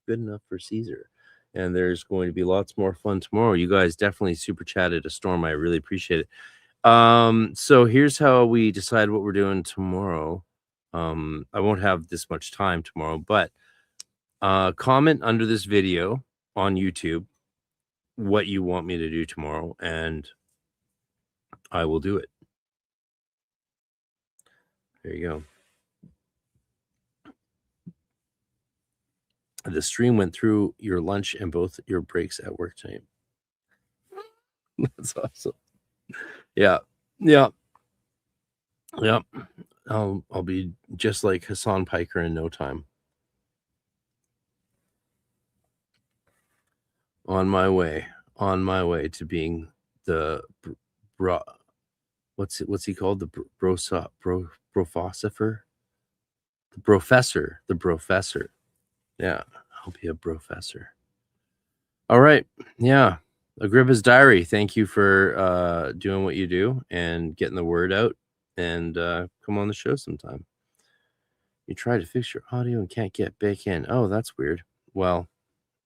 Good enough for Caesar. And there's going to be lots more fun tomorrow. You guys definitely super chatted a storm. I really appreciate it. So here's how we decide what we're doing tomorrow. I won't have this much time tomorrow, but comment under this video on YouTube what you want me to do tomorrow, and I will do it. There you go. The stream went through your lunch and both your breaks at work tonight. That's awesome. Yeah. I'll be just like Hassan Piker in no time. On my way to being the what's he called? The professor. The professor. Yeah, I'll be a professor. All right. Yeah. Agrippa's Diary. Thank you for doing what you do and getting the word out. And come on the show sometime. You try to fix your audio and can't get back in. Oh, that's weird. Well,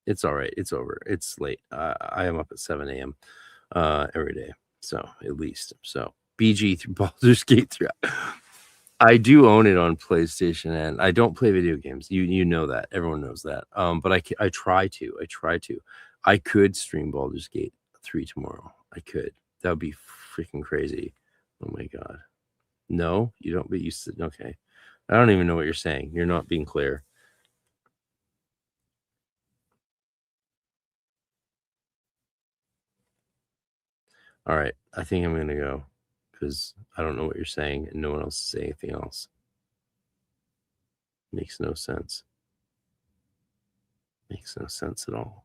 it's all right. It's over. It's late. I am up at 7 a.m. Every day. So at least. So BG through Baldur's Gate 3. I do own it on PlayStation, and I don't play video games. You know that. Everyone knows that. But I try to. I could stream Baldur's Gate 3 tomorrow. I could. That would be freaking crazy. Oh my God. No, you don't. But you said okay. I don't even know what you're saying. You're not being clear. All right. I think I'm gonna go because I don't know what you're saying, and no one else is saying anything else. Makes no sense. Makes no sense at all.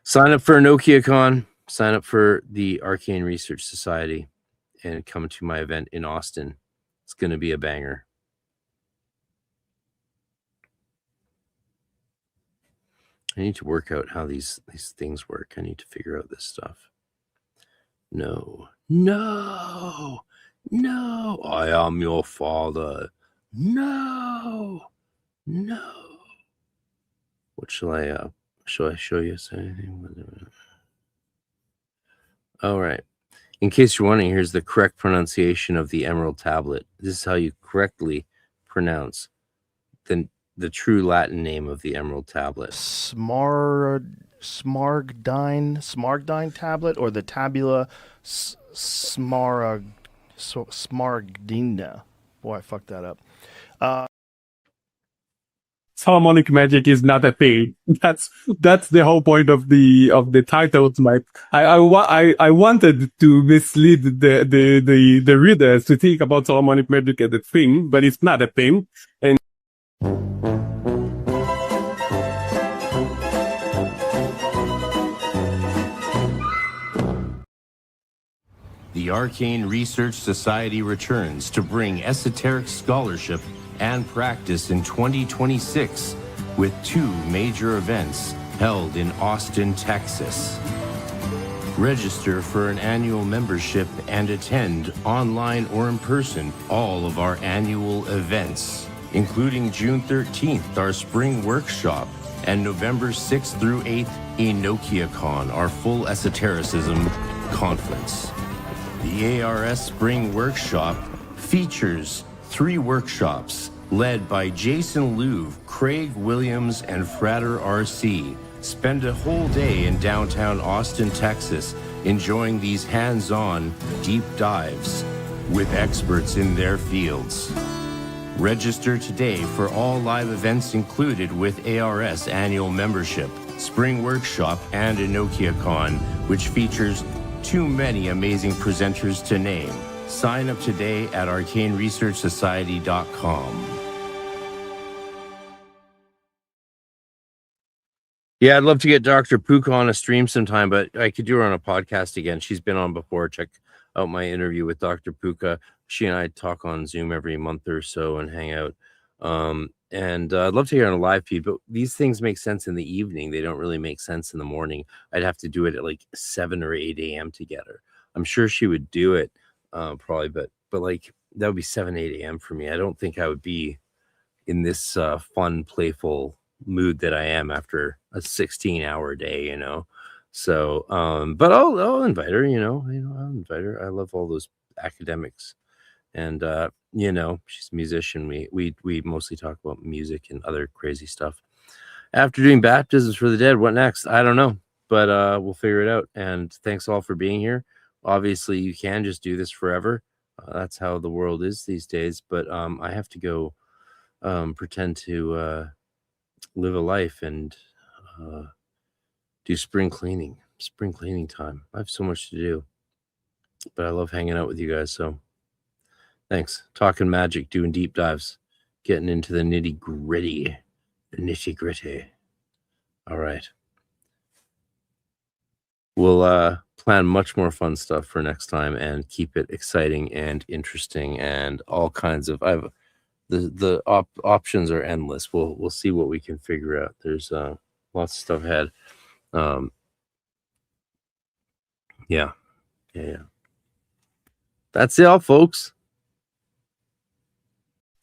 Sign up for NokiaCon. Sign up for the Arcane Research Society and come to my event in Austin. It's going to be a banger. I need to work out how these things work. I need to figure out this stuff. No. I am your father. No. What shall I show you? All right. In case you're wondering, here's the correct pronunciation of the Emerald Tablet. This is how you correctly pronounce the true Latin name of the Emerald Tablet. Smaragdine tablet, or the Tabula Smaragdina. Boy, I fucked that up. Solomonic magic is not a thing. That's the whole point of the titles, Mike. I wanted to mislead the readers to think about Solomonic magic as a thing, but it's not a thing. And The Arcane Research Society returns to bring esoteric scholarship and practice in 2026 with 2 major events held in Austin, Texas. Register for an annual membership and attend online or in person all of our annual events, including June 13th, our spring workshop, and November 6th through 8th, EnochiaCon, our full esotericism conference. The ARS Spring Workshop features 3 workshops led by Jason Louv, Craig Williams, and Frater RC. Spend a whole day in downtown Austin, Texas, enjoying these hands-on deep dives with experts in their fields. Register today for all live events included with ARS annual membership, Spring Workshop, and EnochiaCon, which features too many amazing presenters to name. Sign up today at arcaneresearchsociety.com. Yeah, I'd love to get Dr. Puka on a stream sometime, but I could do her on a podcast again. She's been on before. Check out my interview with Dr. Puka. She and I talk on Zoom every month or so and hang out. And I'd love to hear on a live feed, but these things make sense in the evening. They don't really make sense in the morning. I'd have to do it at like 7 or 8 a.m. together. I'm sure she would do it probably, but like that would be 7, 8 a.m. for me. I don't think I would be in this fun, playful mood that I am after a 16-hour day, you know. So, but I'll invite her, I'll invite her. I love all those academics. And she's a musician. We mostly talk about music and other crazy stuff. After doing baptisms for the dead, what next? I don't know, but we'll figure it out. And thanks all for being here. Obviously, you can just do this forever. That's how the world is these days. But I have to go pretend to live a life and do spring cleaning time. I have so much to do, but I love hanging out with you guys. So thanks. Talking magic, doing deep dives, getting into the nitty gritty. All right. We'll plan much more fun stuff for next time and keep it exciting and interesting and all kinds of. The options are endless. We'll see what we can figure out. There's lots of stuff ahead. Yeah. That's it all, folks.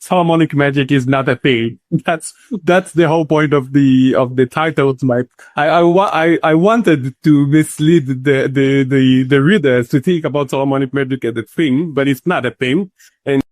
Solomonic magic is not a thing. That's the whole point of the titles, Mike. I wanted to mislead the readers to think about Solomonic magic as a thing, but it's not a thing. And